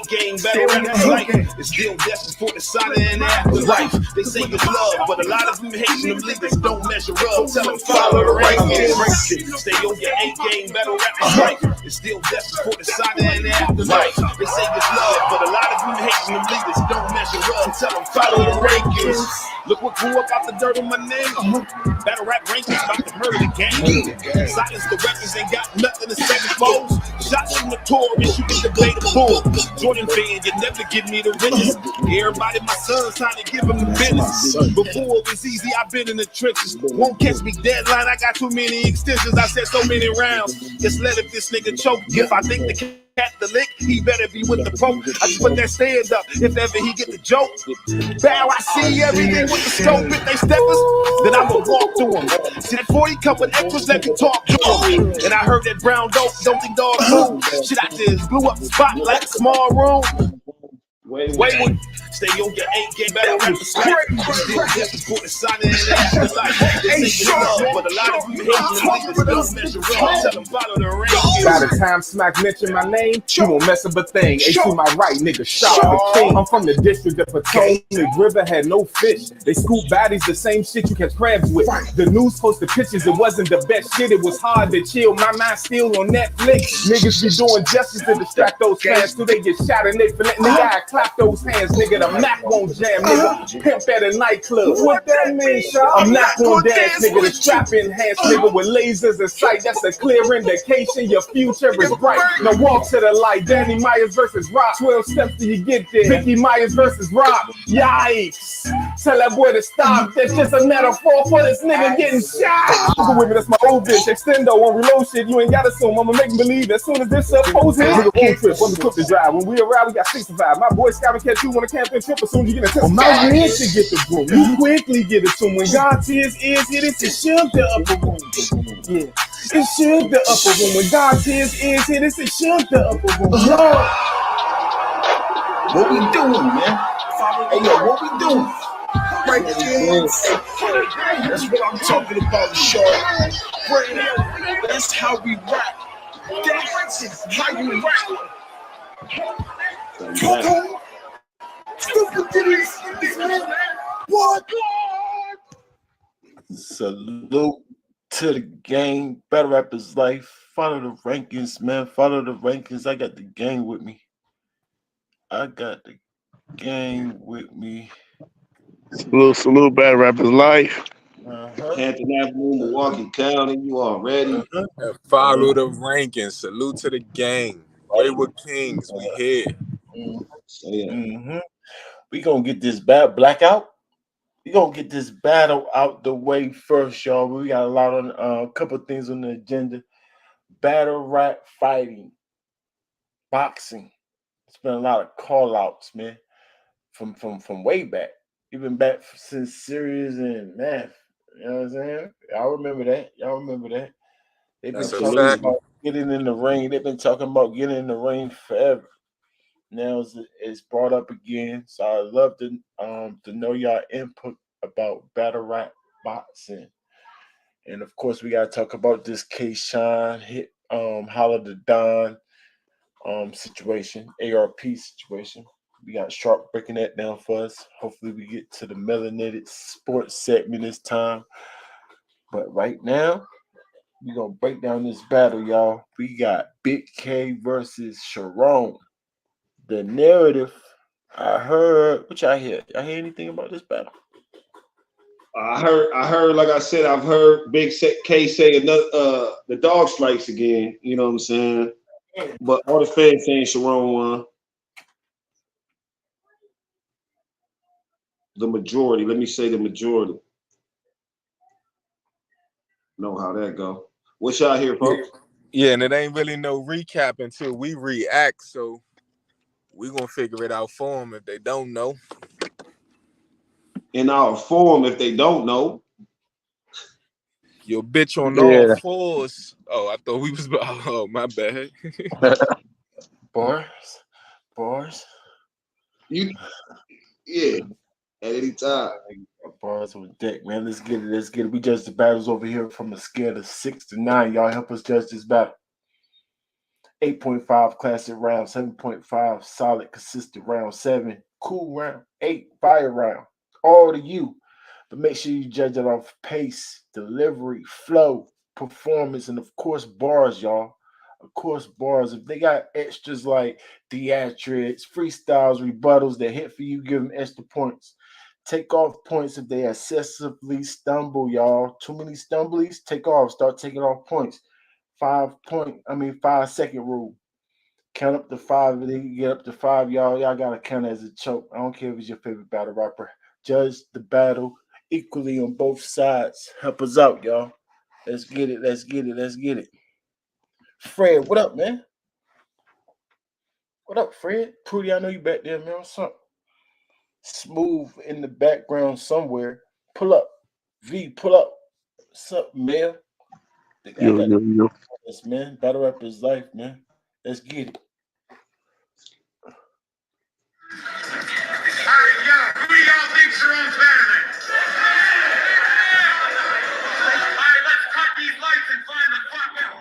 Game battle rap is life. It's still destined for the side and afterlife. They say it's love, but a lot of them hating them niggas don't measure up. Tell them follow the rankings. Stay on your A-game, battle rap is life. It's still destined for the side and afterlife. They say it's love, but a lot of them hating them niggas don't measure up. Tell them follow the rankings. Look what grew up out the dirt on my name. Battle rap rankings about to murder the game. Silence the records, ain't got nothing to say to foes. Shots from the notorious, you can debate the bull. Jordan fan, you never give me the riches. Everybody, my sons, trying to give them the business. Before it was easy, I've been in the trenches. Won't catch me deadline, I got too many extensions. I said so many rounds. Just let if this nigga choke. If I think the cat the lick, he better be with the poke. I just put that stand up, if ever he get the joke. Bow, I see everything with the scope. If they step us, then I'ma walk through them. See that 40 cup with extras, let me talk to them. And I heard that brown dope, don't think dogs move. Shit, I just blew up the spot like a small room. Wait, stay on your A-game, battle rap is life. Still just for the sign and afterlife. They say love, but a lot of you hate them niggas don't measure up. Tell them follow the rankings. By the time Smack mention my name, you won't mess up a thing. A to my right, nigga, shout the king. I'm from the district of Potomac. River had no fish. They scoop baddies, the same shit you catch crabs with. The news posted pictures, it wasn't the best shit. It was hard to chill. My mind still on Netflix. Niggas be doing justice to distract those fans till they get shot and they finna. Nigga, I clap those hands, nigga. The Mac won't jam, nigga. Pimp at a nightclub. What that mean, Sean? I'm not gonna dance, nigga. The strap enhanced, nigga, with lasers in sight. That's a clear indication your future is bright. Now walk to the light. Danny Myers versus Rock. 12 steps till you get there. Mickey Myers versus Rock. Yikes. Tell that boy to stop. That's just a metaphor for this nigga getting shot. Go with me, that's my old bitch. Extendo on reload shit. You ain't got to assume. I'ma make believe as soon as this suppose hit. Nigga, road trip. When we quit the drive. When we arrive, we got 65. My boy Scott and catch you on a camping trip. As soon as you get a test. My win should get the broom. You quickly get it to when God's ears is here. This is should the upper room. Yeah. It should the upper room. When God's ears is here. This is should the upper room. Lord. What we doing, man? Hey, yo, what we doing? Right there. That's what I'm talking about, Charron. That's how we rap. That's how you rap. What? Salute to the game. Battlerap is life. Follow the rankings, man. Follow the rankings. I got the game with me. Salute, Battlerap is life. Hampton Avenue, Milwaukee County, you already. Follow the rankings. Salute to the gang. Wayward Kings, we here. We gonna get this blackout. We gonna get this battle out the way first, y'all. We got a lot on a couple of things on the agenda. Battle rap fighting, boxing. It's been a lot of call outs, man, from way back. Even back since series and math. You know what I'm saying? Y'all remember that. They've been talking about getting in the ring. They've been talking about getting in the ring forever. Now it's brought up again. So I'd love to know y'all input about battle rap boxing. And of course we gotta talk about this Kshine hit Holla the Don situation, ARP situation. We got Sharp breaking that down for us. Hopefully we get to the melanated sports segment this time. But right now, we're going to break down this battle, y'all. We got Bigg versus Charron. The narrative, I heard, what y'all hear? Y'all hear anything about this battle? I heard, like I said, I've heard Bigg K say another, the dog strikes again. You know what I'm saying? But all the fans saying Charron won. The majority. Let me say the majority. Know how that go. What y'all hear, folks? Yeah, and it ain't really no recap until we react. So we gonna figure it out for them if they don't know. In our forum, if they don't know. Your bitch on all fours. Oh, I thought we was. Oh, my bad. Bars. Yeah. At any time. Bars on deck, man. Let's get it. We judge the battles over here from a scale of 6 to 9. Y'all help us judge this battle. 8.5 classic round, 7.5 solid consistent round, 7 cool round, 8 fire round. All to you. But make sure you judge it off pace, delivery, flow, performance, and of course bars, y'all. Of course, bars. If they got extras like theatrics, freestyles, rebuttals that hit for you, give them extra points. Take off points if they excessively stumble, y'all. Too many stumblies, take off. Start taking off points. 5-second rule. Count up to 5. If they can get up to 5, y'all gotta count it as a choke. I don't care if it's your favorite battle rapper. Judge the battle equally on both sides. Help us out, y'all. Let's get it. Let's get it. Let's get it. Fred, what up, man? What up, Fred? Prudy, I know you back there, man. What's up? Smooth in the background somewhere. Pull up. V, pull up. What's up, man? I Yo, got yo, yo. this, man. Battle rap is life, man. Let's get it. All right, yo, who do y'all think Charron's better than? All right, let's cut these lights and find the fuck out.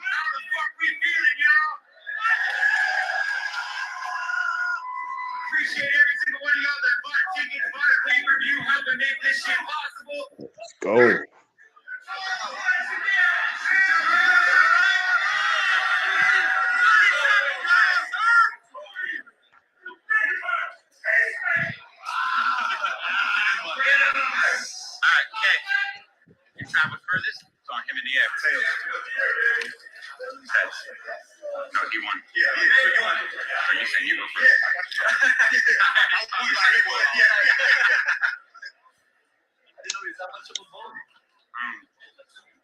How the fuck we feeling, y'all? Appreciate every single one of y'all that bought tickets, bought a pay-per-view, helping make this shit possible. Let's go. Alright, okay. You travel furthest? It's on him in the air. Tails. Heads. No, he won. Yeah. So you won. Are you saying you go first? Yeah.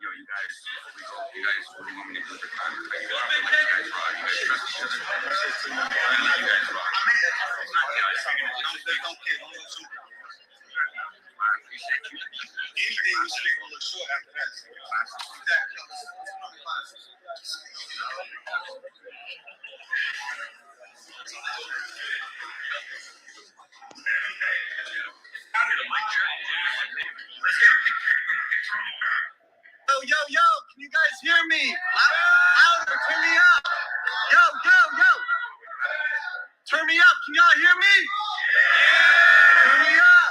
Yo, you guys really want me to do the time? You guys rock. You guys trust each other. I know you guys rock. I appreciate you. Anything was straight gonna look short after that. Yo, can you guys hear me? Louder, turn me up. Yo. Turn me up, can y'all hear me? Turn me up.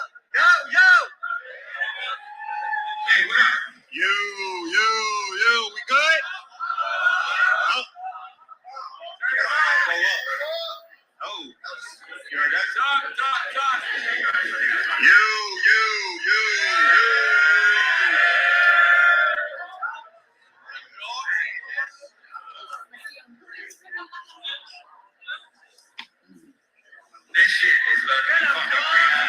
Yo. Hey, what up? You, we good? Oh. Go up. Oh. You heard that? Talk. You. This shit is looking fucking crazy.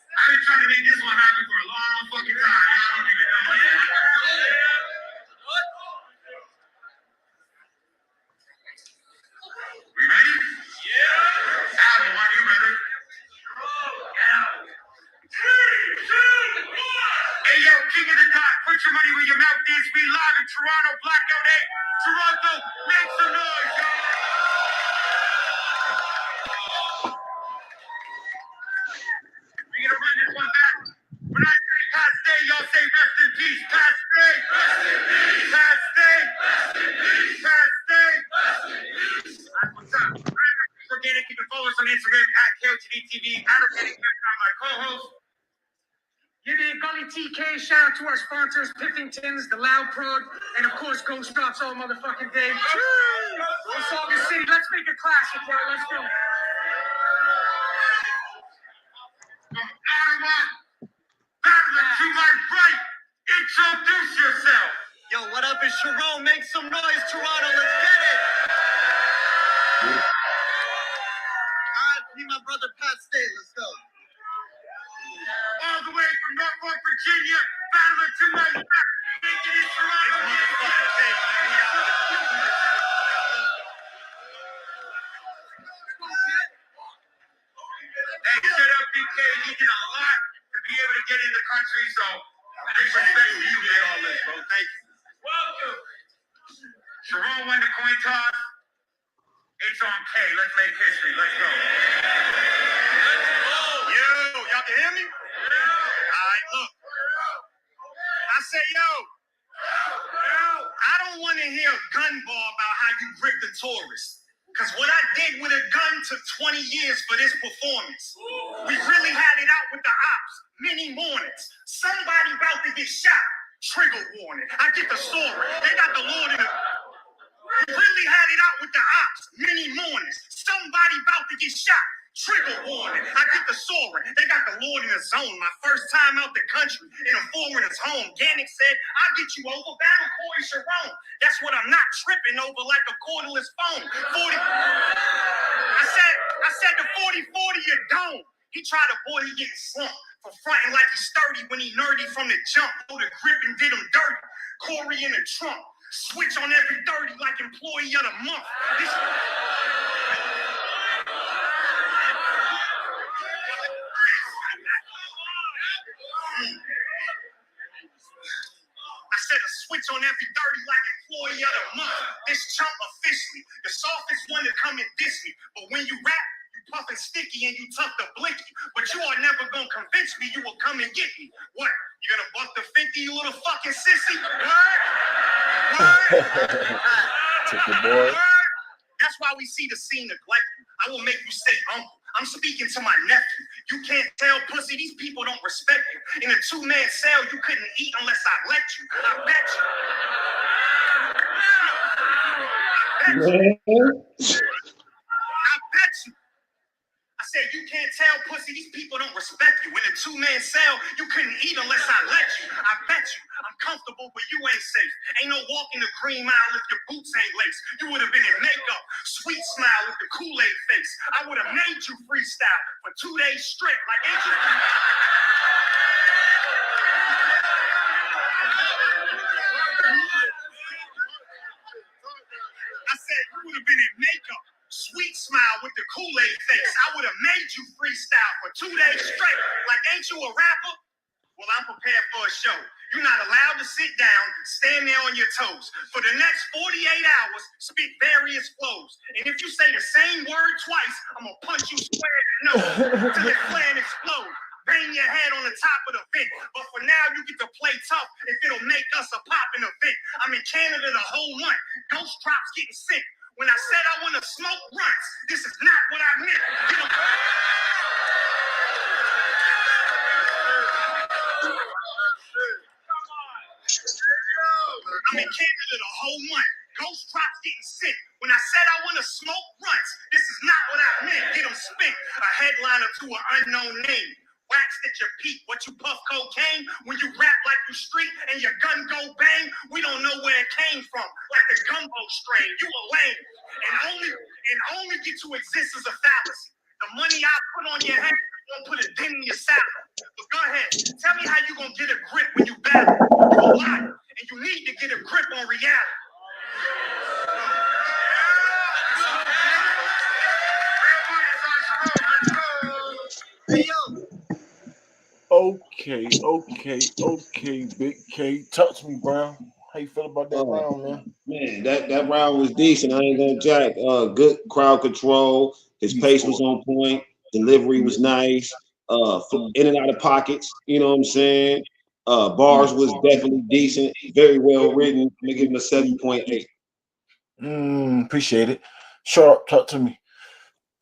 I've been trying to make this one happen for a long fucking time. Y'all don't even know it. We ready? Yeah. Album, are you ready? Hey, yo, King of the Dot, put your money where your mouth is. We live in Toronto, Blackout 8. Toronto, make some noise, y'all. We're gonna run this one back. When I say past day, y'all say rest in peace. Past day. Rest in peace. Past day. Rest in peace. Past day. Rest in peace. That's what's up. Organic, you can follow us on Instagram at KOTDTV. Adam Getting on my co-host. You did Gully TK. Shout out to our sponsors, Piffington's, The Loud Prod, and of course, Ghost Drops all motherfucking day. Mississauga City, let's make a classic, bro. Let's go. Ottawa, Battler to my right. Introduce yourself. Yo, what up? It's Charron. Make some noise, Toronto. Let's get it. My brother Pat Stay. Let's go. All the way from Norfolk, Virginia, Battler to my left. Making it Toronto. Hey, shut up, DK. You did a lot to be able to get in the country, so big respect to you, Charron won the coin toss. It's on K. Let's make history. Let's go. Y'all can hear me? All right, look. I say, I don't want to hear a gun ball about how you gripped the tourists. Because what I did with a gun took 20 years for this performance. We really had it out with the ops. Many mornings. Somebody about to get shot. Trigger warning. I get the story. They got the Lord in the... We really had it out with the ops. Many mornings. Somebody about to get shot. Trigger warning. I get the story. They got the Lord in the zone. My first time out the country in a foreigner's home. Gannick said, I'll get you over. Battle Corey Charron. That's what I'm not tripping over like a cordless phone. 40. I said the 40-40 you don't. He tried to boy, he getting slumped for fronting like he's sturdy when he nerdy from the jump. Pulled the grip and did him dirty. Corey in the trunk. Switch on every 30 like employee of the month. I said a switch on every 30 like employee of the month. This chump officially, the softest one to come and diss me. But when you rap, you puffin' sticky and you tuck the blicky. But you are never gonna convince me you will come and get me. What? You gonna buck the 50, you little fucking sissy? Took it, boy. That's why we see the scene neglect you. I will make you say uncle. I'm speaking to my nephew. You can't tell pussy, these people don't respect you. In a 2-man cell, you couldn't eat unless I let you. I bet you. I bet you. I said, you can't tell pussy, these people don't respect you. In a 2-man cell, you couldn't eat unless I let you. I bet you. I'm comfortable, but you ain't safe. Ain't no walking the green mile if your boots ain't laced. You would have been in makeup, sweet smile with the Kool-Aid face. I would have made you freestyle for 2 days straight. Like, ain't you? I said, you would have been in makeup, sweet smile with the Kool-Aid face. I would have made you freestyle for 2 days straight. Like, ain't you a rapper? Well, I'm prepared for a show. You're not allowed to sit down, stand there on your toes. For the next 48 hours, spit various flows. And if you say the same word twice, I'm going to punch you square in the nose till the plan explodes. Bang your head on the top of the vent. But for now, you get to play tough if it'll make us a poppin' event. I'm in Canada the whole month. Ghost drops getting sent. When I said I want to smoke runts, this is not what I meant. I'm in Canada the whole month. Ghost drops getting sick. When I said I want to smoke runts, this is not what I meant. Get them spent. A headliner to an unknown name. Waxed at your peak. What you puff cocaine? When you rap like you street and your gun go bang, we don't know where it came from. Like the gumbo strain. You a lame. And only get to exist as a fallacy. The money I put on your head won't put a dent in your salad. But go ahead. Tell me how you gonna get a grip when you battle. You a liar. And you need to get a grip on reality. Hey, yo. Okay, Big K. Talk to me, Brown. How you feel about that round, man? Man, that round was decent. I ain't gonna jack. Good crowd control. His pace was on point. Delivery was nice. In and out of pockets. You know what I'm saying? Bars was definitely decent. Very well written. I'm gonna give him a 7.8. Appreciate it. Sharp, talk to me.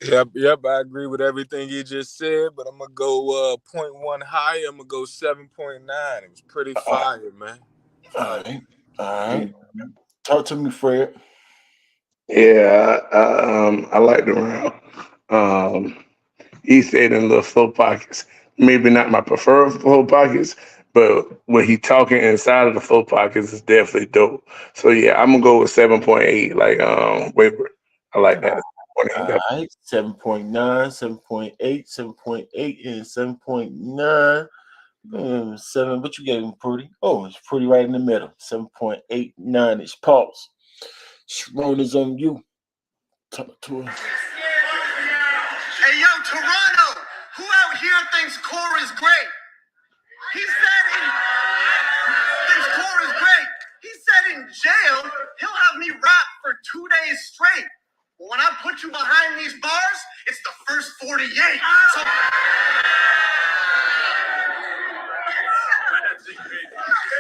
Yep, I agree with everything you just said, but I'm gonna go 0.1 higher. I'm gonna go 7.9. It was pretty fire, man. All right. Talk to me, Fred. Yeah, I like the round. He stayed in little slow pockets. Maybe not my preferred slow pockets, but when he talking inside of the slow pockets is definitely dope. So yeah, I'm gonna go with 7.8. Like Wayward. I like that. All right, 7.9, 7.8, 7.8, and 7.9. 7, but you gave him pretty. Oh, it's pretty right in the middle. 7.89 is pause. Charron is on you. Talk to her. Hey, yo, Toronto, who out here thinks core is great? He said thinks core is great. He said in jail, he'll have me rap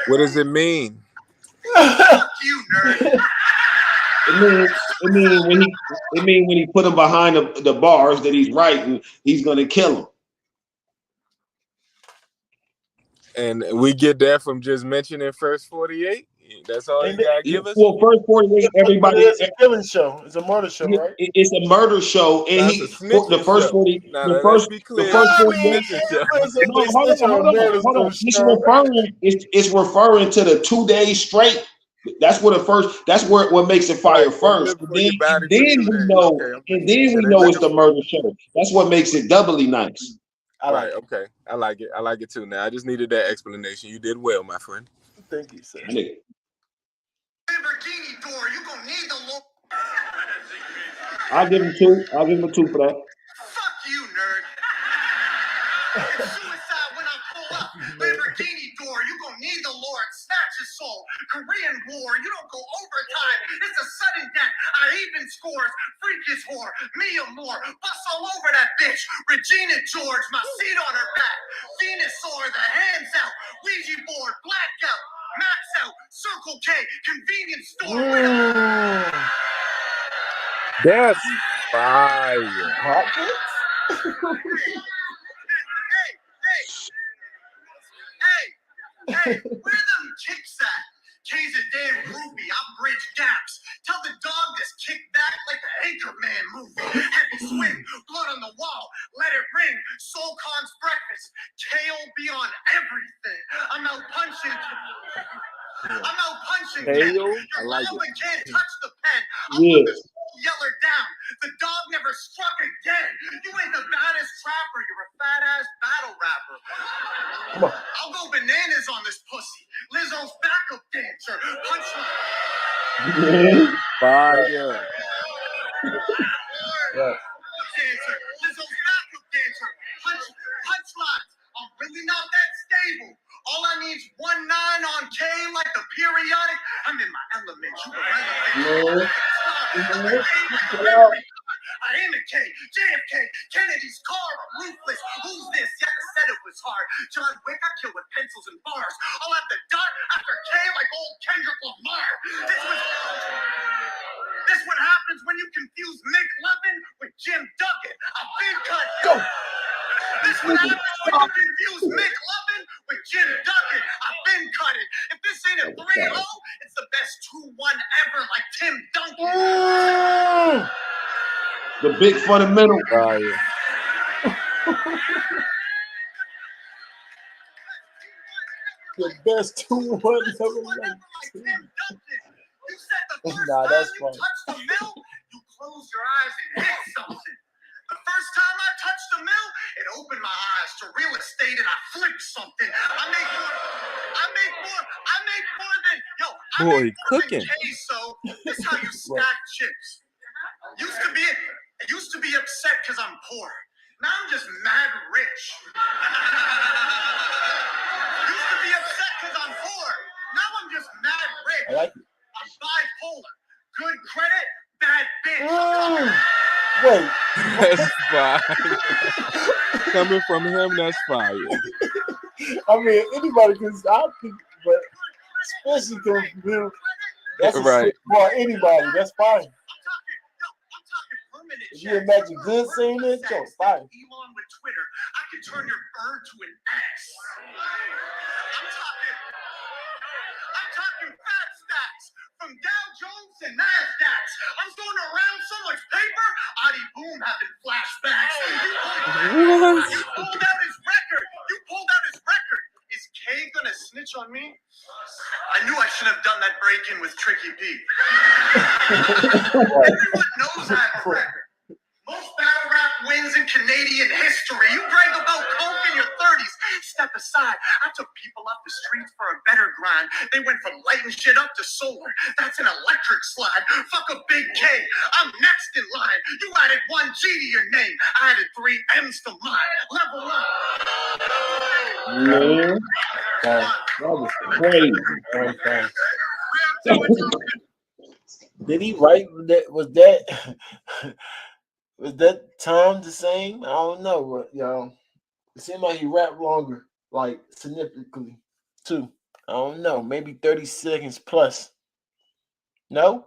What does it mean? Fuck you, nerd. It mean when he put him behind the bars that he's writing, he's gonna kill him. And we get that from just mentioning First 48. That's all you gotta give us. Well, First 48, everybody. It's a killing show. It's a murder show, right? It's a murder show, and That's a snitching the first show. 40. Now, The first, let's be clear. the first That's a 48. snitching show. No, hold on. It's referring to the 2 days straight. That's what what makes it fire first. Then we know it's the murder show. That's what makes it doubly nice. Right, okay. I like it. I like it too. Now I just needed that explanation. You did well, my friend. Thank you, sir. Lamborghini door, you gonna need the look. I'll give him two. I'll give him a 2 for that. Fuck you, nerd. It's suicide when I pull up. Lamborghini door, you gonna need the Lord. Snatch his soul. Korean war, you don't go overtime. It's a sudden death. Even scores. Freak is whore. Mia Moore. Bust all over that bitch. Regina George, my seat on her back. Venusaur, the hands out. Ouija board, blackout. Max out. Circle K. Convenience store. That's fire. Hey, where them kicks at? K's a damn groupie, I bridge gaps. Tell the dog this kick back like the Anchorman movie. Heavy swing, blood on the wall, let it ring. Soul Con's breakfast, KO be on everything. I'm out punching. KO? I like it. Can't touch the pen. I'll put this yeller down. The dog never struck again. You ain't the baddest trapper. You're a fat ass battle rapper. I'll go bananas on this pussy. Lizzo's backup dancer. Punchline. Fire. Lizzo's backup dancer. Punchlines. I'm really not that stable. All I need is 1-9 on K like the periodic. I'm in my element. You irrelevant. I am a K, JFK, Kennedy's car, I'm ruthless. Who's this? Yeah, I said it was hard. John Wick, I kill with pencils and bars. I'll have the dot after K like old Kendrick Lamar. This what happens when you confuse Mick Levin with Jim Duggan. I've been cut. Go. This what happens when you confuse Mick Levin with Jim Duggan. I've been cutting. If this ain't a 3-0, it's the best 2-1 ever like Tim Duncan. The big fundamental. Fire. The best 2-1 ever. Nah, that's fun. Touch the mill, you close your eyes and hit something. The first time I touched the mill, it opened my eyes to real estate and I flipped something. I make more than Boy, cooking. So this is how you stack chips. Used to be upset because I'm poor. Now I'm just mad rich. Used to be upset because I'm poor. Now I'm just mad rich. I like it. I'm bipolar. Good credit, bad bitch. Wait. That's fire. Coming from him, that's fire. I mean, anybody can stop it, but especially coming from him, that's right. For anybody, that's fine. I'm talking permanent. If you imagine good saying it, yo, fine. Elon with Twitter, I can turn your bird to an ass. I'm talking fat stacks from Dow Jones to NASDAQ. I'm throwing around so much paper, Adi Boom having flashbacks. You pulled out his record. Is K gonna snitch on me? I knew I should have done that break-in with Tricky P. Everyone knows I have a record. Most battle rap wins in Canadian history. You brag about coke in your 30s. Step aside. I took people off the streets for a better grind. They went from lighting shit up to solar. That's an electric slide. Fuck a big K. I'm next in line. You added 1 G to your name. I added 3 M's to mine. Level up. Man, that was crazy. Did he write that? Was that time the same? I don't know, y'all. It seemed like he rapped longer, like significantly too. I don't know. Maybe 30 seconds plus. No?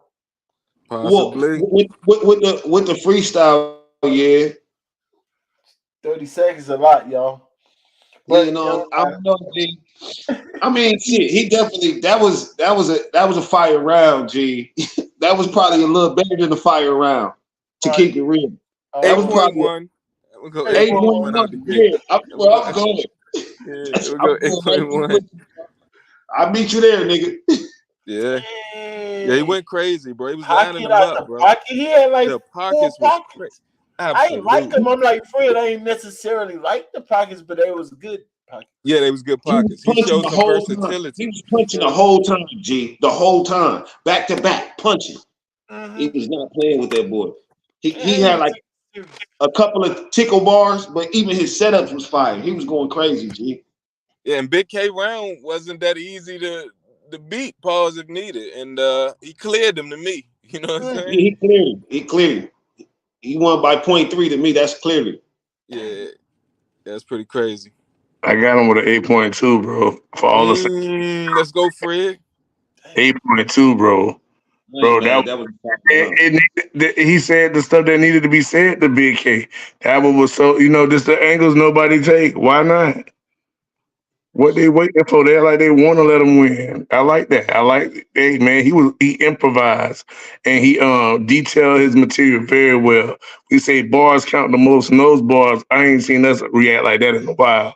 Well, Possibly. with the freestyle, yeah. 30 seconds a lot, y'all. You But know, I don't know, G. I mean, shit, he definitely that was a fire round, G. That was probably a little better than a fire round, to keep it real. That was probably 8.1. We'll go 8.1 8.1 out the gate. yeah. I'm going. Yeah, we'll I'm go going right there 8.1. with you. I'll meet you there, nigga. Yeah. Yeah, he went crazy, bro. He was lining Pocket them out up, the bro. pocket. He had like The 4 pockets was pockets. I ain't like absolutely. them. I'm like, Fred, I ain't necessarily like the pockets, but they was good pockets. Yeah, they was good He was pockets. He punching showed the some whole time. versatility. He was punching the whole time, G. The whole time. Back to back, punching. He Mm-hmm. was not playing with that boy. He Yeah, had like a couple of tickle bars, but even his setups was fire. He was going crazy, G. Yeah, and Big K round wasn't that easy to beat, pause if needed. And he cleared them to me. You know what I'm saying? Yeah, he cleared him. He cleared him. He won by 0.3 to me. That's clearly. Yeah, that's pretty crazy. I got him with an 8.2, bro. For all the Let's go, Fred. 8.2, bro. I Bro, ain't mad. That was he said the stuff that needed to be said to Big K. That one was so, just the angles nobody take. Why not? What they waiting for? They're like they want to let him win. I like that. I like, hey man, he improvised and he detailed his material very well. We say bars count the most, and those bars I ain't seen us react like that in a while.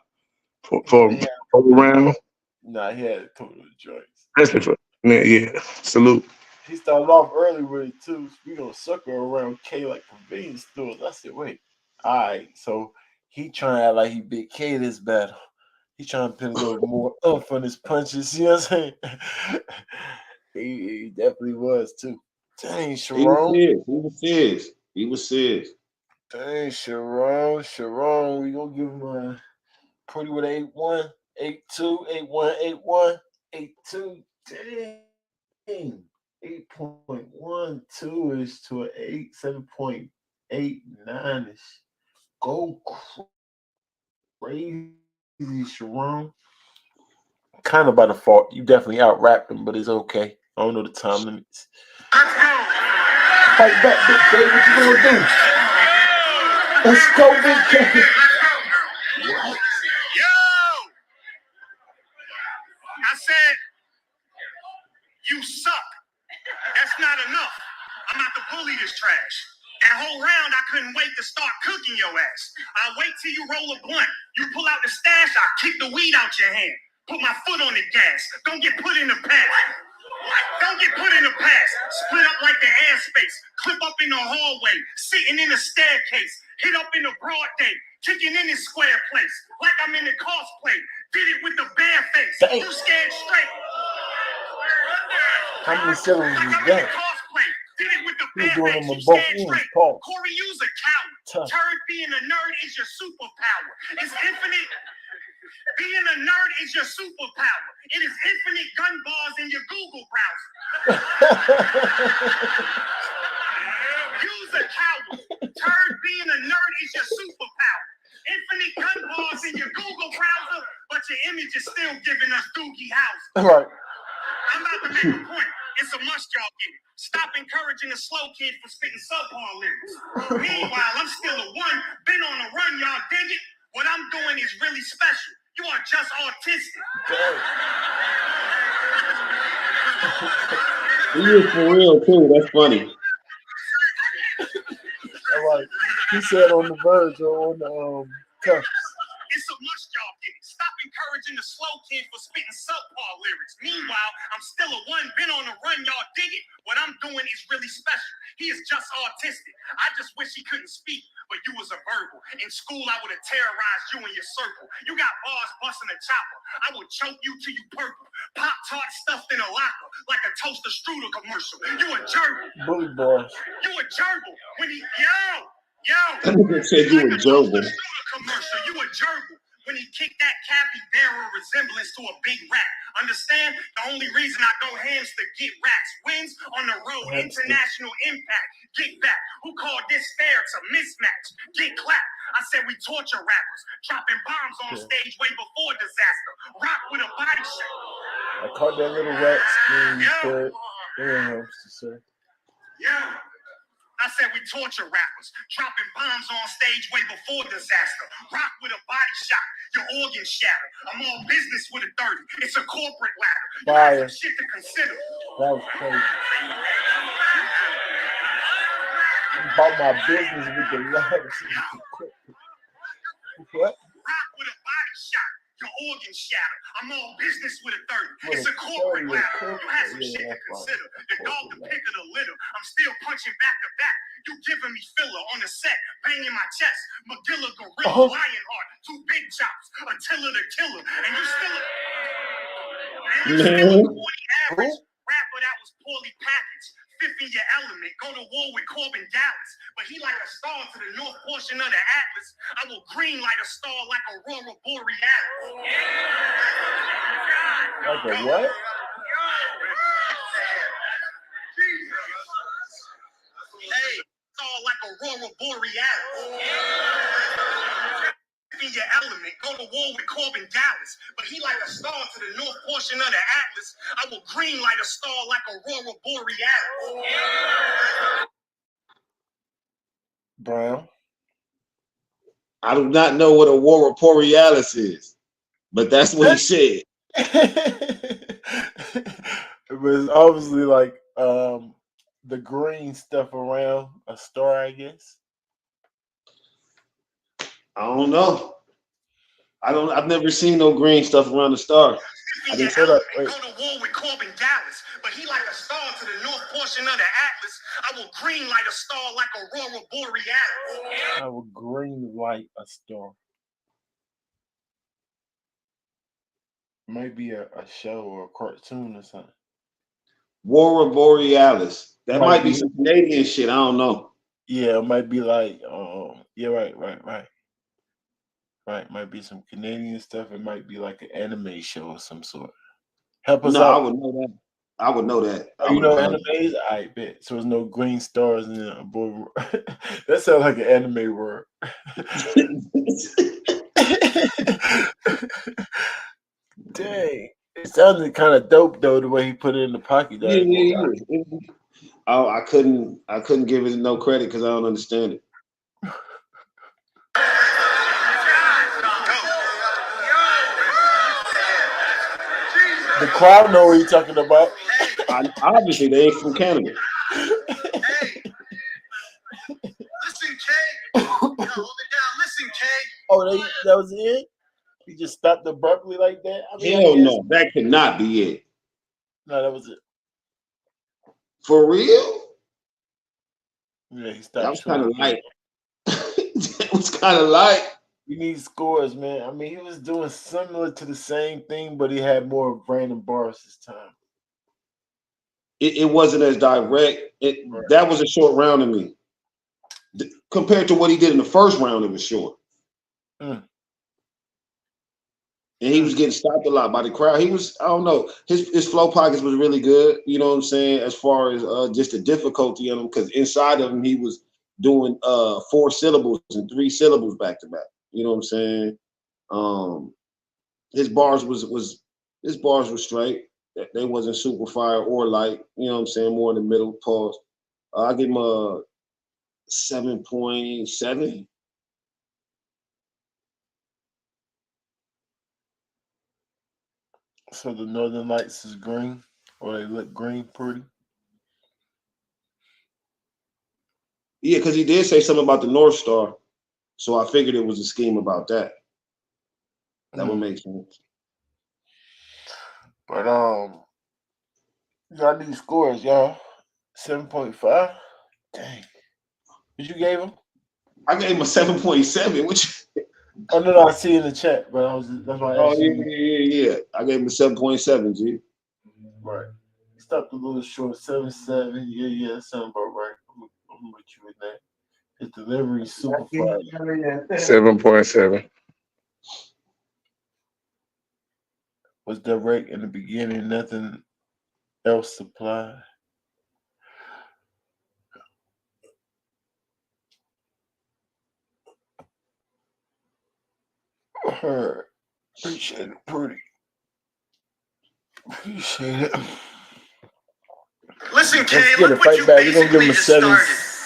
For Yeah. round, Nah, he had a couple of joints. especially for yeah. Salute. He started off early with it too. We gonna sucker around K like convenience stores. I said, wait, all right. So he trying to act like he Big K this battle. He trying to put a little more up on his punches. You know what I'm saying? he definitely was too. Dang, He was Charron. serious. He was serious. He was serious. Dang, Charron. Charron. We gonna give him a pretty with 8-1, 8-2, 8-1, 8-1, 8-2. Dang. 8.12 is to an 8, 7.89 is go crazy, Charron. Kind of by default. You definitely out rapped him, but it's okay. I don't know the time limits. Fight back, Big K. What you gonna do? Let's go, Big K. Yo! I said, you suck. That's not enough. I'm about to bully this trash. That whole round, I couldn't wait to start cooking your ass. I'll wait till you roll a blunt. You pull out the stash, I'll kick the weed out your hand. Put my foot on the gas. Don't get put in the pass. Don't get put in the pass. Split up like the airspace. Clip up in the hallway. Sitting in the staircase. Hit up in the broad day. Kicking in this square place. Like I'm in the cosplay. Did it with the bare face. Dang. You scared straight. How many syllables is that? Did it with the You're bare doing face. them You on both scared ends. straight. Pause. Corey, you's a coward. Tough. Turd being a nerd is your superpower. It's infinite. Being a nerd is your superpower. It is infinite gun bars in your Google browser. You's a coward. Turd being a nerd is your superpower. Infinite gun bars in your Google browser, but your image is still giving us Doogie House. Right. I'm about to make a point. It's a must y'all get it. Stop encouraging the slow kid for spitting subpar lyrics. Meanwhile, I'm still a one, been on a run, y'all dig it? What I'm doing is really special. You are just autistic. He is for real too. That's funny. Like he said on the verge or on the cuffs. It's a must y'all get it. Stop encouraging the slow kid for spitting subpar lyrics. Meanwhile, I'm still a one, been on a run, y'all dig it? What I'm doing is really special. He is just autistic. I just wish he couldn't speak, but you was a verbal. In school, I would have terrorized you in your circle. You got bars busting a chopper. I would choke you till you purple. Pop-Tart stuffed in a locker like a toaster strudel commercial. You a gerbil. Bully boys. You a gerbil. When he, yo. That nigga said you a gerbil. Commercial. You a gerbil. When he kicked that Cappy bearer resemblance to a big rat. Understand? The only reason I go hams to get rats. Wins on the road. International impact. Get back. Who called this fair? It's a mismatch. Get clapped. I said we torture rappers. Dropping bombs on stage way before disaster. Rock with a body shape. I caught that little rat scream you said. Sir. Yeah. I said we torture rappers, dropping bombs on stage way before disaster. Rock with a body shot, your organs shatter. I'm on business with a 30. It's a corporate ladder. You Fire. have some shit to consider. That was crazy. About my business with the ladders. What? Rock with a body shot, your organs shatter. I'm on business with a 30. It's a corporate ladder. You have some shit to consider. The dog, the pick of the litter. I'm still punching back to back. You giving me filler on the set, banging my chest. Magilla, gorilla, Lionheart, 2 big chops, Attila the killer, and you still a 40 average rapper that was poorly packaged. Fifth in your element, go to war with Corbin Dallas, but he like a star to the north portion of the Atlas. I will green light a star like Aurora Borealis. Okay, what? Hey, star like Aurora Borealis. In your element, go to war with Corbin Dallas, but he like a star to the north portion of the Atlas. I will green light a star like Aurora Borealis. Brown. I do not know what Aurora Borealis is, but that's what he said. It was obviously like the green stuff around a star, I guess. I don't know. I've never seen no green stuff around the star. I didn't say that. Wait. Go to war with Corbin Dallas, but he like a star to the north portion of the Atlas. I will green light a star like Aurora Borealis. I will green light a star. Might be a show or a cartoon or something. Aurora Borealis. That might be some Canadian shit. I don't know. Yeah, it might be like yeah, right. Right, might be some Canadian stuff. It might be like an anime show of some sort. Help us out. I would know that. I would know that. Oh, you know animes? I bet. So there's no green stars in there. That sounds like an anime word. Dang. It sounded kind of dope though, the way he put it in the pocket. Yeah. Oh, I couldn't give it no credit because I don't understand it. The crowd know what you're talking about. Obviously, they ain't from Canada. Hey, listen, K. Hold it down. Listen, K. Oh, that was it? He just stopped abruptly like that? I mean, Hell no, that could not be it. No, that was it. For real? Yeah, he stopped. That was kind of light. That was kind of light. You need scores, man. I mean, he was doing similar to the same thing, but he had more random bars this time. It wasn't as direct. That was a short round to me. Compared to what he did in the first round, it was short. And he was getting stopped a lot by the crowd. He was, I don't know, his flow pockets was really good, you know what I'm saying, as far as just the difficulty of him, because inside of him, he was doing 4 syllables and 3 syllables back to back. You know what I'm saying? His bars were straight. They wasn't super fire or light. You know what I'm saying? More in the middle. Pause. I give him a 7.7. So the Northern Lights is green, or they look green pretty? Yeah, because he did say something about the North Star. So I figured it was a scheme about that. That would make sense. But y'all need scores, y'all. 7.5. Dang. What you gave him? I gave him a 7.7. Which? Oh no, I see in the chat, but that's why. Oh yeah. I gave him a 7.7. G. Right. He stopped a little short. 7.7. Yeah. That sounds about right. I'm with you with that. His delivery super fire. 7.7. Was direct in the beginning, nothing else supplied. Her appreciate it pretty. Appreciate it. Listen, Kay, Let's get look it what right you back. We're gonna give basically him a just 7.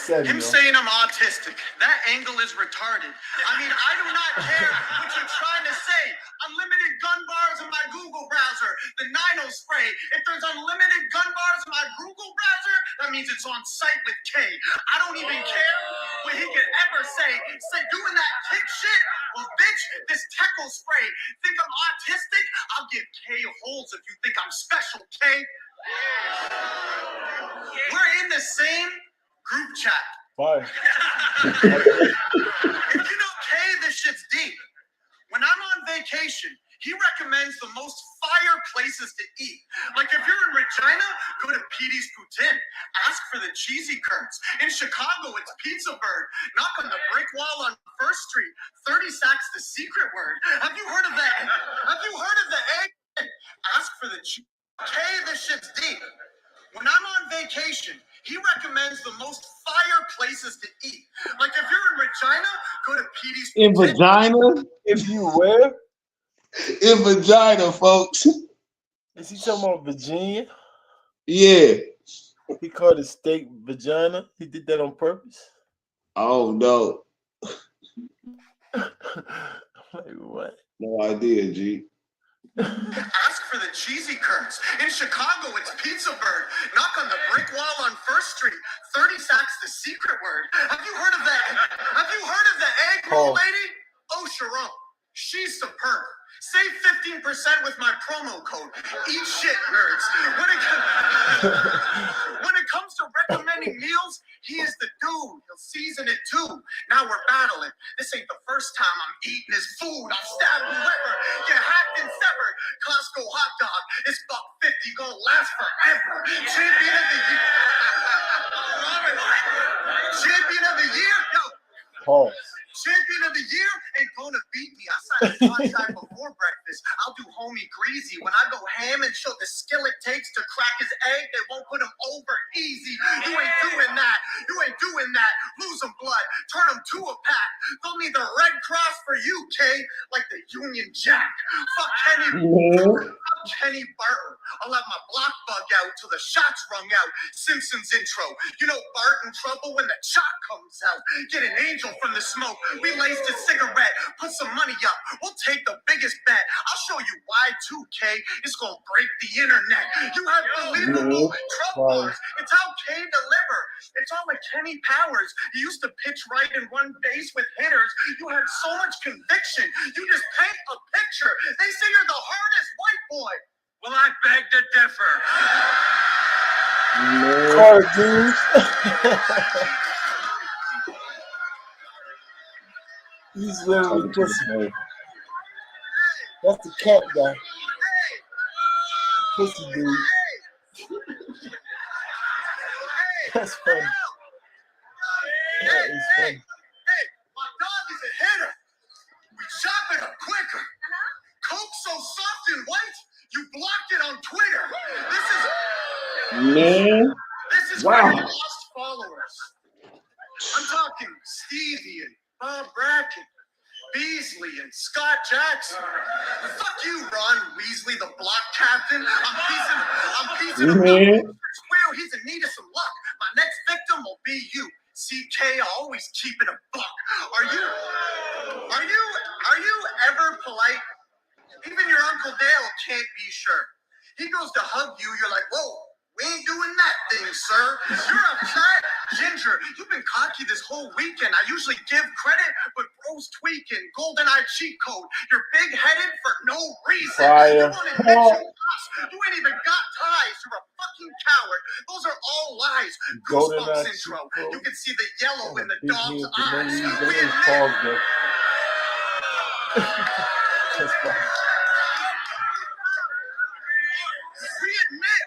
started. Him saying I'm autistic. That angle is retarded. I mean, I do not care what you're trying to say. Unlimited gun bars in my Google browser. The 90 spray. If there's unlimited gun bars in my Google browser, that means it's on site with Kay. I don't even care what he could ever say. Say doing that tick shit? Well, bitch, this Teckle spray. Think I'm autistic? I'll give Kay holes if you think I'm special, Kay. We're in the same group chat. Fire. If you know Kay, this shit's deep. When I'm on vacation, he recommends the most fire places to eat. Like if you're in Regina, go to Petey's Poutine. Ask for the cheesy curds. In Chicago, it's Pizza Bird. Knock on the brick wall on First Street. 30 sacks the secret word. Have you heard of that? Have you heard of the egg? Ask for the cheese. Kay, this shit's deep. When I'm on vacation, he recommends the most fire places to eat. Like if you're in Regina, go to Petey's. In vagina? If you where? In vagina, folks. Is he talking about Virginia? Yeah. He called his steak vagina. He did that on purpose. Oh no. Like what? No idea, G. Ask for the cheesy curds. In Chicago, it's Pizza Bird. Knock on the brick wall on First Street. 30 sacks the secret word. Have you heard of that? Have you heard of the egg roll lady? Oh, Charron. She's superb. Save 15% with my promo code. Eat shit, nerds. When it comes to recommending meals, he is the dude. He'll season it too. Now we're battling. This ain't the first time I'm eating his food. I'll stab whoever. Get hacked and severed. Costco hot dog. It's $1.50 gonna last forever. Champion of the year. Champion of the year? Yo. Pause. Champion of the year ain't gonna beat me. I signed a contract before breakfast. I'll do homie greasy. When I go ham and show the skill it takes to crack his egg, they won't put him over easy. You ain't doing that. You ain't doing that. Lose him blood. Turn him to a pack. They'll need the Red Cross for you, Kay. Like the Union Jack. Fuck Kenny. Fuck Kenny Barton. I'll have my block bug out till the shots rung out. Simpsons intro. You know Bart in trouble when the chalk comes out. Get an angel from the smoke. We laced a cigarette. Put some money up. We'll take the biggest bet. I'll show you why 2K. It's gonna break the internet. You have believable Trump bars. It's how K deliver. It's all like Kenny Powers. You used to pitch right and run base with hitters. You had so much conviction. You just paint a picture. They say you're the hardest white boy. Well, I beg to differ. Cartoons. He's literally pussy. That's the cat guy. Pussy dude. That's funny. That is funny. Hey, my dog is a hitter. We chop it up quicker. Coke so soft and white, you blocked it on Twitter. This is where you lost followers. I'm talking Stevie and Bob Bracken, Beasley and Scott Jackson. Fuck you, Ron Weasley, the block captain. I'm piecing him up. Square, he's in need of some luck. My next victim will be you. CK, always keeping a buck. Are you ever polite? Even your Uncle Dale can't be sure. He goes to hug you, you're like, whoa. We ain't doing that thing, sir. You're upset, Ginger. You've been cocky this whole weekend. I usually give credit, but bro's tweaking. Golden eye cheat code. You're big-headed for no reason. You won't admit you lost. You ain't even got ties. You're a fucking coward. Those are all lies. Goosebumps intro. You can see the yellow in the dog's eyes. We admit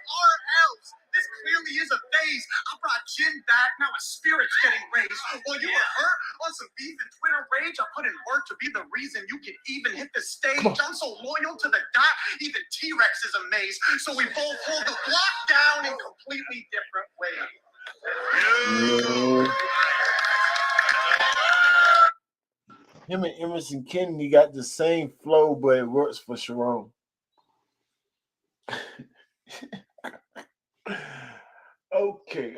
our L's. This clearly is a phase. I brought Jin back. Now a spirit's getting raised. While you were hurt on some beef and Twitter rage, I put in work to be the reason you can even hit the stage. I'm so loyal to the dot, even T-Rex is amazed. So we both hold the block down in completely different ways. Him and Emerson Kennedy got the same flow, but it works for Charron. Okay,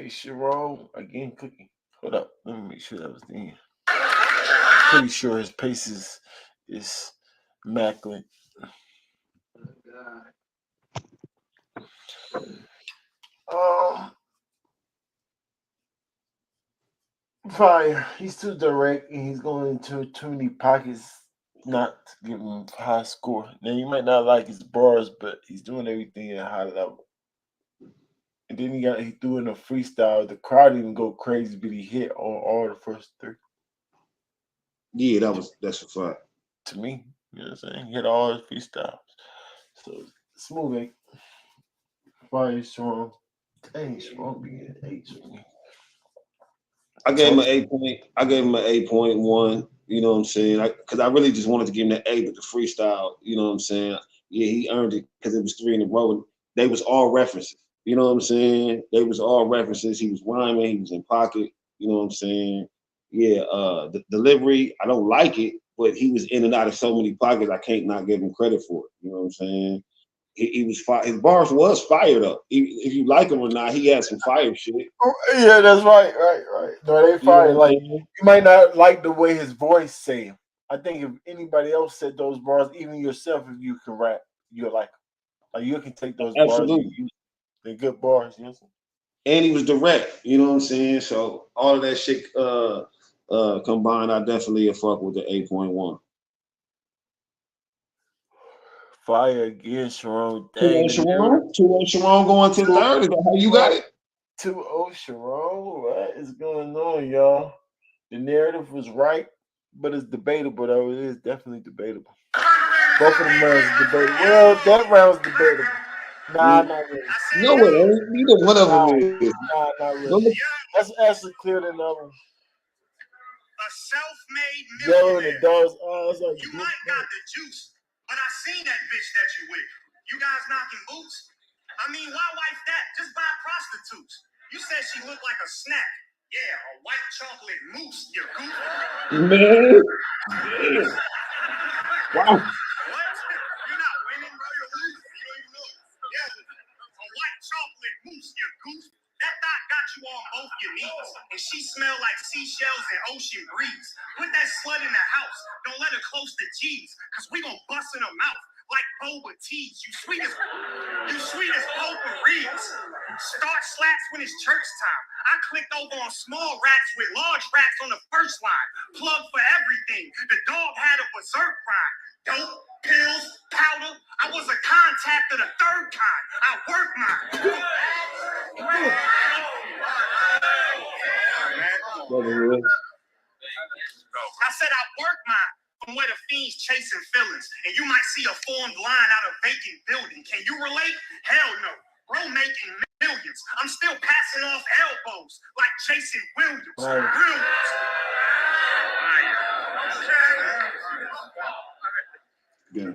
Charron again cooking. Hold up, let me make sure that was the end. Pretty sure his pace is immaculate. Fire. He's too direct and he's going into too many pockets not to give him a high score. Now you might not like his bars, but he's doing everything at a high level. And then he threw in a freestyle. The crowd didn't go crazy, but he hit on all the first three. Yeah, that's a fact. To me, you know what I'm saying? He hit all his freestyles. So smooth 8. Fire strong. Dang, strong being 8 for me. I gave him an 8.1. You know what I'm saying? Because I really just wanted to give him that 8 with the freestyle. You know what I'm saying? Yeah, he earned it because it was 3 in a row. They was all references. You know what I'm saying? They was all references. He was rhyming. He was in pocket. You know what I'm saying? Yeah. The delivery, I don't like it, but he was in and out of so many pockets. I can't not give him credit for it. You know what I'm saying? He was fire. His bars was fired up. If you like him or not, he had some fire shit. Oh, yeah, that's right. No, they fire. Yeah, like you might not like the way his voice say him. I think if anybody else said those bars, even yourself, if you can rap, you're like you can take those absolutely. bars. They're good bars, you know. And he was direct. You know what I'm saying? So all of that shit combined, I definitely fuck with the 8.1. Fire again, Charron. 2-0 Charron going to third. Is that how you got it? 2-0 Charron. What is going on, y'all? The narrative was right, but it's debatable, though. It is definitely debatable. Both of them rounds are debatable. Well, that round's debatable. Nah, not really. No, it ain't. Neither one of them is. Nah, not really. That's actually clear than the other. A self-made Yo, millionaire. the dogs. Like you might got the juice, but I seen that bitch that you with. You guys knocking boots? I mean, why wife that? Just buy prostitutes. You said she looked like a snack. Yeah, a white chocolate mousse, you goof. Man. Wow. What? You're not winning, bro. You're losing. You don't even know it. Yeah, a white chocolate mousse, you goof. That thought got you on both your knees. And she smelled like seashells and ocean breeze. Put that slut in the house. Don't let her close to G's, because we gonna bust in her mouth like boba teas. You sweet as potpourris. Start slats when it's church time. I clicked over on small rats with large rats on the first line. Plug for everything. The dog had a berserk crime. Dope, pills, powder. I was a contact of the third kind. I work mine. I said I work mine from where the fiends chasing feelings. And you might see a formed line out of vacant building. Can you relate? Hell no. Bro making millions. I'm still passing off elbows like Jason Williams. Yeah.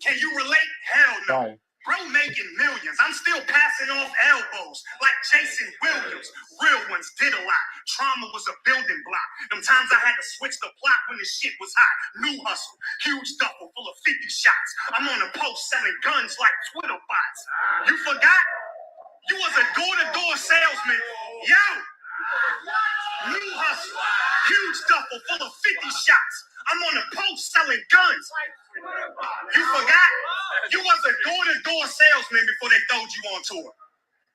Can you relate? Hell no. Right. Bro making millions. I'm still passing off elbows like Jason Williams. Real ones did a lot. Trauma was a building block. Them times I had to switch the plot when the shit was hot. New hustle. Huge duffel full of 50 shots. I'm on a post selling guns like Twitter bots. You forgot? You was a door-to-door salesman. Yo! New hustle. Huge duffel full of 50 shots. I'm on a post selling guns. You forgot? You was a door-to-door salesman before they throwed you on tour.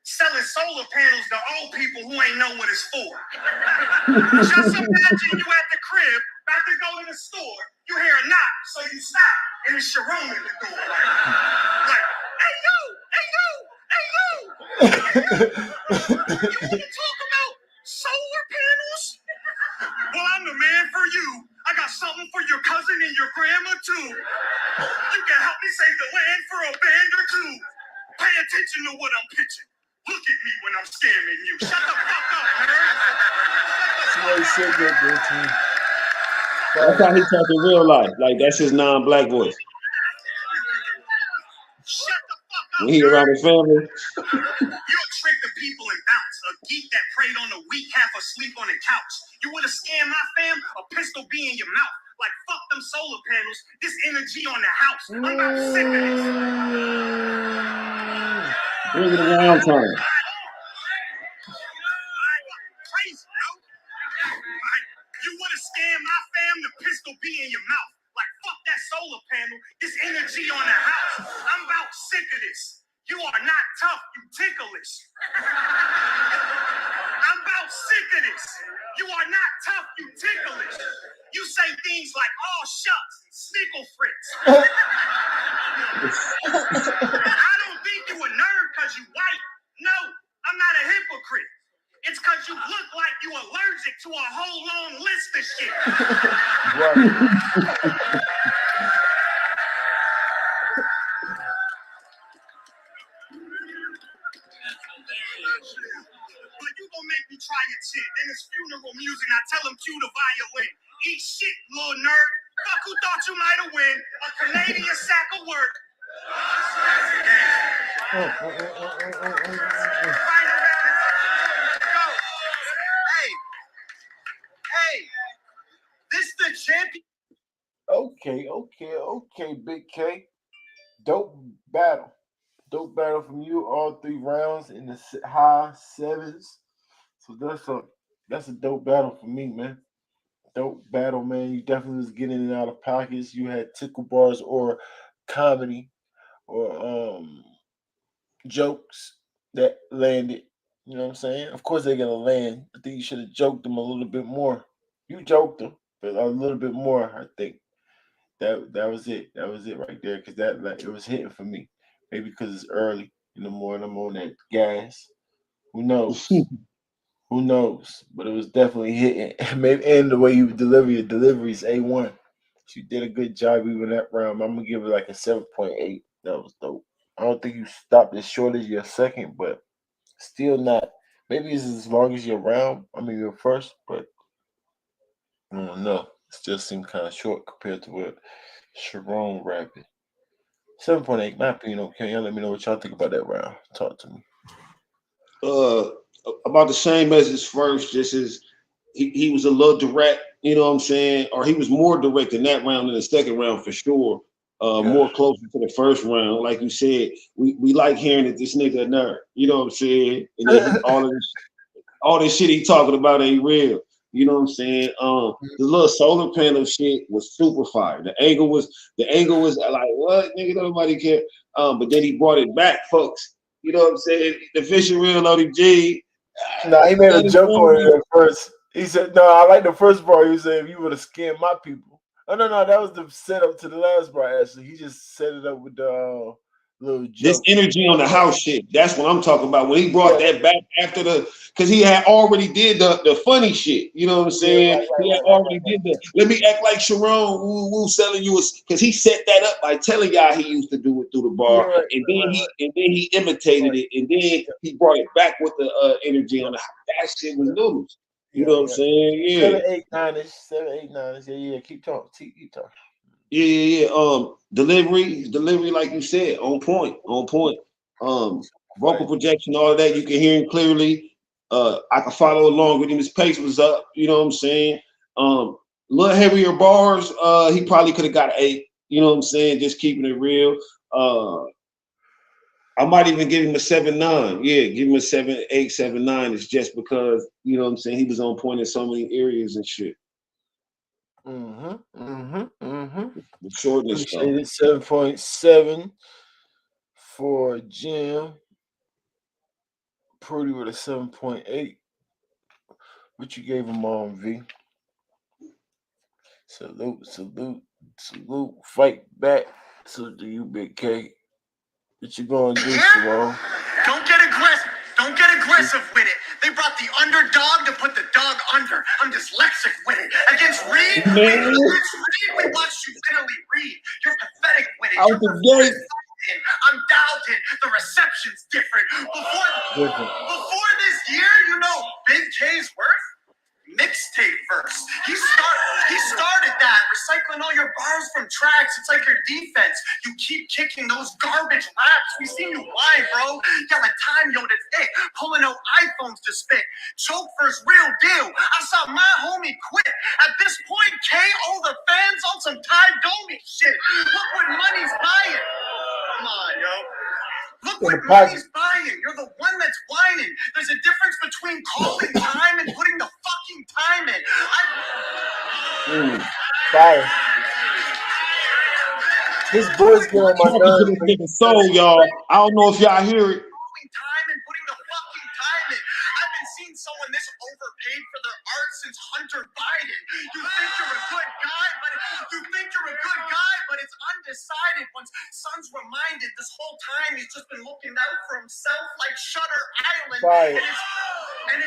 Selling solar panels to old people who ain't know what it's for. Just imagine you at the crib, about to go to the store. You hear a knock, so you stop, and it's Charron at the door. Like, hey you! You want to talk about solar panels? Well, I'm the man for you. I got something for your cousin and your grandma, too. You can help me save the land for a band or two. Pay attention to what I'm pitching. Look at me when I'm scamming you. Shut the fuck up, nerd. That's how he talks in real life. Like, that's his non-black voice. Shut the fuck up, when he around his family. You'll trick the people and bounce. A geek that preyed on the weak, half asleep on the couch. You would have scammed my fam, a pistol be in your mouth. Like, fuck them solar panels. This energy on the house. I'm not sick of this. Bring it around time. Crazy, yo. You want to scam my fam? The pistol be in your mouth. Like, fuck that solar panel. This energy on the house. I'm about sick of this. You are not tough. You ticklish. I'm about sick of this. You are not tough. You ticklish. You say things like, oh, shucks, and snickle fritz. I don't think you a nerd because you white. No, I'm not a hypocrite. It's because you look like you allergic to a whole long list of shit. But you gonna make me try your shit. Then it's funeral music. I tell him cue the violin. Eat shit, little nerd. Fuck who thought you might have win. A Canadian sack of work. Hey, this the champion. Okay, Big K. Dope battle from you. All 3 rounds in the high 7s. So that's a dope battle for me, man. Dope battle, man. You definitely was getting in and out of pockets. You had tickle bars or comedy or jokes that landed. You know what I'm saying? Of course they're gonna land. I think you should have joked them a little bit more. You joked them, but a little bit more. I think that was it. That was it right there. Because that it was hitting for me. Maybe because it's early in the morning. I'm on that gas. Who knows? Who knows? But it was definitely hitting. Maybe and the way you deliver your deliveries, A1. She did a good job even that round. I'm gonna give it like a 7.8. That was dope. I don't think you stopped as short as your second, but still not. Maybe it's as long as your round. I mean your first, but I don't know. It still seemed kind of short compared to what Charron rapping. 7.8, my opinion. Okay, y'all let me know what y'all think about that round. Talk to me. About the same as his first, just as he was a little direct, you know what I'm saying? Or he was more direct in that round than the second round for sure. More closer to the first round. Like you said, we like hearing that this nigga a nerd. You know what I'm saying? And then all this shit he talking about ain't real. You know what I'm saying? The little solar panel shit was super fire. The angle was like, what? Nigga, nobody care. But then he brought it back, folks. You know what I'm saying? The fish are real, ODG. No, he made a joke on it at first. He said, "No, I like the first bar. He said, if you would have scammed my people." Oh no, that was the setup to the last bar. Actually, he just set it up with the little joke. This energy on the house shit. That's what I'm talking about. When he brought that back after because he had already did the funny shit. You know what I'm saying? He had already did the let me act like Charron, woo selling you because he set that up by telling y'all he used to do it through the bar, and then he imitated it, and then he brought it back with the energy on the house. That shit was noodles. You know what I'm saying? Yeah. 7, 8, 9-ish. 7, 8, 9-ish. Yeah. Keep talking. Keep talking. Yeah. Delivery, like you said, on point. Vocal projection, all of that, you can hear him clearly. I can follow along with him. His pace was up. You know what I'm saying? Little heavier bars. He probably could have got an 8. You know what I'm saying? Just keeping it real. I might even give him a 7.9. Yeah, give him a 7.8, 7.9. It's just because, you know what I'm saying, he was on point in so many areas and shit. The shortness Appreciate it. 7.7 for Jim. Prudy with a 7.8. What you gave him on, V? Salute. Fight back. Salute to you, Big K. What you gonna do, Sharon? Don't get aggressive with it. They brought the underdog to put the dog under. I'm dyslexic with it. Against Reed, we watched you finally read. You're pathetic with it. I'm dialed in. The reception's different. Before this year, you know Big K's worth? Mixtape verse. He started that, recycling all your bars from tracks. It's like your defense. You keep kicking those garbage raps. We seen you live, bro. Yelling time yo, that's it. Pulling out iPhones to spit. Choke first, real deal. I saw my homie quit. At this point, K, all the fans on some Ty Domi shit. Look what money's buying. Come on, yo. Look what money's buying. You're the one that's whining. There's a difference between calling time and putting the fucking time in. Fire. His voice get on my nerves. Nigga soul, y'all. I don't know if y'all hear it. Time and putting the fucking time in. I haven't seen someone this overpaid for their art since Hunter Biden. You think you're a good guy, but it's undecided. Once Son's reminded this whole time he's just been looking out for himself like Shutter Island. Fire. And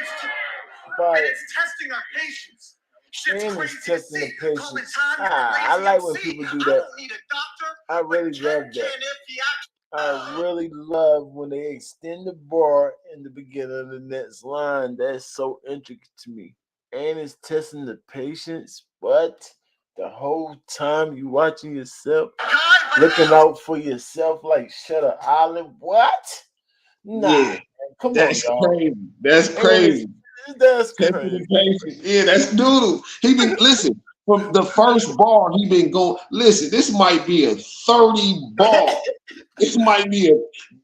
it's testing our patience. And it's testing the patience. I like when people do that. I really love that. I really love when they extend the bar in the beginning of the next line. That's so intricate to me. And it's testing the patience, but the whole time you watching yourself, looking out for yourself like Shutter Island. What? Nah, Yeah, man, come that's on, y'all. crazy. That's crazy. That's crazy. Yeah, that's doodle. He been listen from the first bar. He been going. Listen, this might be a 30 ball. This might be a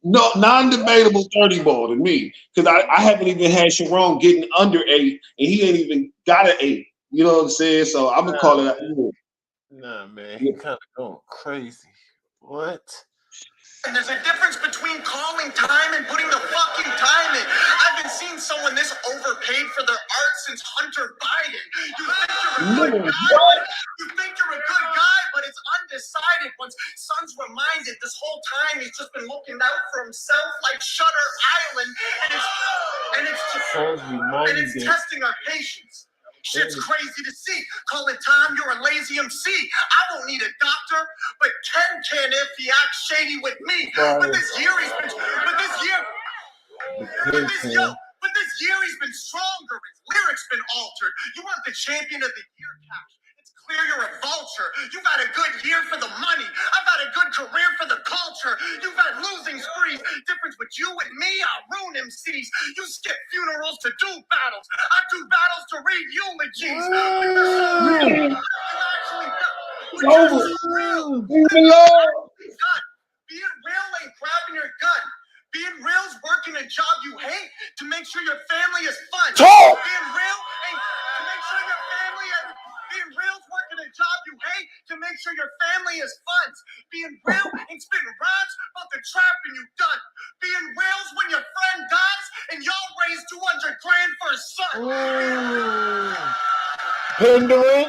non-debatable 30 ball to me because I haven't even had Charron getting under 8, and he ain't even got an 8. You know what I'm saying? So I'm gonna call it out. Nah, man, he kind of going crazy. What? And there's a difference between calling time and putting the fucking time in. I haven't seen someone this overpaid for their art since Hunter Biden. You think you're a good guy, but it's undecided. Once Son's reminded this whole time he's just been looking out for himself like Shutter Island, and it's testing our patience. Shit's crazy to see. Calling time, you're a lazy MC. I don't need a doctor, but Ken can if he acts shady with me. But this year he's been stronger. His lyrics been altered. You want the champion of the year, Cash. It's clear you're a vulture. You've had a good year for the money. I've had a good career for the culture. You've had losing sprees. Difference with you and me, I ruin MCs. You skip funerals to do battles. I do battles to read eulogies. It's over. Being real ain't grabbing your gun. Being real is working a job you hate to make sure your family is fun. Talk. Being real ain't to make sure your family is. Being real is working a job you hate to make sure your family is fun. Being real ain't spitting rhymes about the trapping you done. Being real is when your friend dies and y'all raise 200 grand for his son. Pandering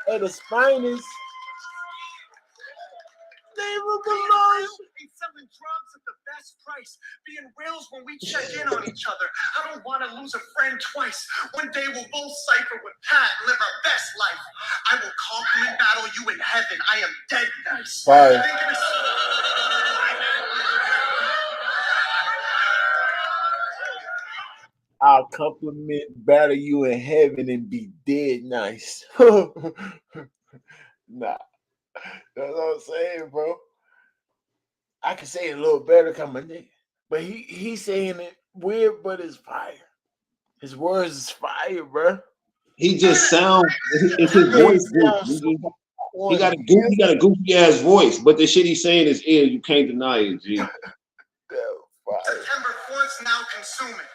at the spiners. Ain't selling drugs at the best price. Being reals when we check in on each other. I don't want to lose a friend twice. One day we'll both cipher with Pat and live our best life. I will compliment battle you in heaven. I am dead nice. Fire. I'll compliment battle you in heaven and be dead nice. Nah. That's what I'm saying, bro. I can say it a little better, come my nigga. But he's saying it weird, but it's fire. His words is fire, bro. He just sounds. It's his voice. He got a goofy ass voice, but the shit he's saying is ill. You can't deny it, G. September 4th now consuming.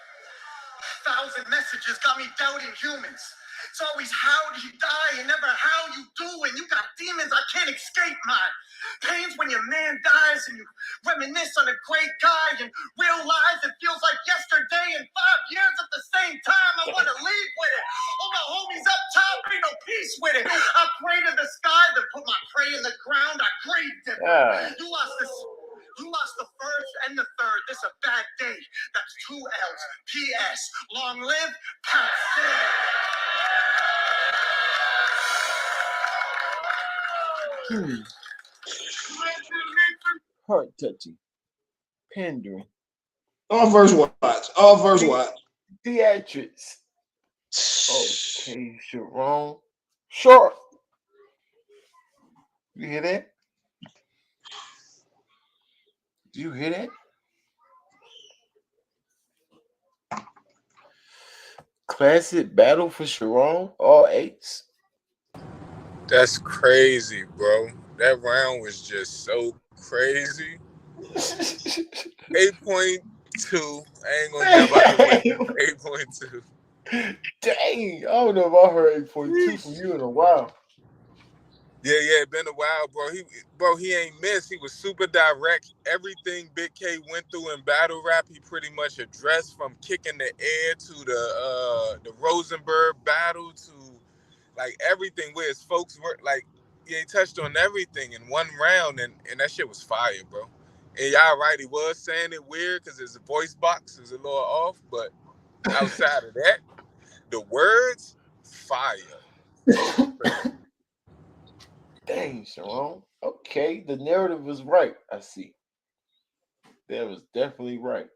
1,000 messages got me doubting humans. It's always how do you die and never how you doing. You got demons, I can't escape mine. Pains when your man dies and you reminisce on a great guy and realize it feels like yesterday and 5 years at the same time. I want to leave with it. All my homies up top, ain't no peace with it. I pray to the sky, then put my prey in the ground. I grieved it. You lost the first and the third. This a bad day. That's 2 L's. P.S. Long live Pat. Heart touching. Pandering. All verse watch. Theatrics. Okay, Charron. Short. You hear that? Do you hear that? Classic battle for Charron, all 8s. That's crazy, bro. That round was just so crazy. 8.2. I ain't gonna jump out the window. 8.2. Dang, I don't know if I heard 8.2 from you in a while. Yeah, it been a while, bro. He ain't missed. He was super direct. Everything Big K went through in battle rap, he pretty much addressed, from kicking the air to the Rosenberg battle to like everything where his folks were like. He touched on everything in one round, and that shit was fire, bro. And y'all right, he was saying it weird because his voice box is a little off, but outside of that, the words, fire. Dang, Charron. Okay, the narrative was right. I see. That was definitely right.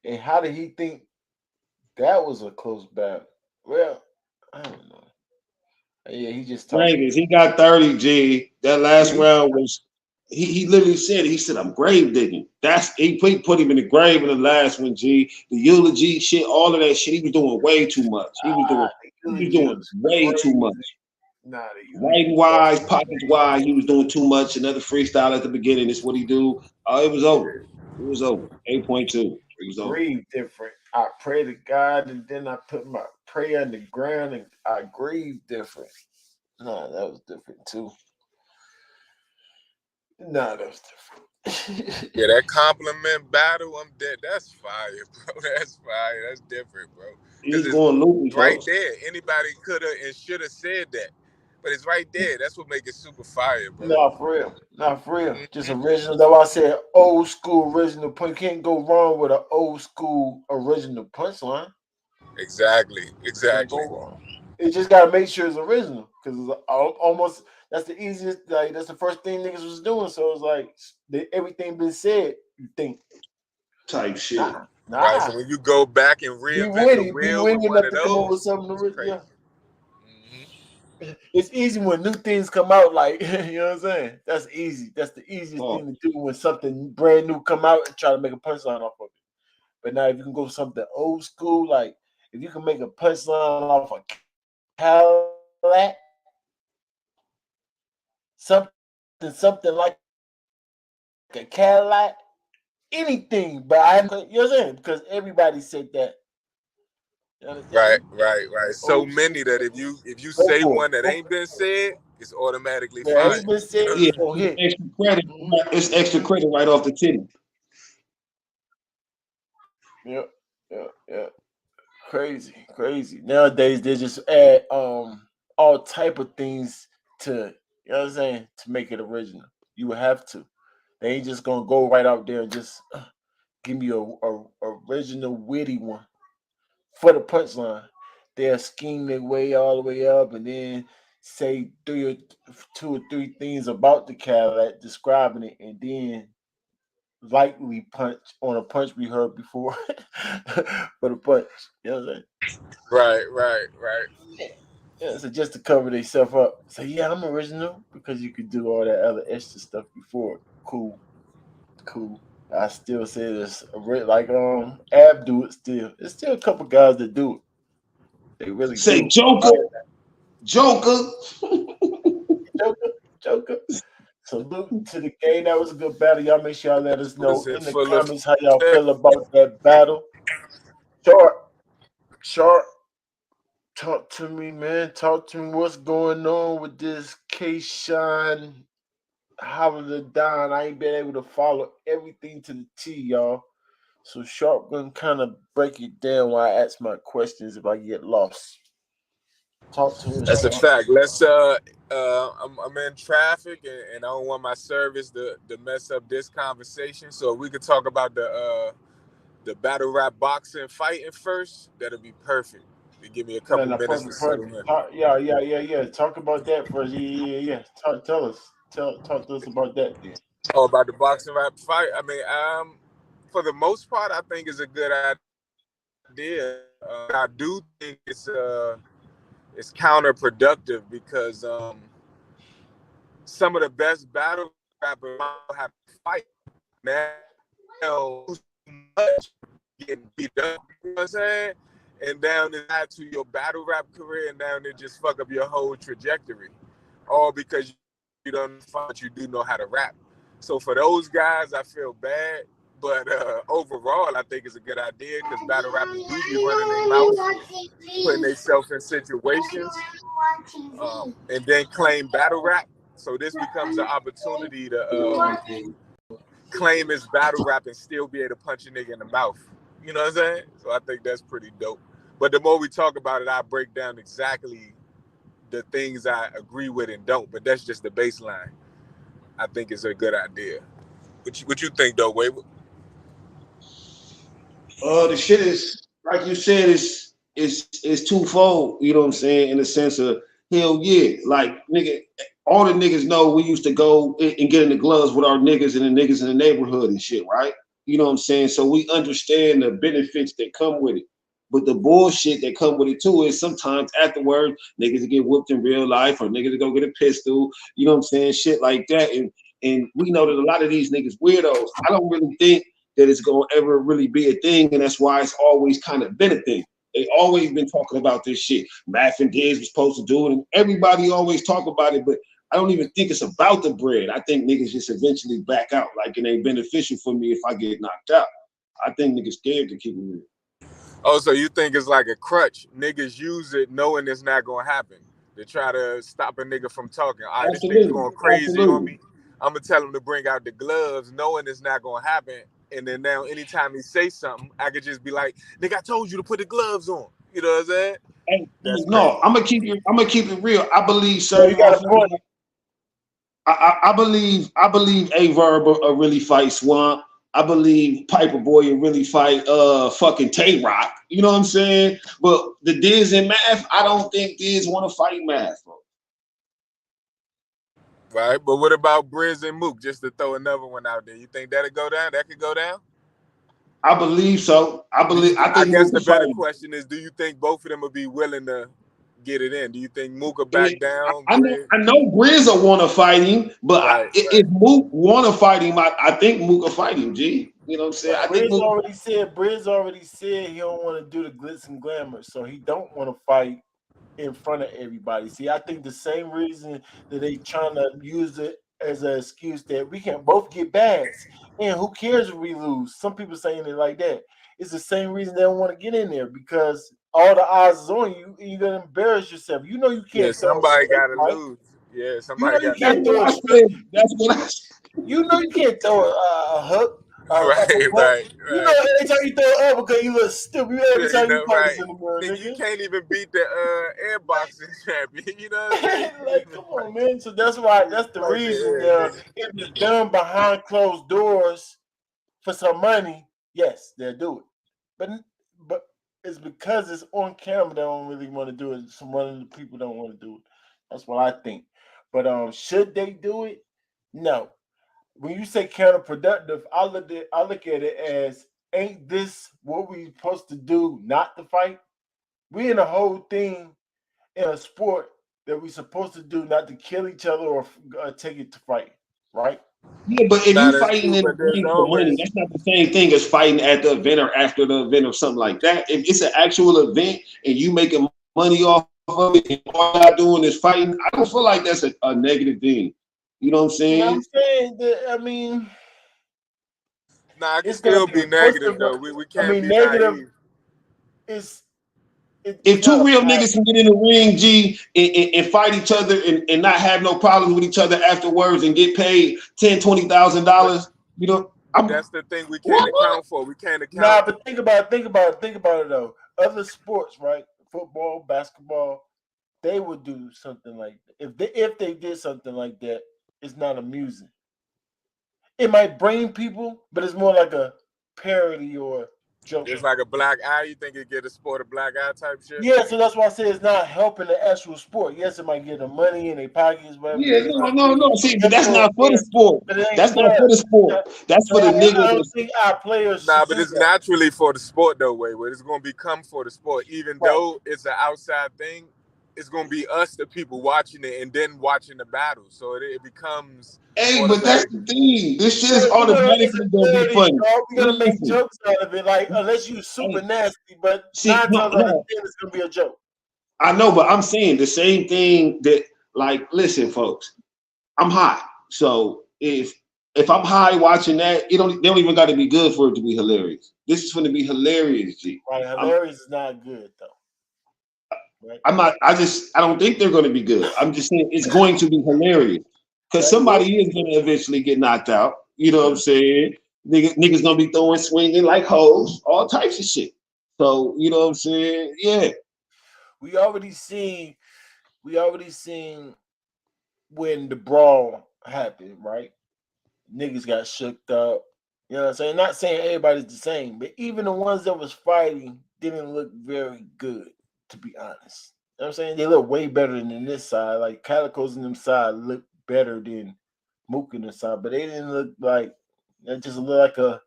And how did he think that was a close battle? Well, I don't know. Yeah, he just talked. Rankingz, he got 30, G. That last round was he literally said it. He said, I'm grave digging. He put him in the grave in the last one, G. The eulogy shit, all of that shit. He was doing way too much. He was doing way too much. Writing wise, pockets wise, he was doing too much. Another freestyle at the beginning. That's what he do. It was over. It was over. 8.2. It was over. Grieve different. I pray to God, and then I put my prayer on the ground, and I grieve different. Nah, that was different too. Nah, that was different. Yeah, that compliment battle, I'm dead. That's fire, bro. That's fire. That's different, bro. He's going loopy, right there. Anybody could have and should have said that. But it's right there. That's what makes it super fire, bro. Nah, for real. Not for real. Just original. That's why I said old school original punch. You can't go wrong with an old school original punchline. Exactly. It just gotta make sure it's original, because it's almost that's the easiest. Like that's the first thing niggas was doing. So it's like everything been said. You think type shit. Nah. Right. So when you go back and reinvent the wheel with one of those, yeah. It's easy when new things come out. Like you know what I'm saying. That's easy. That's the easiest thing to do when something brand new come out and try to make a punchline off of it. But now if you can go something old school, like if you can make a punchline off a Cadillac, something like a Cadillac, anything. But you know what I'm saying, because everybody said that. Right. So many that if you say one that ain't been said, it's automatically fire. Ain't been said, extra credit. It's extra credit right off the tip. Yeah. Crazy. Nowadays they just add all type of things to, you know what I'm saying, to make it original. You would have to. They ain't just gonna go right out there and just give me a original witty one for the punchline. They'll scheme their way all the way up and then say 2 or 3 things about the Cadillac, describing it, and then lightly punch on a punch we heard before for the punch. You know what I'm saying? Right. Yeah, so just to cover themselves up. So yeah, I'm original because you could do all that other extra stuff before. Cool. I still say this like Ab do it still. There's still a couple guys that do it. They really say do. Joker. Salute to the game. That was a good battle. Y'all make sure y'all let us know in the comments how y'all feel about that battle. Sharp, talk to me, man. Talk to me. What's going on with this Kshine Holiday Don? I ain't been able to follow everything to the T, y'all. So Sharp gonna kind of break it down while I ask my questions if I get lost. Talk to me. That's a fact. Let's I'm in traffic and I don't want my service to mess up this conversation. So we could talk about the battle rap boxing fighting first. That'll be perfect. You give me a couple minutes to settle in. Yeah. Talk about that first. Yeah. Talk to us about that then. Oh, about the boxing rap fight. I mean, for the most part, I think it's a good idea. I do think it's counterproductive because some of the best battle rappers have to fight now. Too much getting beat up, you know what I'm saying? And down the line to your battle rap career, and down there just fuck up your whole trajectory, all because you don't fight, you do know how to rap. So for those guys, I feel bad. But overall, I think it's a good idea because battle rappers do be running their mouth, putting themselves in situations, and then claim battle rap. So this becomes an opportunity to claim his battle rap and still be able to punch a nigga in the mouth. You know what I'm saying? So I think that's pretty dope. But the more we talk about it, I break down exactly the things I agree with and don't. But that's just the baseline. I think it's a good idea. What you think, though, Wade? The shit is, like you said, is twofold. You know what I'm saying? In the sense of, hell yeah, like nigga, all the niggas know we used to go and get in the gloves with our niggas and the niggas in the neighborhood and shit, right? You know what I'm saying? So we understand the benefits that come with it. But the bullshit that come with it too is sometimes afterwards niggas get whooped in real life or niggas go get a pistol. You know what I'm saying? Shit like that. And we know that a lot of these niggas weirdos. I don't really think that it's gonna ever really be a thing, and that's why it's always kind of been a thing. They always been talking about this shit. Math and Diz was supposed to do it, and everybody always talk about it, but I don't even think it's about the bread. I think niggas just eventually back out. Like it ain't beneficial for me if I get knocked out. I think niggas scared to keep it real. Oh, so you think it's like a crutch? Niggas use it knowing it's not gonna happen. They try to stop a nigga from talking. All right, this nigga's going crazy on me. I'm gonna tell him to bring out the gloves, knowing it's not gonna happen. And then now, anytime he say something, I could just be like, "Nigga, I told you to put the gloves on." You know what I'm saying? Hey, no, I'm gonna keep it real. I believe certain. I believe A-Verb will really fight Swamp. I believe Piper Boy will really fight fucking Tay-Rock. You know what I'm saying? But the Diz and Math, I don't think Diz want to fight Math, bro. Right, but what about Briz and Mook? Just to throw another one out there, you think that'll go down? That could go down? I believe so. I guess the better question is, do you think both of them will be willing to get it in? Do you think Mook will back down? I know Briz will want to fight him, but if Mook want to fight him, I think Mook will fight him, G. You know what I'm saying? I think Briz already said he don't want to do the glitz and glamour, so he don't want to fight in front of everybody. See, I think the same reason that they trying to use it as an excuse that we can both get bags, and who cares if we lose? Some people saying it like that. It's the same reason they don't want to get in there because all the odds is on you, and you're gonna embarrass yourself. You know you can't. Yeah, somebody gotta lose. Yeah, somebody got to lose. That's what I said. You know you can't throw a hook. Right. You know, every time you throw an uppercut, you look stupid. Every time you punch in the world, nigga, you can't even beat the air boxing champion. You know what I mean? Like, come on, man. So that's why. That's the reason. If it's done behind closed doors for some money, yes, they'll do it. But it's because it's on camera. They don't really want to do it. Some of the people don't want to do it. That's what I think. But should they do it? No. When you say counterproductive, I look at it as, ain't this what we supposed to do not to fight? We in a whole thing in a sport that we supposed to do not to kill each other or take it to fight, right? Yeah, but if you're fighting in the ring for money, that's not the same thing as fighting at the event or after the event or something like that. If it's an actual event and you making money off of it and all you're doing is fighting, I don't feel like that's a negative thing. You know what I'm saying? You know what I'm saying? I mean, nah, it can still be negative though. We can't be negative. If two real niggas can get in the ring, G, and fight each other and not have no problems with each other afterwards and get paid $10,000-$20,000, you know, that's the thing we can't account for. We can't account. Nah, but think about it though. Other sports, right? Football, basketball, they would do something like that. If they did something like that, it's not amusing. It might bring people, but it's more like a parody or joke. It's like a black eye. You think it get a sport a black eye type shit? Yeah, so that's why I say it's not helping the actual sport. Yes, it might get the money in their pockets, whatever. Yeah, no. See, but that's not for the sport. That's not for the sport. That's for the niggas. I don't think our players. Nah, but it's naturally for the sport though, where it's gonna become for the sport, even though it's an outside thing. It's gonna be us, the people watching it, and then watching the battle. So it becomes. Hey, but that's the thing. This shit is automatically gonna be funny. We're gonna make jokes out of it, like unless you're super nasty. But 9 times out of 10, it's gonna be a joke. I know, but I'm saying the same thing that, like, listen, folks, I'm hot. So if if I'm high watching that, they don't even got to be good for it to be hilarious. This is going to be hilarious, G. Right, hilarious is not good though. Right. I don't think they're going to be good. I'm just saying it's going to be hilarious because somebody is going to eventually get knocked out. You know what I'm saying? Niggas going to be throwing, swinging like hoes, all types of shit. So, you know what I'm saying? Yeah. We already seen when the brawl happened, right? Niggas got shooked up. You know what I'm saying? Not saying everybody's the same, but even the ones that was fighting didn't look very good, to be honest. You know what I'm saying? They look way better than this side. Like Calico's in them side look better than Mook in the side, but they didn't look like they just look like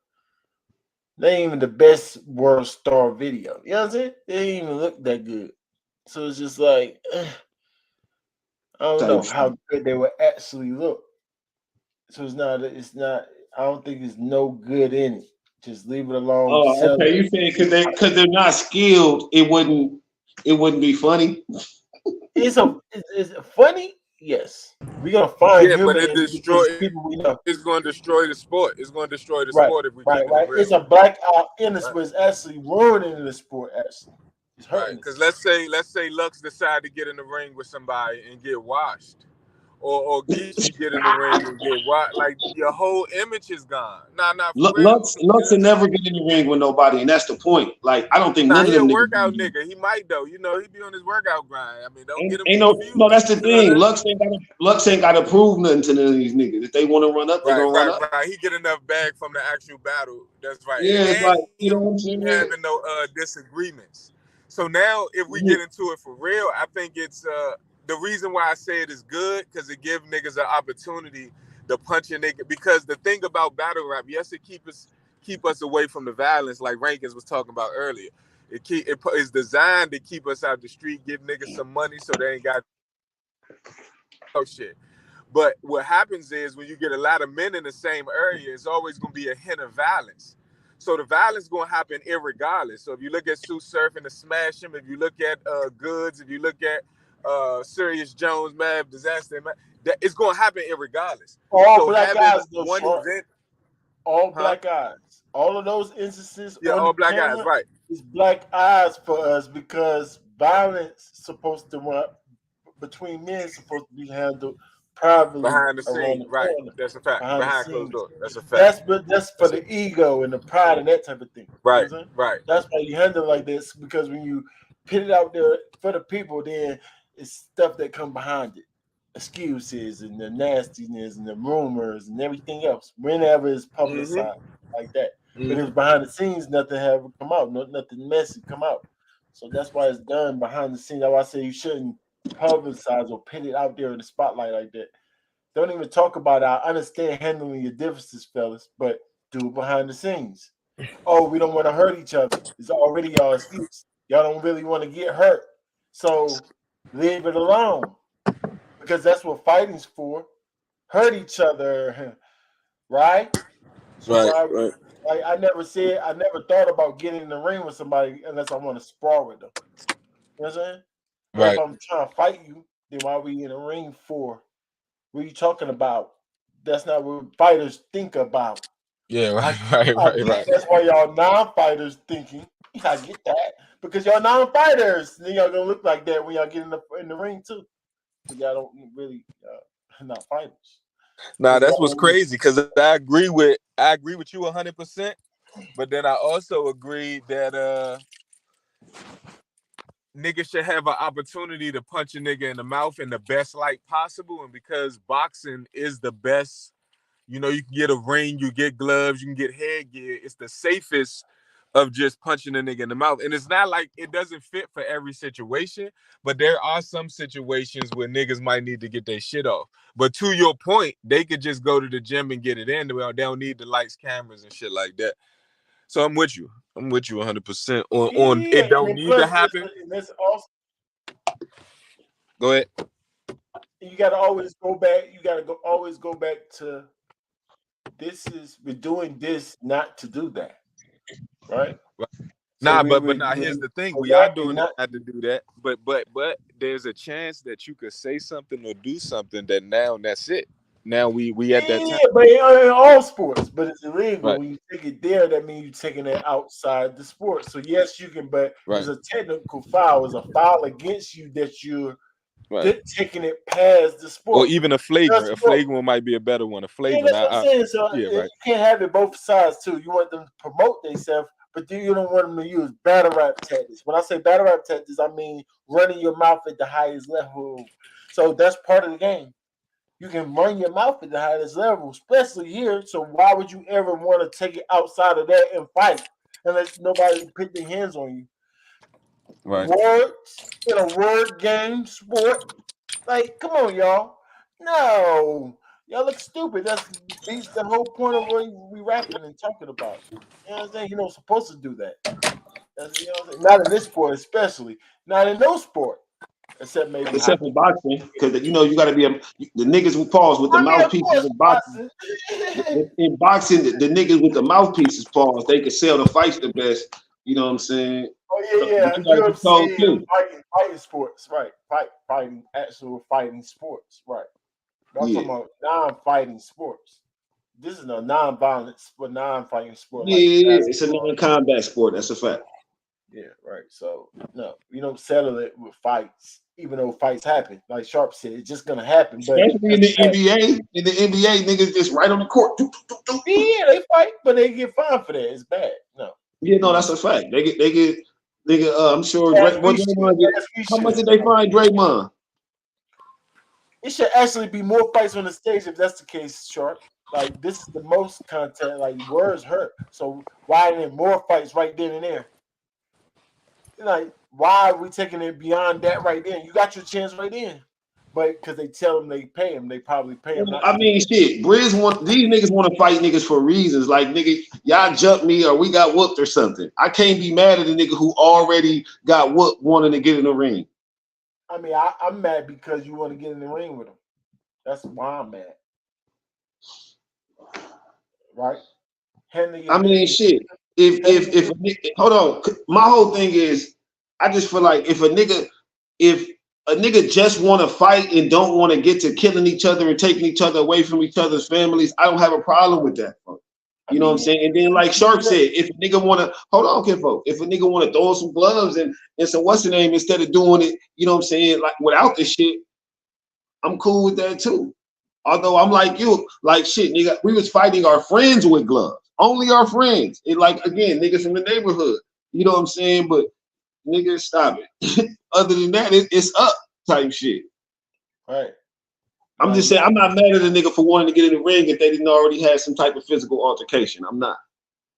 they ain't even the best world star video. You know what I'm saying? They didn't even look that good. So it's just like I don't know how good they would actually look. So it's not. I don't think there's no good in it. Just leave it alone. Oh, okay. You saying because they're not skilled, it wouldn't be funny. Is it funny? Yes. We're gonna find but it destroy people we know. It's gonna destroy the sport. It's gonna destroy the sport if we keep it real. It's a blackout in this, but it's actually ruining the sport. Actually, it's hurting. Because let's say Lux decide to get in the ring with somebody and get washed, or Geechee get in the ring and get washed. Like your whole image is gone. Lux will never get in the ring with nobody, and that's the point. Like I don't think none of them niggas. Workout nigga. He might though. You know, he be on his workout grind. I mean, don't get him confused. No, that's the thing. Lux ain't got to prove nothing to none of these niggas. If they want to run up, they're gonna run up. Right. He get enough bag from the actual battle. That's right. Yeah, it's like you know what I'm saying. Having no disagreements. So now, if we get into it for real, I think it's the reason why I say it is good because it gives niggas an opportunity to punch a nigga. Because the thing about battle rap, yes, it keep us away from the violence, like Rankingz was talking about earlier. It is designed to keep us out the street, give niggas some money so they ain't got shit. But what happens is when you get a lot of men in the same area, it's always gonna be a hint of violence. So the violence is going to happen irregardless. So if you look at Sue Surf and the Smash Him, if you look at Goods, if you look at Serious Jones, Mad Disaster, it's going to happen irregardless. All black guys, all black guys. All of those instances. Yeah, all black guys, right. It's black eyes for us because violence supposed to run between men supposed to be handled privately behind the scene, right? That's a fact. Behind closed doors, that's a fact. That's for the ego and the pride and that type of thing. Right, right. That's why you handle it like this because when you put it out there for the people, then it's stuff that come behind it, excuses and the nastiness and the rumors and everything else. Whenever it's publicized like that, but it's behind the scenes, nothing have come out, nothing messy come out. So that's why it's done behind the scenes. That's why I say you shouldn't publicize or put it out there in the spotlight like that. Don't even talk about it. I understand handling your differences, fellas, but do it behind the scenes. Oh, we don't want to hurt each other. It's already y'all excuse. Y'all don't really want to get hurt. So leave it alone. Because that's what fighting's for. Hurt each other. Right? So right. I never thought about getting in the ring with somebody unless I want to spar with them. You know what I'm saying? Right. If I'm trying to fight you, then why are we in a ring for? What are you talking about? That's not what fighters think about. Yeah, right. That's why y'all non-fighters thinking. I get that. Because y'all non-fighters, then y'all gonna look like that when y'all get in the ring too. But y'all don't really not fighters. Nah, that's what's crazy because I agree with you 100%, but then I also agree that niggas should have an opportunity to punch a nigga in the mouth in the best light possible. And because boxing is the best, you know, you can get a ring, you get gloves, you can get headgear. It's the safest of just punching a nigga in the mouth. And it's not like it doesn't fit for every situation, but there are some situations where niggas might need to get their shit off. But to your point, they could just go to the gym and get it in. They don't need the lights, cameras, and shit like that. So I'm with you 100% on it don't need to happen. Go ahead. You gotta always go back. You gotta always go back to we're doing this not to do that. Right? Nah, but here's the thing. We are doing it not to do that. But there's a chance that you could say something or do something that now that's it. now we at that time. Yeah, but in all sports, but it's illegal Right. when you take it there. That means you're taking it outside the sport. So yes, you can, but Right. it's a technical foul. It's a foul against you that you're Right. taking it past the sport. Or even a flagrant. A flagrant one might be a better one. A flagrant. Yeah, that's what I'm saying. So yeah, right. you can't have it both sides too. You want them to promote themselves, but then you don't want them to use battle rap tactics. When I say battle rap tactics, I mean running your mouth at the highest level. So that's part of the game. You can run your mouth at the highest level, especially here. So why would you ever want to take it outside of that and fight unless nobody put their hands on you? Right. Words in a word game sport. Like, come on, y'all. No. Y'all look stupid. That's beats the whole point of what we rapping and talking about. You know what I'm saying? You're not supposed to do that. That's, you know what I'm saying? Not in this sport, especially. Not in no sport. Except maybe except for boxing, because you know you got to be the niggas who pause with the mouthpieces in boxing. In boxing, the niggas with the mouthpieces pause. They can sell the fights the best. You know what I'm saying? Oh yeah, UFC, fighting sports, right? Fighting, actual fighting sports, right? I'm talking about non-fighting sports. This is a non-violent, non-fighting sport. Yeah, it's a non-combat sport. That's a fact. Yeah, right. So no, you don't settle it with fights, even though fights happen. Like Sharp said, it's just gonna happen. But especially in the NBA, niggas just right on the court. Yeah, they fight, but they get fined for that. It's bad. No. Yeah, no, that's a fact. They get. I'm sure. How much did they fine Draymond? It should actually be more fights on the stage if that's the case, Sharp. Like this is the most content. Like words hurt. So why are there more fights right then and there? Like, why are we taking it beyond that right then? You got your chance right then. But because they tell them they pay them, they probably pay them. I mean, shit. These niggas want to fight niggas for reasons. Like, nigga, y'all jumped me or we got whooped or something. I can't be mad at a nigga who already got whooped wanting to get in the ring. I mean, I'm mad because you want to get in the ring with him. That's why I'm mad. Right? I mean, shit. If hold on, my whole thing is, I just feel like if a nigga just want to fight and don't want to get to killing each other and taking each other away from each other's families, I don't have a problem with that. You know what I'm saying? And then, like Sharp said, if a nigga want to hold on, Kinfolk, if a nigga want to throw some gloves and some what's the name instead of doing it, you know what I'm saying, like without the shit, I'm cool with that too. Although I'm like you, like shit, nigga, we was fighting our friends with gloves. Only our friends. It like again, niggas from the neighborhood. You know what I'm saying? But niggas, stop it. Other than that, it's up type shit. Right. I'm just saying I'm not mad at a nigga for wanting to get in the ring if they didn't already have some type of physical altercation. I'm not.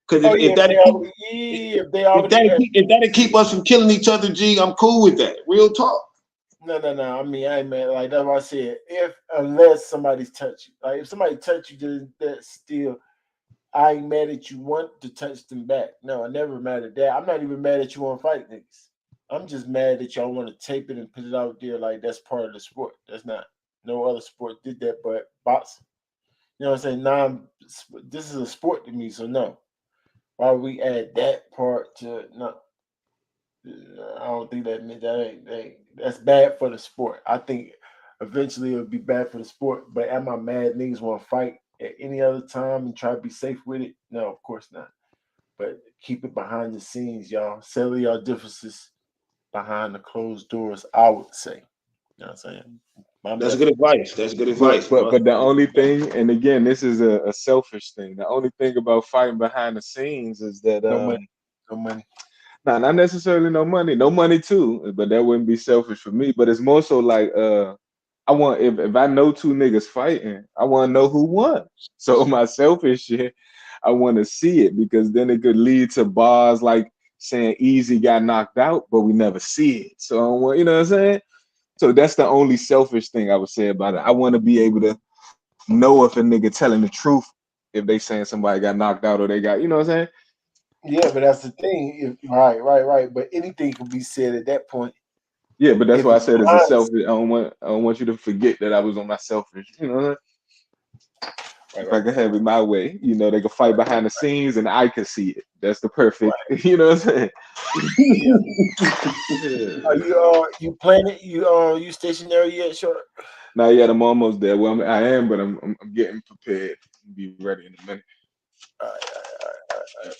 Because if that'll keep us from killing each other, G, I'm cool with that. Real talk. No. I mean, I ain't mad. Like that's what I said. Unless somebody's touch you. Like if somebody touch you, that's still. I ain't mad at you want to touch them back. No, I never mad at that. I'm not even mad at you want to fight niggas. I'm just mad that y'all want to tape it and put it out there like that's part of the sport. That's not. No other sport did that but boxing. You know what I'm saying? This is a sport to me, so no. Why would we add that part to no? I don't think that's bad for the sport. I think eventually it'll be bad for the sport. But am I mad niggas want to fight at any other time and try to be safe with it? No, of course not. But keep it behind the scenes, y'all. Settle y'all differences behind the closed doors, I would say. You know what I'm saying? That's good advice. That's good advice. But the only thing, and again, this is a selfish thing. The only thing about fighting behind the scenes is that no money. Nah, not necessarily no money. No money too, but that wouldn't be selfish for me. But it's more so like I want if I know two niggas fighting, I want to know who won. So my selfish shit, I want to see it because then it could lead to bars like saying Easy got knocked out, but we never see it. So I don't want, you know what I'm saying? So that's the only selfish thing I would say about it. I want to be able to know if a nigga telling the truth if they saying somebody got knocked out or they got, you know what I'm saying? Yeah, but that's the thing. Right. But anything can be said at that point. Yeah, but that's why I said it's a selfish. I don't want you to forget that I was on my selfish. You know what I'm saying? If I could have it my way, you know, they could fight behind the scenes and I could see it. That's the perfect, you know what I'm saying? Are you planning? You stationary yet, Short? Not yet. I'm almost there. Well, I am, but I'm getting prepared. Be ready in a minute. All right.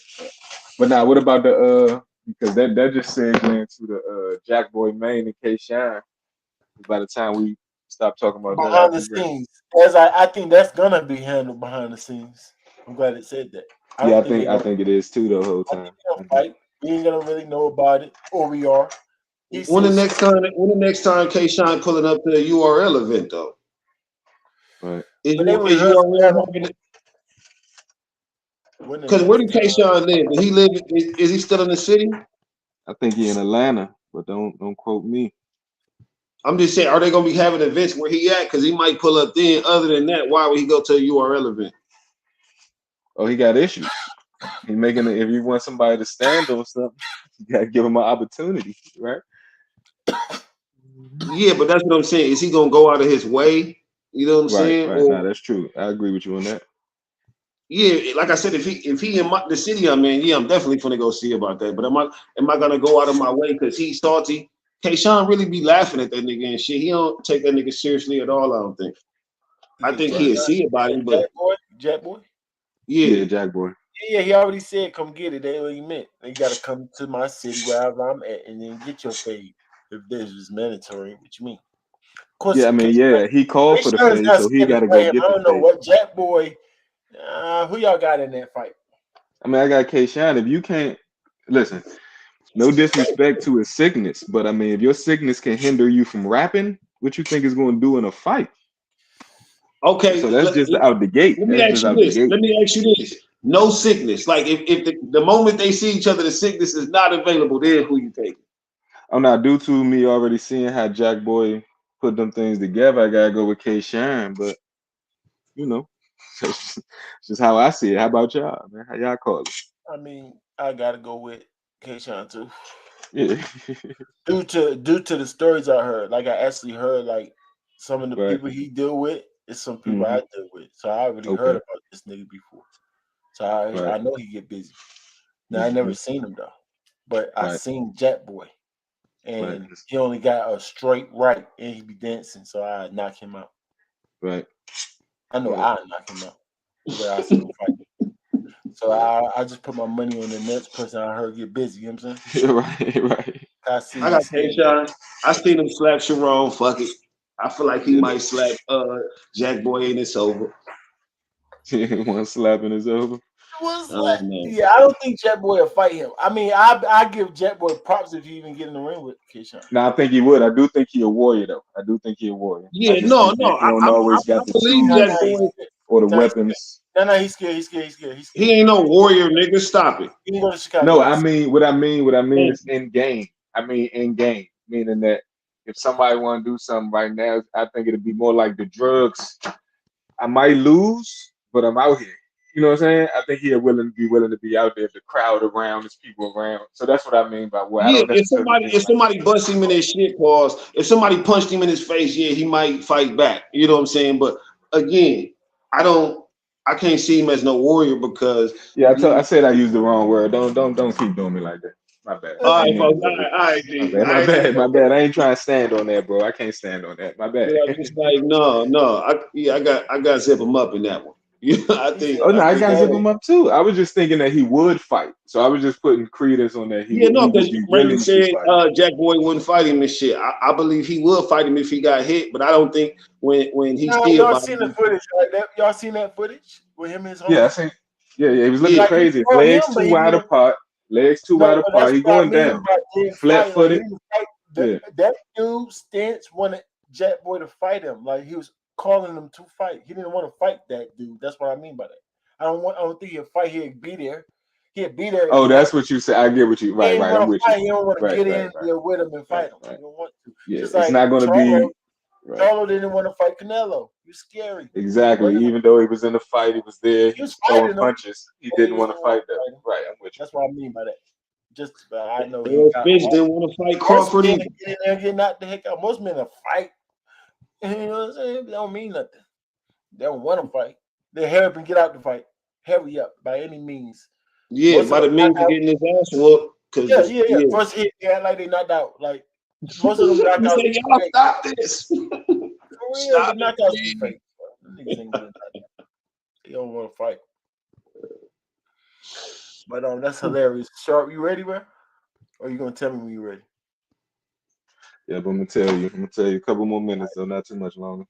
But now, what about the because that just segues into the Jack Boy Main and Kshine. By the time we stop talking about that, Behind the scenes, as I think that's gonna be handled behind the scenes. I'm glad it said that. I think it is too the whole time. Fight. We ain't gonna really know about it, or we are. When the next time Kshine pulling up to the URL event though? Right. Is URL because where did Kshine live? Does he live? Is he still in the city? I think he in Atlanta, but don't quote me. I'm just saying, are they gonna be having events where he at? Because he might pull up then. Other than that, why would he go to a URL event? Oh, he got issues. He making it. If you want somebody to stand or something, you gotta give him an opportunity, right? Yeah, but that's what I'm saying. Is he gonna go out of his way? You know what I'm saying? Right. No, that's true. I agree with you on that. Yeah, like I said, if he in the city I'm in, yeah, I'm definitely gonna go see about that. But am I gonna go out of my way because he's salty? Kshine really be laughing at that nigga and shit. He don't take that nigga seriously at all. I don't think. I think he'll see about him, but Jack Boy. Yeah, Jack Boy. Yeah, he already said, "Come get it." That's what he meant. You gotta come to my city wherever I'm at, and then get your fade. If this is mandatory, what you mean? Of course, yeah, I mean, he called for the fade, so he got to go get the fade. I don't know what Jack Boy. Who y'all got in that fight? I mean, I got Kshine. If you can't listen, no disrespect to his sickness, but I mean, if your sickness can hinder you from rapping, what you think is going to do in a fight? Okay, so that's just out the gate. Let me ask you this. No sickness. Like if the moment they see each other, the sickness is not available. Then who you taking? I'm not due to me already seeing how Jack Boy put them things together. I gotta go with Kshine, but you know, it's just how I see it. How about y'all, man? How y'all call it? I mean, I gotta go with Kshine too. Yeah. due to the stories I heard, like I actually heard like some of the people he deal with is some people I deal with. So I already heard about this nigga before. So I know he get busy. Now I never seen him though, but I seen Jack Boy, and he only got a straight right, and he be dancing. So I knock him out. Right. I know I knock him out, but I see him fight. So I just put my money on the next person I heard get busy. You know what I'm saying? Right. I got Kshine. I seen him slap Charron. Fuck it. I feel like he might slap Jack Boy and it's over. One slap and it's over. Yeah, I don't think Jack Boy will fight him. I mean, I give Jack Boy props if he even get in the ring with Kshine. No, I think he would. I do think he a warrior though. I do think he a warrior. Yeah, no. He don't always got the believe Jack Boy or the weapons. No, he's scared. He ain't no warrior, nigga. Stop it. He go to Chicago. No, I mean what I mean is in game. I mean in game, meaning that if somebody want to do something right now, I think it'd be more like the drugs. I might lose, but I'm out here. You know what I'm saying? I think he'll be willing to be out there if the crowd around, there's people around. So that's what I mean by what. Yeah, if somebody bust him in his shit, pause. If somebody punched him in his face, yeah, he might fight back. You know what I'm saying? But again, I can't see him as no warrior because I said I used the wrong word. Don't keep doing me like that. My bad. All right, folks. All right, my bad. I ain't trying to stand on that, bro. I can't stand on that. My bad. Yeah, it's like no. I got zip him up in that one. Yeah, I think. Oh no, I got zip him up too. I was just thinking that he would fight, so I was just putting credence on that. Because Rankingz said Jack Boy wouldn't fight him and shit. I believe he will fight him if he got hit, but I don't think when he still. Y'all seen the footage? Right? Y'all seen that footage with him and his homie? Yeah, I seen. Yeah, he was looking crazy. Legs too wide apart. Legs too wide apart. He going down. Flat-footed. That dude Stance wanted Jack Boy to fight him. Like he was calling him to fight. He didn't want to fight that dude. That's what I mean by that. I don't think he'll fight. He'd be there. He'd be there. Oh, that's what you said. I get what you. Right. I'm with you. You don't want to get in there with him and fight him. You don't want to. Yeah, just it's not going to be. Charron didn't want to fight Canelo. He was scary. Exactly. Even though he was in the fight, he was there. He was throwing punches. He didn't want to fight that. Right. I'm with you. That's what I mean by that. Just I know Fish didn't want to fight Crawford. Get in there, get knocked the heck out. Most men will fight. You know what I'm saying? They don't mean nothing. They don't want to fight. They hurry up and get out the fight. Hurry up by any means. Yeah, by the means of getting his ass whooped. Yeah. First hit, like they knocked out. Like most of them knocked out. Y'all stop this. For yeah, the knockouts are fake. Niggas ain't doing that. They don't want to fight. But that's hilarious. Sharp, you ready, bro? Or you gonna tell me when you ready? Yeah, but I'm gonna tell you a couple more minutes, so not too much longer.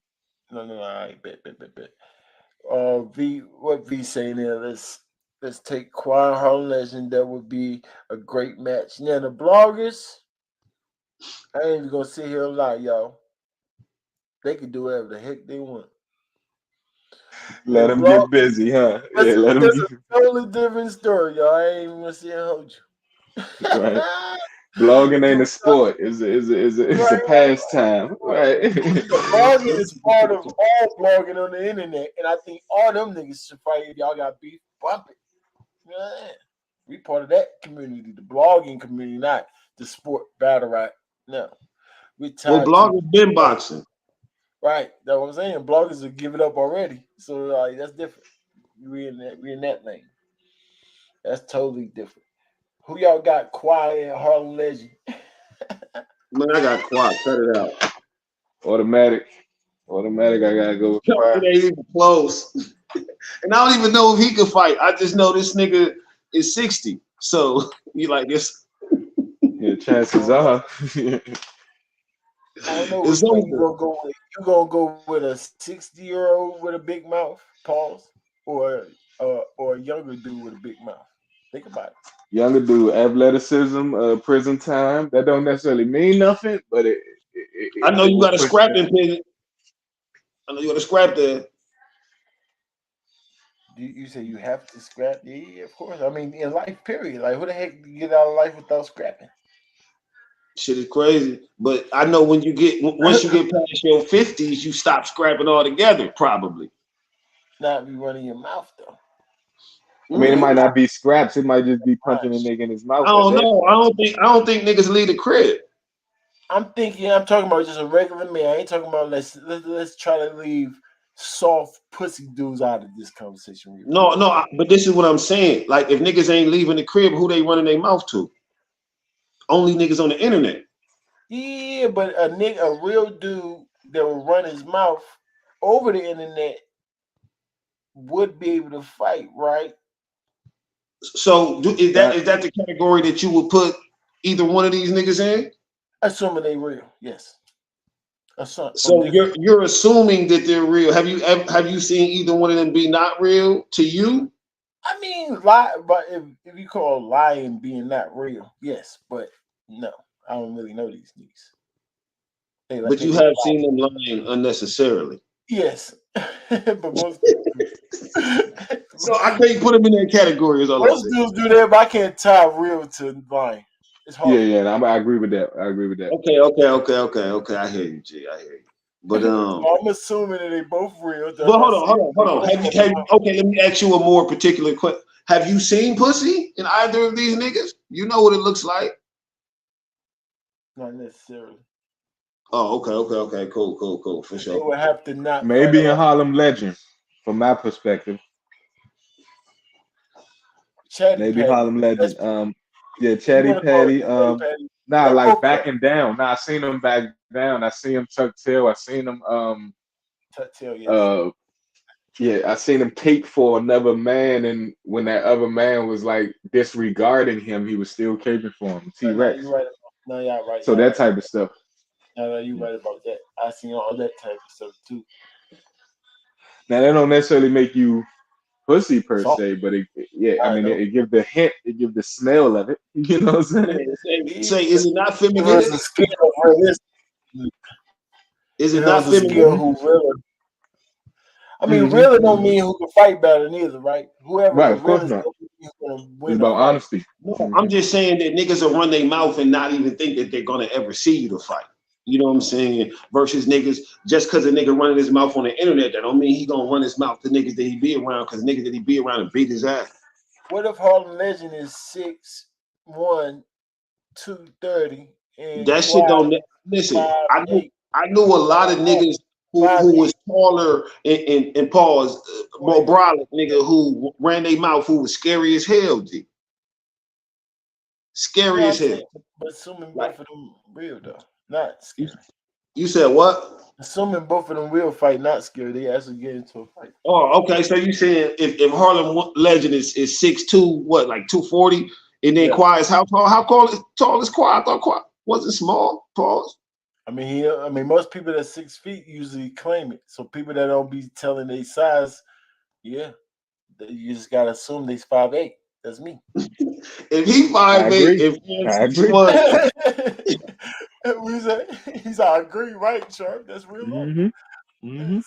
No, all right, bet. What V saying there? Let's take Quiet Harlem Legend. That would be a great match. Now the bloggers, I ain't even gonna sit here and lie, y'all. They can do whatever the heck they want. Let them get busy, huh? Yeah, let them. That's a totally different story, y'all. I ain't even gonna sit here and hold you. Right. Blogging ain't a sport. It's a pastime. Right. Blogging is part of all blogging on the internet, and I think all them niggas should fight. If y'all got beef, bump it. Yeah. We part of that community, the blogging community, not the sport battle rap. No. Well, bloggers been boxing. Right. That's what I'm saying. Bloggers are giving up already. So that's different. We in that lane. That's totally different. Who y'all got quiet Harlem Legend? Man, I got quiet. Cut it out. Automatic. I gotta go with quiet. It ain't even close. And I don't even know if he could fight. I just know this nigga is 60. So you like this? Yeah, chances are. I don't know which one you gonna go with. You gonna go with a 60-year-old with a big mouth, pause, or a younger dude with a big mouth? Think about it. Younger dude, athleticism, prison time. That don't necessarily mean nothing, but I know you got a scrap in prison. I know you got a scrap there. You say you have to scrap? Yeah, of course. I mean, in life, period. Like, who the heck do you get out of life without scrapping? Shit is crazy. But I know once you get past your 50s, you stop scrapping altogether, probably. Not be running your mouth though. I mean, it might not be scraps. It might just be punching a nigga in his mouth. I don't know. I don't think niggas leave the crib. I'm talking about just a regular man. I ain't talking about let's try to leave soft pussy dudes out of this conversation. No, but this is what I'm saying. Like, if niggas ain't leaving the crib, who they running their mouth to? Only niggas on the internet. Yeah, but a real dude that will run his mouth over the internet would be able to fight, right? So is that the category that you would put either one of these niggas in? Assuming they real, yes. So you're assuming that they're real. Have you seen either one of them be not real to you? I mean, lie, but if you call lying being not real, yes, but no, I don't really know these niggas. But you have seen them lying unnecessarily. Yes, but most so I can't put them in that category. Is all most dudes do that, but I can't tie real to lying. It's hard. Yeah, I agree with that. Okay. I hear you, G. I hear you. But I'm assuming that they both real. But hold on. Okay, let me ask you a more particular question. Have you seen pussy in either of these niggas? You know what it looks like? Not necessarily. Oh, okay. Cool. For sure. They would have to not. Maybe in Harlem Legend, from my perspective. Maybe Harlem Legend. Yeah, Chatty Patty. Like backing down. I seen him back down. I seen him tuck tail. I seen him tuck tail, yes. Yeah, I seen him cape for another man, and when that other man was like disregarding him, he was still caping for him. T-Rex. No, yeah, right. So that type of stuff. No, you're right about that. I seen all that type of stuff too. Now that don't necessarily make you pussy per se, but it gives the hint, it gives the smell of it. You know what I'm saying? Say, is it not feminine? Is it not feminine? I mean, really don't mean who can fight better neither, right? Whoever, right? Of course not. It's about honesty. No, I'm just saying that niggas will run their mouth and not even think that they're gonna ever see you to fight. You know what I'm saying? Versus niggas, just because a nigga running his mouth on the internet, that don't mean he gonna run his mouth to niggas that he be around, because niggas that he be around and beat his ass. What if Harlem Legend is 6'1", 230? And that shit don't listen. I knew a lot of niggas who was taller and pause more brolic nigga who ran their mouth who was scary as hell, G. Scary as hell. But assuming both of them real though, not scary. You said what? Assuming both of them will fight, not scared, they actually get into a fight. Oh, okay. So you saying if Harlem Legend is 6'2", what, like 240, and then Quad is how tall? How tall is Quad? I thought Quad wasn't small. Pause. I mean, most people that's 6 feet usually claim it. So people that don't be telling their size, you just gotta assume they's 5'8". That's me. If he 5'8", if he's I agree, right, Sharp? That's real low. So I'm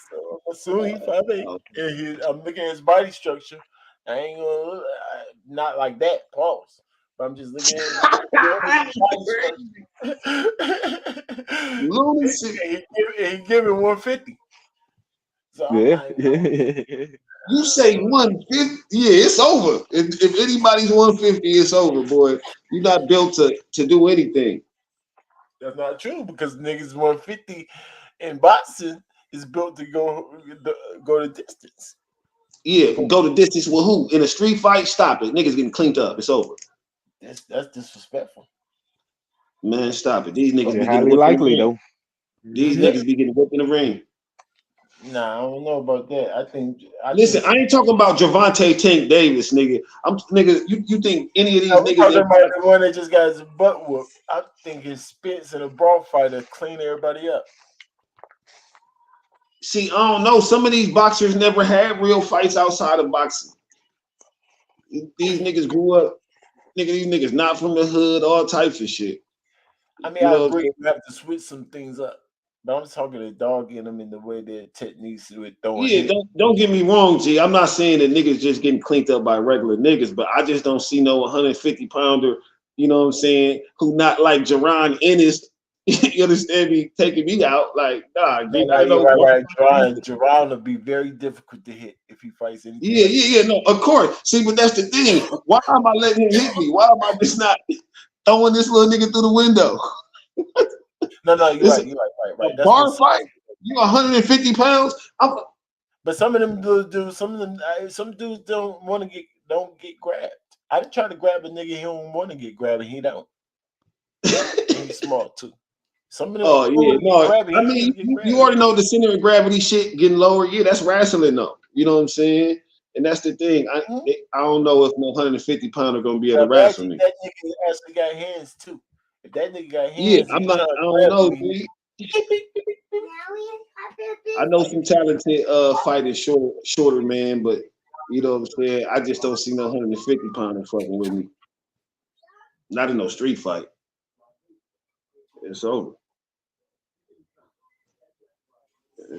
assuming he's 5'8", and I'm looking at his body structure. I ain't gonna not like that. Pause. But I'm just looking at his body structure. Lunacy. He giving 150. So You say 150? Yeah, it's over. If anybody's 150, it's over, boy. You're not built to do anything. That's not true because niggas 150 in boxing is built to go the distance. Yeah, go the distance with who? In a street fight? Stop it. Niggas getting cleaned up. It's over. That's disrespectful. Man, stop it. These niggas be highly getting likely though. These niggas be getting whipped in the ring. Nah, I don't know about that. Listen, I ain't talking about Javante Tank Davis, nigga. You think any of these niggas? Talking about the one that just got his butt whooped. I think his spits in a brawl fighter clean everybody up. See, I don't know. Some of these boxers never had real fights outside of boxing. These niggas grew up. These niggas not from the hood, all types of shit. I mean, I agree. You have to switch some things up. But I'm talking to dogging them in the way their techniques with throwing. Yeah, don't get me wrong, G. I'm not saying that niggas just getting cleaned up by regular niggas, but I just don't see no 150-pounder, you know what I'm saying, who not like Charron Ennis, you understand me, taking me out. Like, nah, right. Charron will be very difficult to hit if he fights anything. Yeah, no, of course. See, but that's the thing. Why am I letting him hit me? Why am I just not throwing this little nigga through the window? No, you're right. A bar fight? You 150 pounds? But some of them dudes, some dudes don't get grabbed. I done try to grab a nigga, he don't want to get grabbed, and he don't. He's small too. Some of them. Oh yeah, no. I mean, you already know the center of gravity shit getting lower. Yeah, that's wrestling though. You know what I'm saying? And that's the thing. I don't know if no 150-pounder gonna be able to wrestle me. That nigga actually got hands too. If that nigga got hands, yeah, I don't know, dude. I know some talented fighters shorter, man, but you know what I'm saying? I just don't see no 150-pounder fucking with me. Not in no street fight. It's over.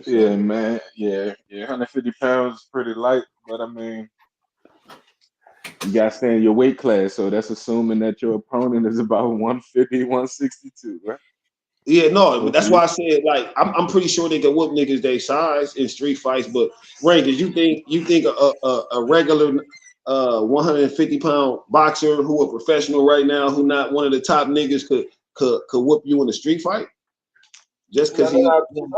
Yeah, man. Yeah. 150 pounds is pretty light, but I mean, you gotta stay in your weight class, so that's assuming that your opponent is about 150, 162, right? Yeah, no, but that's why I said, like, I'm pretty sure they can whoop niggas their size in street fights. But Rankingz, you think a regular 150-pound boxer who a professional right now, who not one of the top niggas, could whoop you in a street fight? Just because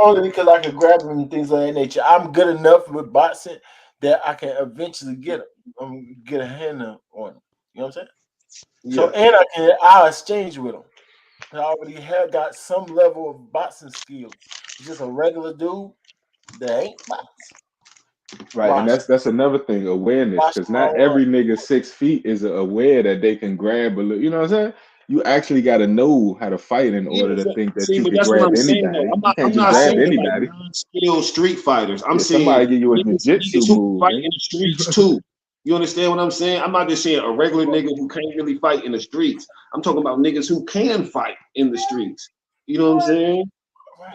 only because I can grab him and things of that nature. I'm good enough with boxing that I can eventually get a hand on him. You know what I'm saying? Yeah. So and I'll exchange with him. I already got some level of boxing skills. He's just a regular dude that ain't boxing. Right, and that's another thing, awareness, because not every nigga 6 feet is aware that they can grab a little. You know what I'm saying? You actually got to know how to fight in order to think that you can grab anybody. I'm not saying anybody. Skilled street fighters. I'm saying somebody give you a jiu-jitsu move. Fight in the streets too. You understand what I'm saying? I'm not just saying a regular nigga who can't really fight in the streets. I'm talking about niggas who can fight in the streets. You know what I'm saying?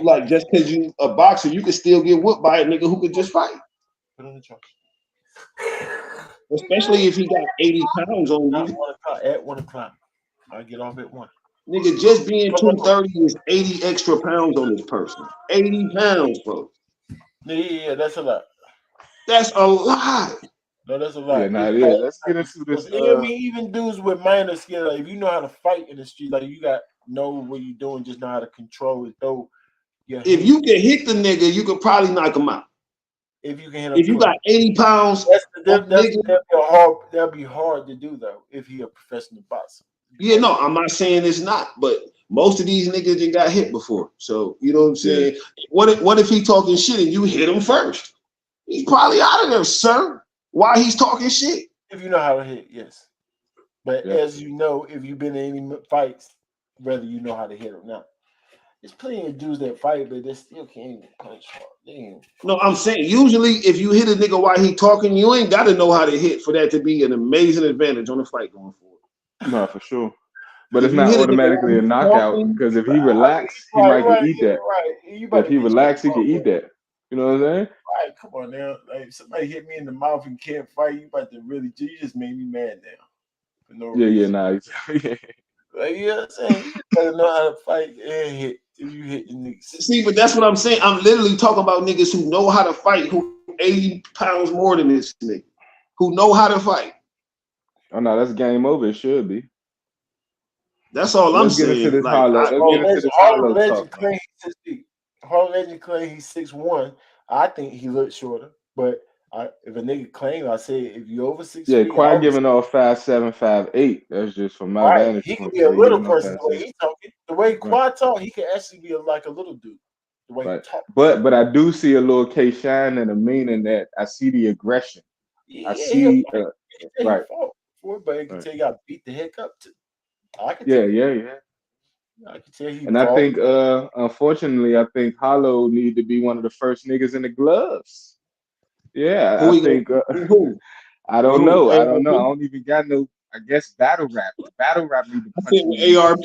Like, just because you a boxer, you can still get whooped by a nigga who could just fight. Especially if he got 80 pounds on you. At 1 o'clock. I'll get off at 1. Nigga, just being 230 is 80 extra pounds on this person. 80 pounds, folks. Yeah, that's a lot. That's a lot. No, that's a lot. Yeah, let's get into this. Even dudes with minor skill, like if you know how to fight in the street, like you know what you're doing, just know how to control it. Though, if you can hit the nigga, you could probably knock him out. If you can hit him, if you got 80 pounds, that'll be hard to do though. If he a professional boxer. Yeah, no, I'm not saying it's not, but Most of these niggas that got hit before. So you know what I'm saying? Yeah. What if he talking shit and you hit him first? He's probably out of there, sir. Why he's talking shit? If you know how to hit, yes. But as you know, if you've been in any fights, whether you know how to hit or not. There's plenty of dudes that fight, but they still can't even punch hard. No, I'm saying usually if you hit a nigga while he talking, you ain't got to know how to hit for that to be an amazing advantage on the fight going forward. No, for sure. But it's not automatically a knockout because if he relax, he might get eat that. If he relax, he can eat that. You know what I'm saying? Right, come on now. Like somebody hit me in the mouth and can't fight, you about to really you just made me mad now. For no reason. Like, you know what I'm saying? You better know how to fight and hit if you hit the niggas. See, but that's what I'm saying. I'm literally talking about niggas who know how to fight, who 80 pounds more than this nigga, who know how to fight. Oh no, that's game over. It should be. That's all I'm saying. Let's get into this Harlow talk. Harlow Legend claim he's 6'1". I think he looks shorter, but if a nigga claim, I say if you over 6 feet, Quad giving off 5'7", 5'8". That's just from my vantage point. He could be a little person the way he talking. The way Quad talk, he could actually be like a little dude. The way he talk. But I do see a little Kshine and a meaning that I see the aggression. I see right. But he can tell you got beat the heck up too. I can tell you. I can tell you. And I think, unfortunately, I think Hollow need to be one of the first niggas in the gloves. Yeah, I think. I don't know. I don't even got no. I guess Battlerap. Battlerap need to punch him. ARP.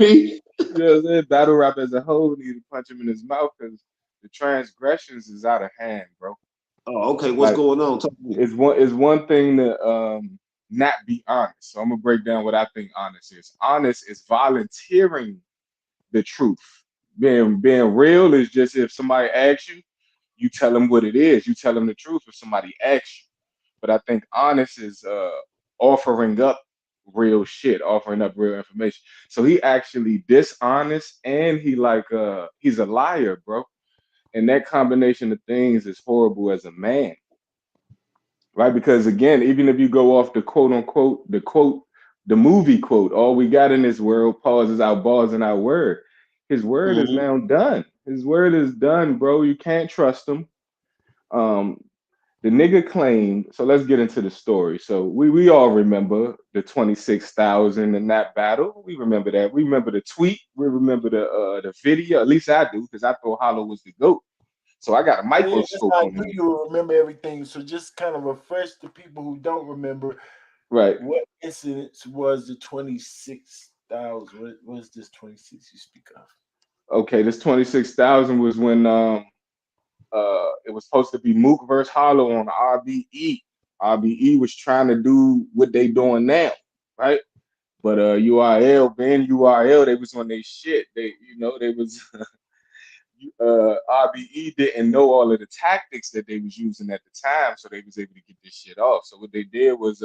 Battlerap as a whole need to punch him in his mouth because the transgressions is out of hand, bro. Oh, okay. What's going on? It's one thing to not be honest. So I'm gonna break down what I think honest is. Honest is volunteering the truth. Being real is just if somebody asks you, you tell them what it is. You tell them the truth if somebody asks you. But I think honest is offering up real shit, offering up real information. So he actually dishonest and he's a liar, bro. And that combination of things is horrible as a man. Right? Because again, even if you go off the quote unquote, the movie quote, all we got in this world, pauses our balls and our word. His word is now done. His word is done, bro. You can't trust him. The nigga claimed, so let's get into the story. So we all remember the 26,000 in that battle. We remember that. We remember the tweet. We remember the video. At least I do, because I thought Hollow was the GOAT. So I got a microscope on him. You remember everything. So just kind of refresh the people who don't remember. Right. What incidents was the 26,000? What was this 26 you speak of? Okay, this 26,000 was when it was supposed to be Mook versus Hollow on RBE. RBE was trying to do what they doing now, right? But URL, they was on their shit. They was RBE didn't know all of the tactics that they was using at the time, so they was able to get this shit off. So what they did was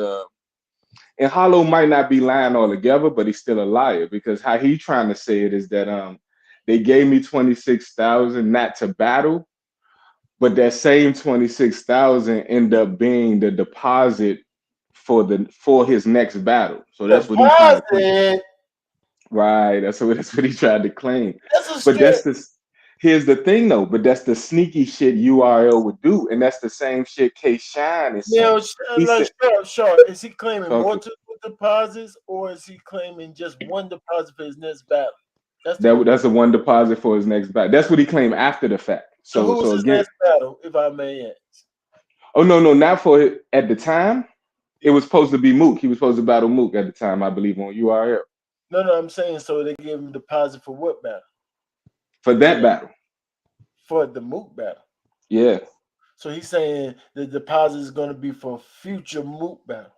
and Hollow might not be lying altogether, but he's still a liar because how he trying to say it is that they gave me 26,000 not to battle, but that same 26,000 end up being the deposit for his next battle. So that's what he's trying to claim. Right. That's what he tried to claim. Here's the thing though, but that's the sneaky shit URL would do, and that's the same shit Kshine is saying. Sure. Is he claiming multiple deposits, or is he claiming just one deposit for his next battle? That's a one deposit for his next battle. That's what he claimed after the fact. So who was his next battle, if I may ask? Oh no, not for it at the time. It was supposed to be Mook. He was supposed to battle Mook at the time, I believe, on URL. No, I'm saying so they gave him deposit for what battle? For that battle. For the Mook battle. Yeah. So he's saying the deposit is going to be for future Mook battle.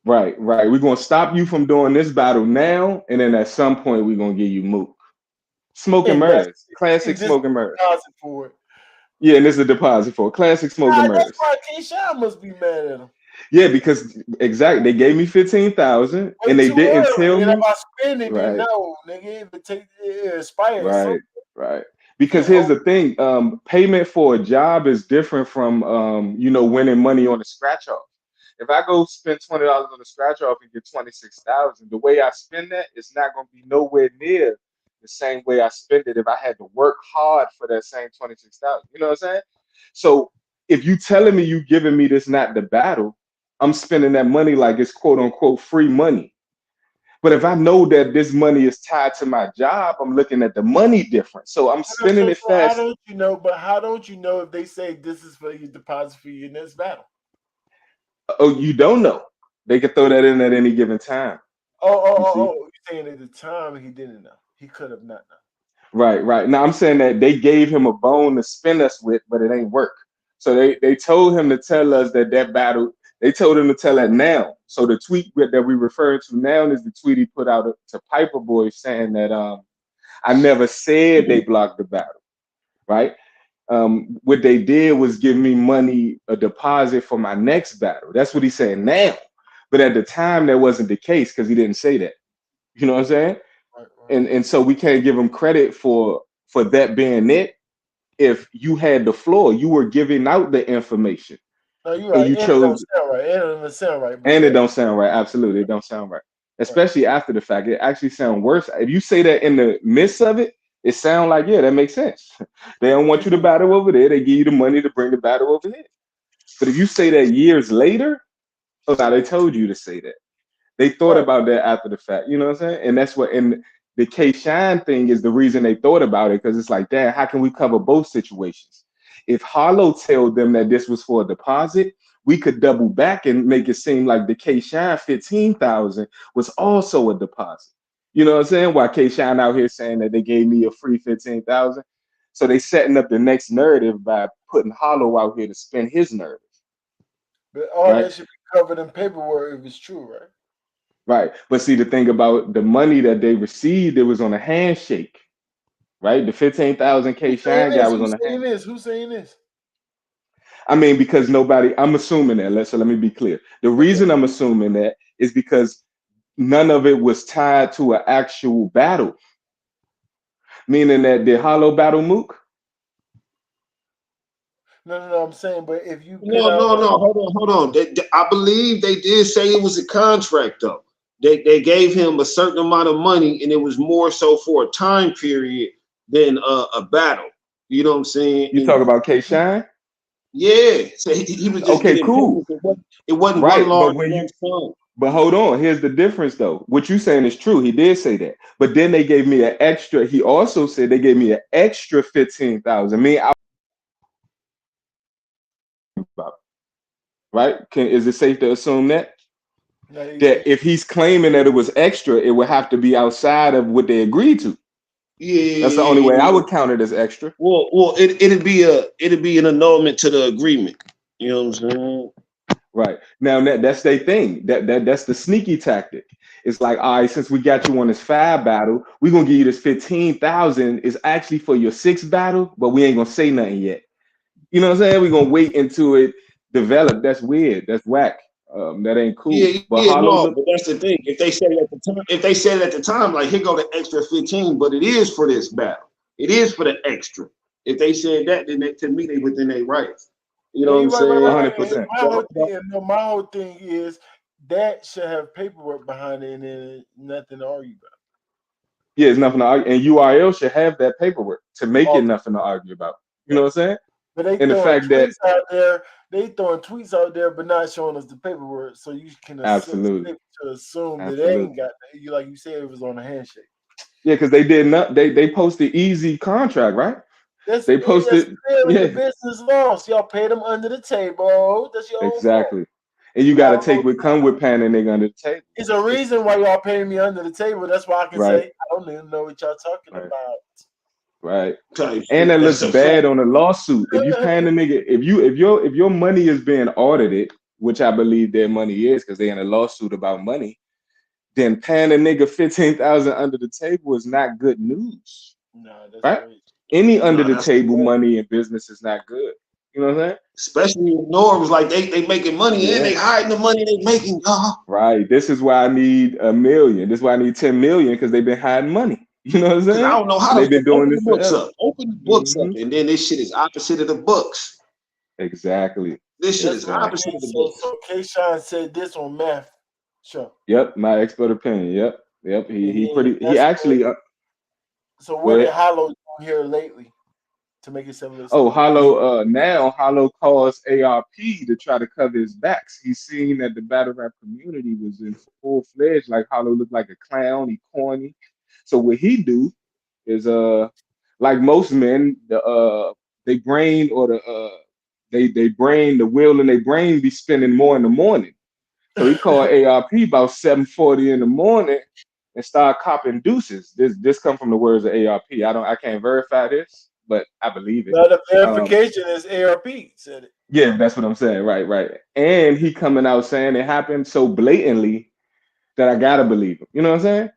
Right. We're going to stop you from doing this battle now, and then at some point we're going to give you Mook. Smoke and mirrors. Classic smoke and mirrors. For it. Yeah, and this is a deposit for classic smoke and mirrors. That's why Kshine must be mad at him. Yeah, because exactly, they gave me 15,000 and they didn't tell me. If I spend it, right. No, nigga, it expires. Right. Because here's the thing: payment for a job is different from winning money on a scratch off. If I go spend $20 on a scratch off and get 26,000, the way I spend that is not going to be nowhere near the same way I spend it if I had to work hard for that same 26,000. You know what I'm saying? So if you telling me you giving me this not the battle, I'm spending that money like it's quote unquote free money. But if I know that this money is tied to my job, I'm looking at the money different. So I'm spending it fast. How don't you know? But how don't you know if they say this is for your deposit for your next battle? Oh, you don't know. They could throw that in at any given time. You're saying at the time he didn't know. He could have not known. Right. Now I'm saying that they gave him a bone to spin us with, but it ain't work. So they told him to tell us that battle. They told him to tell that now. So the tweet that we refer to now is the tweet he put out to Piper Boy saying that I never said they blocked the battle, right? What they did was give me money, a deposit for my next battle. That's what he's saying now. But at the time, that wasn't the case because he didn't say that. You know what I'm saying? Right. And so we can't give him credit for that being it. If you had the floor, you were giving out the information. No, you're right. You chose. It don't sound right. And it don't sound right. Absolutely, it don't sound right. Especially after the fact, it actually sounds worse. If you say that in the midst of it, it sounds like, yeah, that makes sense. They don't want you to battle over there. They give you the money to bring the battle over here. But if you say that years later, oh, now they told you to say that. They thought about that after the fact. You know what I'm saying? And that's what. And the Kshine thing is the reason they thought about it, because it's like, Dad, how can we cover both situations? If Hollow told them that this was for a deposit, we could double back and make it seem like the Kshine 15,000 was also a deposit. You know what I'm saying? Why Kshine out here saying that they gave me a free 15,000? So they setting up the next narrative by putting Hollow out here to spin his narrative. But all that should be covered in paperwork if it's true, right? Right. But see, the thing about the money that they received, it was on a handshake. Right? The 15,000 Kshine guy was on a handshake. Who's saying this? I mean, because nobody, I'm assuming that. So let me be clear. The reason I'm assuming that is because none of it was tied to an actual battle. Meaning that did Hollow battle Mook? No, I'm saying, but if you no, hold on. I believe they did say it was a contract though. They gave him a certain amount of money, and it was more so for a time period than a battle. You know what I'm saying? You talk about Kshine? Yeah, so he was just okay, cool. It wasn't right, one large but hold on, here's the difference though. What you saying is true. He did say that, but then they gave me an extra. He also said they gave me an extra 15,000. Right? Is it safe to assume that if he's claiming that it was extra, it would have to be outside of what they agreed to? Yeah, that's the only way I would count it as extra. Well, it'd be an annulment to the agreement. You know what I'm saying? Right. Now that's their thing. That's the sneaky tactic. It's like, all right, since we got you on this 5 battle, we're gonna give you this 15,000. It's actually for your 6th battle, but we ain't gonna say nothing yet. You know what I'm saying? We're gonna wait until it develop. That's weird. That's whack. That ain't cool. But that's the thing. If they said at the time, like, here go the extra 15, but it is for this battle. It is for the extra. If they said that, then to me they within their rights. You know what I'm saying? 100%. My whole thing is that should have paperwork behind it, and then nothing to argue about. Yeah, it's nothing to argue, and URL should have that paperwork to make it nothing to argue about. You know what I'm saying? But they throwing tweets out there, but not showing us the paperwork, so you can assume that they ain't got that. Like you said, it was on a handshake. Yeah, because they did not. They posted easy contract, right? They posted the business loss. Y'all paid them under the table. That's your exactly. Own fault. And you got to take what come with panning nigga under the table. It's a reason why y'all paying me under the table. That's why I can say I don't even know what y'all talking about. Right. And that looks bad on a lawsuit. If you paying the nigga, if your money is being audited, which I believe their money is because they're in a lawsuit about money, then paying a nigga 15,000 under the table is not good news. No, that's right. Great. Any under the table money in business is not good. You know what I'm saying? Especially if Nora was like they making money and they hiding the money they making. Right. This is why I need $1 million. This is why I need 10 million because they've been hiding money. You know what I'm saying? I don't know how they've been doing this forever. Open the books up, and then this shit is opposite of the books. Exactly. This shit is opposite of the books. So Kshine said this on Math Show. Yep, my expert opinion. Yep. He actually So Go what did ahead. Hollow do here lately to make himself look Oh, stupid? Now Hollow calls ARP to try to cover his backs. He's seen that the battle rap community was in full fledged, like Hollow looked like a clown, he corny. So what he do is like most men, they brain or they brain the wheel and they brain be spinning more in the morning. So he called ARP about 7:40 in the morning and started copping deuces. This come from the words of ARP. I can't verify this, but I believe it. Now the Um, verification is ARP said it. yeah, that's what I'm saying. Right, right. And he coming out saying it happened so blatantly that I gotta believe him. You know what I'm saying?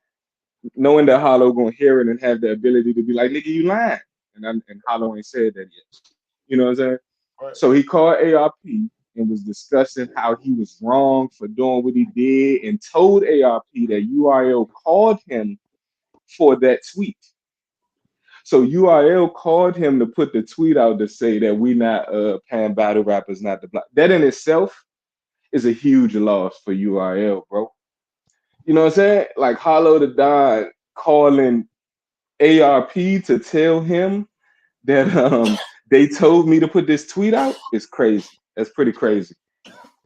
Knowing that Hollow gonna hear it and have the ability to be like, nigga, you lying. And Hollow ain't said that yet. You know what I'm saying? Right. So he called ARP and was discussing how he was wrong for doing what he did and told ARP that URL called him for that tweet. So URL called him to put the tweet out to say that we not paying battle rappers not the block. That in itself is a huge loss for URL, bro. You know what I'm saying? Like Hollow the Don calling ARP to tell him that they told me to put this tweet out is crazy. That's pretty crazy.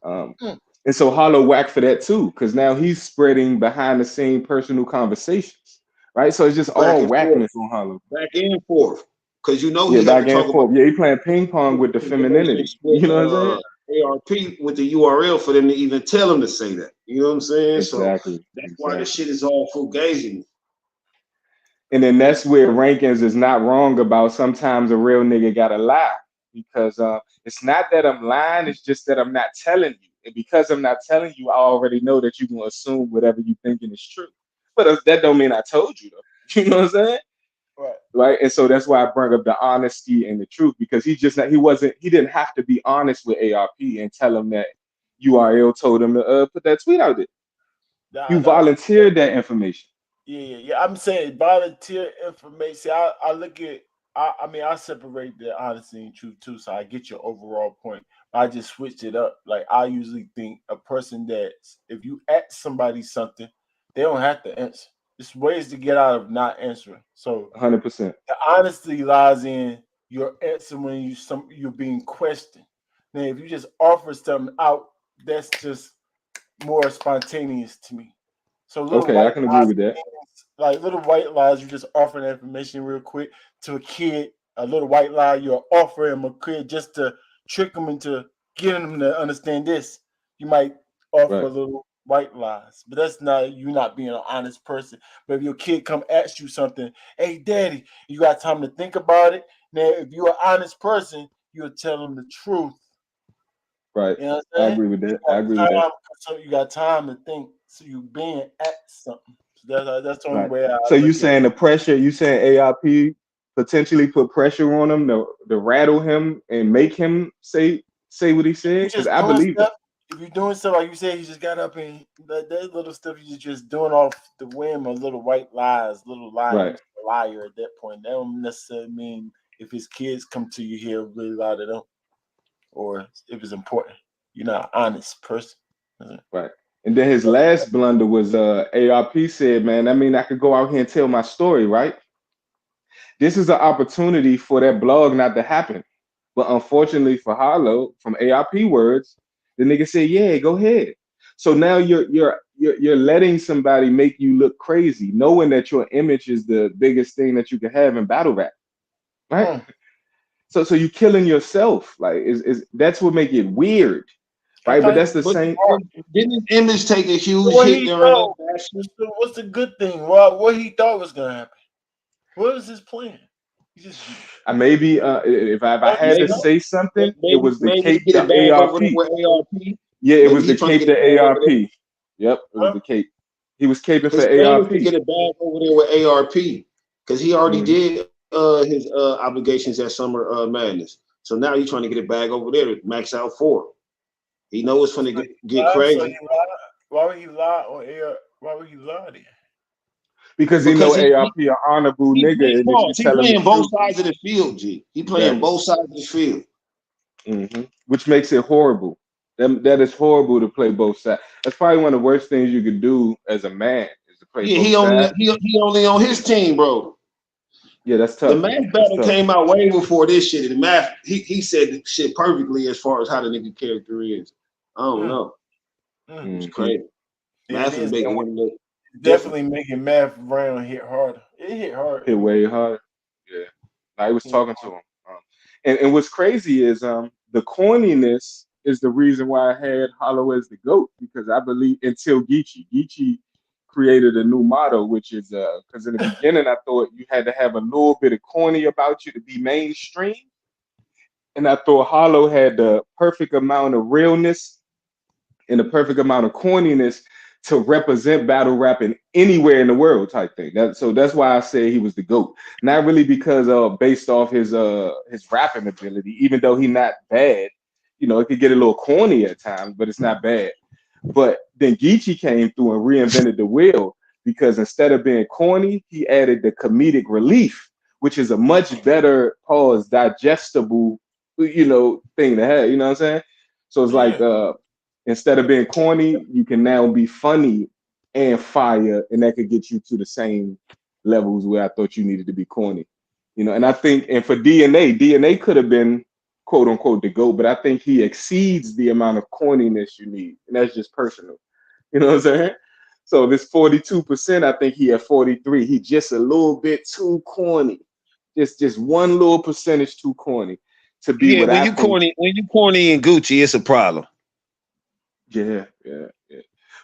And so Hollow whack for that too, because now he's spreading behind the scene personal conversations, right? So it's just Back all and forth, whackness on Hollow. back and forth. Because you know Yeah, he had back to and talk about forth. Yeah, he playing ping pong with the femininity. with You know what I'm saying? ARP with the URL for them to even tell him to say that. You know what I'm saying? Exactly. So that's why this shit is all fugazi. And then that's where Rankingz is not wrong about sometimes a real nigga gotta lie. Because it's not that I'm lying, it's just that I'm not telling you. And because I'm not telling you, I already know that you're gonna assume whatever you thinking is true. But that don't mean I told you though. You know what I'm saying? Right. Right. And so that's why I bring up the honesty and the truth, because he didn't have to be honest with ARP and tell him that URL told him to put that tweet out there. You volunteered that information. Yeah. I'm saying volunteer information. See, I look at. I mean, I separate the honesty and truth too, so I get your overall point. I just switched it up. Like I usually think a person that if you ask somebody something, they don't have to answer. There's ways to get out of not answering. So 100%. the honesty lies in your answer when you're being questioned. Now, if you just offer something out, that's just more spontaneous to me. So little Okay, I white can agree lies, with that. like little white lies, you just offer that information real quick to a kid. A little white lie, you're offering him a kid just to trick him into getting him to understand this. You might offer Right. little white lies, but that's not you not being an honest person. But if your kid come ask you something, hey daddy, you got time to think about it. Now, if you're an honest person, you'll tell them the truth. Right. You know what I I'm saying? agree with that. I agree with that. So you got time to think. So you being at something. So that's the only Right. way I So you look at saying it. the pressure, you saying ARP potentially put pressure on him to rattle him and make him say what he You said? Because just I doing believe it. stuff. If you're doing stuff like you said, you just got up and that little stuff you're just doing off the whim of little white lies, little lies. Right. You're a liar at that point. That don't necessarily mean if his kids come to you here really lie to them, or if it's important. You're not an honest person. Right. And then his last blunder was ARP said, man, I mean I could go out here and tell my story, right? This is an opportunity for that blog not to happen. But unfortunately for Hollow, from ARP words, the nigga said, "Yeah, go ahead." So now you're letting somebody make you look crazy, knowing that your image is the biggest thing that you can have in battle rap, right? So you killing yourself, like is that's what make it weird, right? But that's the But same. didn't his image take a huge What hit he during that thought? fashion? What's the good thing? What he thought was gonna happen? What was his plan? He just Maybe if I had to say something, it was the Maybe to cape get it the back ARP. over there with ARP. Yeah, it Maybe was he the trying to cape get it back the over ARP. there. Yep, it was the cape. He was caping for His plan was ARP. to get it back over there with ARP because he already did his obligations at Summer Madness. So now he's trying to get it back over there to max out 4. He knows it's going to get crazy. Why would he lie on air? Why would he lie then? Because he know ARP an honorable nigga, and if you He tell him the playing both truth, sides of the field, G. He playing both sides of the field. Which makes it horrible. That is horrible to play both sides. That's probably one of the worst things you could do as a man is to play both sides. He only on his team, bro. Yeah, that's The tough. math That's battle tough. came out way before this shit. And the math, he said the shit perfectly as far as how the nigga character is. I don't know. It's crazy. Yeah, it Math is is making him look different. definitely making math round hit harder. It hit hard. Hit way hard. Yeah. I was talking to him. And what's crazy is the corniness is the reason why I had Hollow as the GOAT, because I believe until Geechee created a new motto, which is because in the beginning I thought you had to have a little bit of corny about you to be mainstream. And I thought Hollow had the perfect amount of realness and the perfect amount of corniness to represent battle rap in anywhere in the world type thing. So that's why I say he was the GOAT. Not really because based off his rapping ability, even though he's not bad. You know, it could get a little corny at times, but it's not bad. But then Geechee came through and reinvented the wheel, because instead of being corny, he added the comedic relief, which is a much better digestible, thing to have. You know what I'm saying? So it's like instead of being corny, you can now be funny and fire, and that could get you to the same levels where I thought you needed to be corny. And I think, and for DNA could have been quote unquote the GOAT, but I think he exceeds the amount of corniness you need. And that's just personal. You know what I'm saying? So this 42%, I think he at 43. He just a little bit too corny. Just one little percentage too corny to be what I think. When you corny and Gucci, it's a problem. Yeah.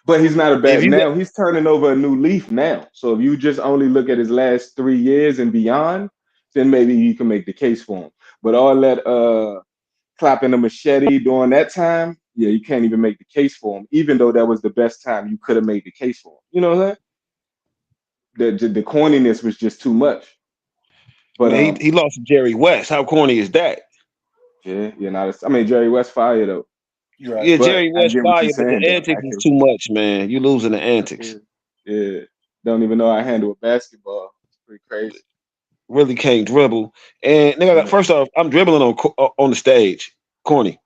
But he's not a bad now. He's turning over a new leaf now. So if you just only look at his last 3 years and beyond, then maybe you can make the case for him. But all that clapping the machete during that time, yeah, you can't even make the case for him, even though that was the best time you could have made the case for him. You know what I'm saying? The corniness was just too much. But man, he lost to Jerry West. How corny is that? Yeah, Jerry West fire though. Right. Yeah, Jerry West fire, but the antics is too much, man. You losing the antics. Yeah. Don't even know I handle a basketball. It's pretty crazy. Really can't dribble. And nigga, first off, I'm dribbling on the stage. Corny.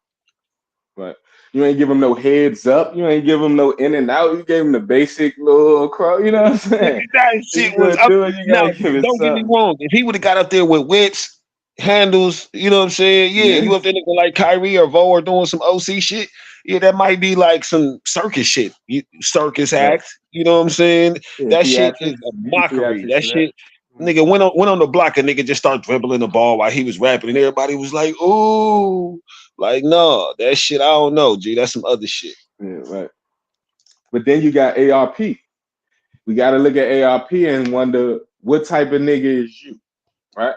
Right. You ain't give him no heads up. You ain't give him no in and out. You gave him the basic little crow. You know what I'm saying? That shit was don't get me wrong. If he would have got up there with wits, handles, you know what I'm saying? Yeah, you up there looking like Kyrie or Vo or doing some OC shit. Yeah, that might be like some circus shit. Circus act. You know what I'm saying? Yeah, that shit is a mockery. That shit. Nigga went on the block and nigga just started dribbling the ball while he was rapping, and everybody was like, "Ooh, like no, that shit I don't know, G. That's some other shit." Yeah, right. But then you got ARP. We got to look at ARP and wonder what type of nigga is you, right?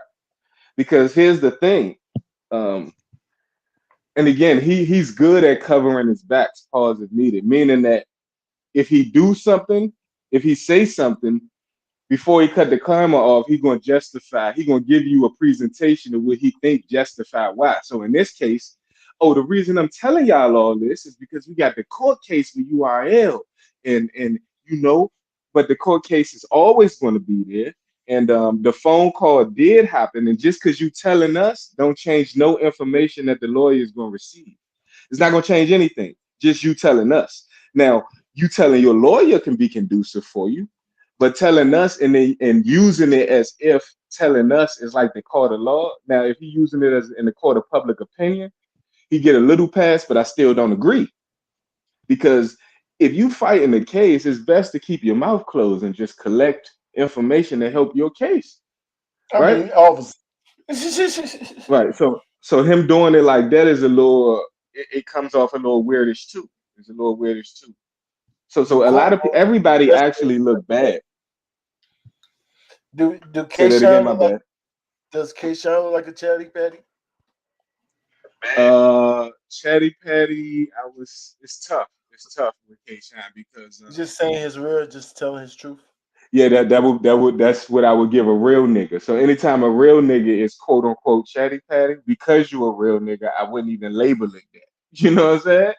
Because here's the thing, and again, he's good at covering his backs, pause if needed, meaning that if he do something, if he say something, before he cut the camera off, he's going to justify. He's going to give you a presentation of what he think justify why. So in this case, the reason I'm telling y'all all this is because we got the court case for URL. And but the court case is always going to be there. And the phone call did happen. And just because you telling us don't change no information that the lawyer is going to receive. It's not going to change anything. Just you telling us. Now, you telling your lawyer can be conducive for you. But telling us and using it as if telling us is like the court of law. Now, if he's using it as in the court of public opinion, he get a little pass, but I still don't agree. Because if you fight in the case, it's best to keep your mouth closed and just collect information to help your case. Right? Right. So him doing it like that is a little, it comes off a little weirdish too. It's a little weirdish too. So a lot of everybody actually look bad. Do Kshine look like? Does Kshine look like a chatty patty? Chatty patty, it's tough. It's tough with Kshine because just saying his real, just telling his truth. Yeah, that's what I would give a real nigga. So anytime a real nigga is quote unquote chatty patty, because you're a real nigga, I wouldn't even label it that. You know what I'm saying?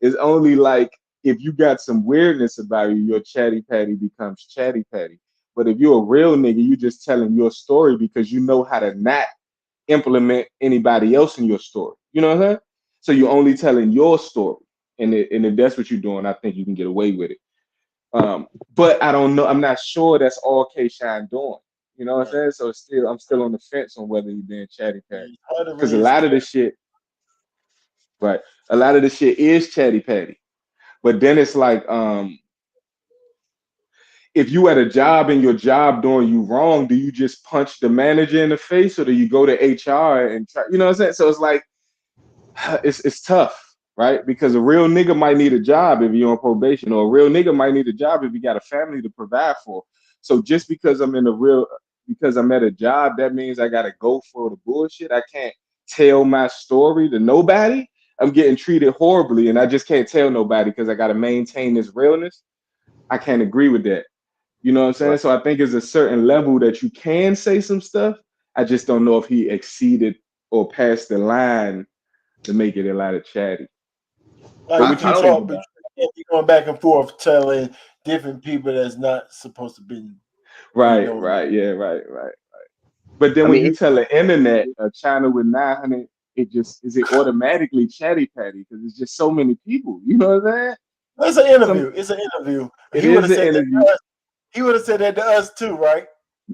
It's only like if you got some weirdness about you, your chatty patty becomes chatty patty. But if you're a real nigga, you just telling your story because you know how to not implement anybody else in your story. You know what I'm saying? So you're only telling your story. And if that's what you're doing, I think you can get away with it. But I don't know. I'm not sure that's all Kshine doing. You know what I'm saying? So it's still, I'm still on the fence on whether he's being chatty patty. It's hard to Because a raise lot of this shit, right? A lot of this shit is chatty patty. But then it's like, if you at a job and your job doing you wrong, do you just punch the manager in the face, or do you go to HR and try, you know what I'm saying? So it's like, it's tough, right? Because a real nigga might need a job if you're on probation, or a real nigga might need a job if you got a family to provide for. So just because I'm at a job, that means I gotta go for the bullshit. I can't tell my story to nobody. I'm getting treated horribly, and I just can't tell nobody because I gotta maintain this realness. I can't agree with that. You know what I'm saying? Right. So I think it's a certain level that you can say some stuff. I just don't know if he exceeded or passed the line to make it a lot of chatty. Like What you you think talk, but about you can't be going back and forth telling different people that's not supposed to be. Right, know, right, yeah, right. But then I when mean, you tell the internet a channel with 900, it automatically chatty patty because it's just so many people. You know what I'm saying? It's an interview. It's an interview. It He would is have an said that interview. to us. He would have said that to us too, right?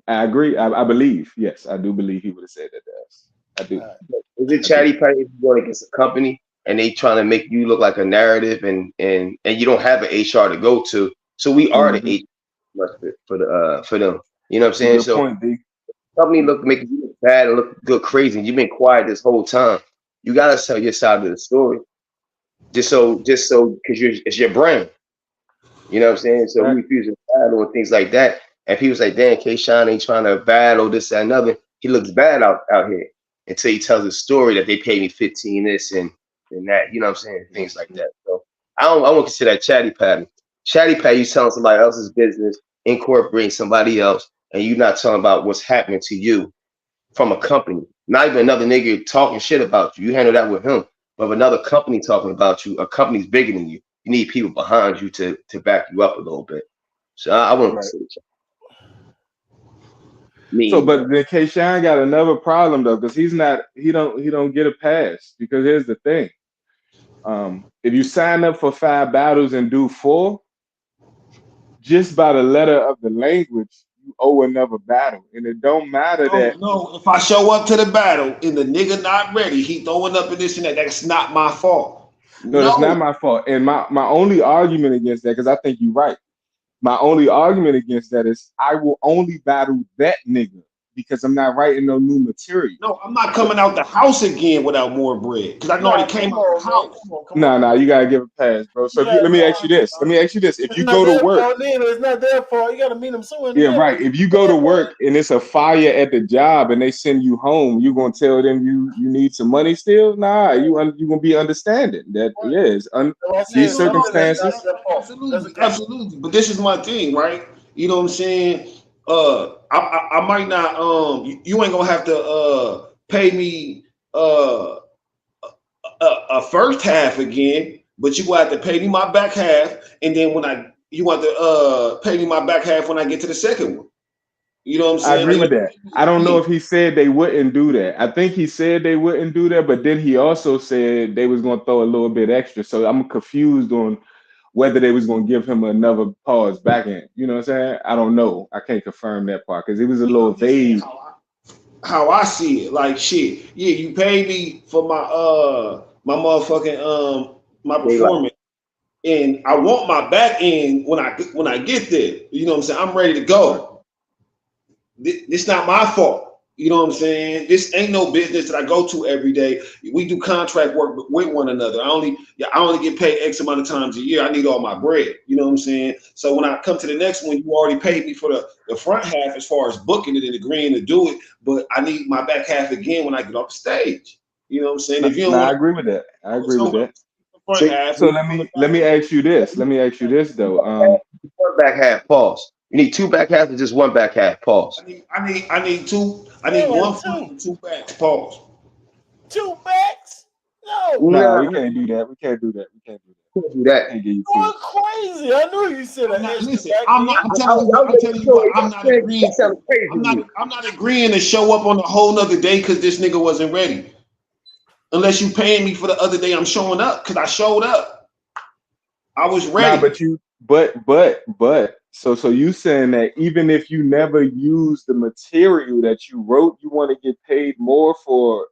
I agree. I believe. Yes, I do believe he would have said that to us. I do. is it chatty patty if you're going against a company and they trying to make you look like a narrative and you don't have an HR to go to? So we are the HR for them. You know what I'm saying? Good So point, D. company making you look bad and look good crazy, and you've been quiet this whole time. You gotta tell your side of the story, just so because it's your brand. You know what I'm saying? So Right. we refuse to battle and things like that. And people's like, damn, Kshine ain't trying to battle this, that, and another. He looks bad out here until he tells a story that they paid me 15 this and that. You know what I'm saying? Things like that. So I won't consider that chatty patty. Chatty patty, you telling somebody else's business, incorporating somebody else, and you not telling about what's happening to you from a company. Not even another nigga talking shit about you. You handle that with him. But if another company talking about you, a company's bigger than you. You need people behind you to back you up a little bit. So I wouldn't consider me. So, but then Kshine got another problem though, because he don't get a pass. Because here's the thing: if you sign up for 5 battles and do 4, just by the letter of the language, you owe another battle, and it don't matter that. No, if I show up to the battle and the nigga not ready, he throwing up in this and that. That's not my fault. No, that's not my fault. And my only argument against that, because I think you're right. My only argument against that is I will only battle that nigga because I'm not writing no new material. No, I'm not coming out the house again without more bread because I already came out the house. Nah, you gotta give a pass, bro. So let me ask you this. If you go to work, it's not their fault. You gotta meet them soon. yeah, right. If you go to work and it's a fire at the job and they send you home, you gonna tell them you need some money still? Nah, you gonna be understanding that. Yeah, these circumstances. Absolutely. But this is my thing, right? You know what I'm saying? I might not. You ain't gonna have to pay me a first half again, but you gonna have to pay me my back half, and then you want to pay me my back half when I get to the second one. You know what I'm saying? I agree with that. I don't know if he said they wouldn't do that. I think he said they wouldn't do that, but then he also said they was gonna throw a little bit extra. So I'm confused on whether they was gonna give him another pause back end. You know what I'm saying? I don't know. I can't confirm that part because it was a little vague. How I see it, like shit. Yeah, you paid me for my motherfucking my performance, and I want my back end when I get there. You know what I'm saying? I'm ready to go. This not my fault. You know what I'm saying? This ain't no business that I go to every day. We do contract work with one another. I only get paid X amount of times a year. I need all my bread. You know what I'm saying? So when I come to the next one, you already paid me for the front half as far as booking it and agreeing to do it. But I need my back half again when I get off the stage. You know what I'm saying? If you don't I agree with that. So let me ask you this. Though. One back half pause. You need 2 back halves or just 1 back half pause? I need 2. I need 1 front and 2 backs. Pause. 2 backs? No. No, we can't do that. We can't do that. Can't do that. You're crazy. I knew you said that. Listen, I'm telling you what, I'm not agreeing. I'm not agreeing to show up on a whole nother day because this nigga wasn't ready. Unless you paying me for the other day I'm showing up, because I showed up. I was ready. Nah, but So you saying that even if you never use the material that you wrote, you want to get paid more for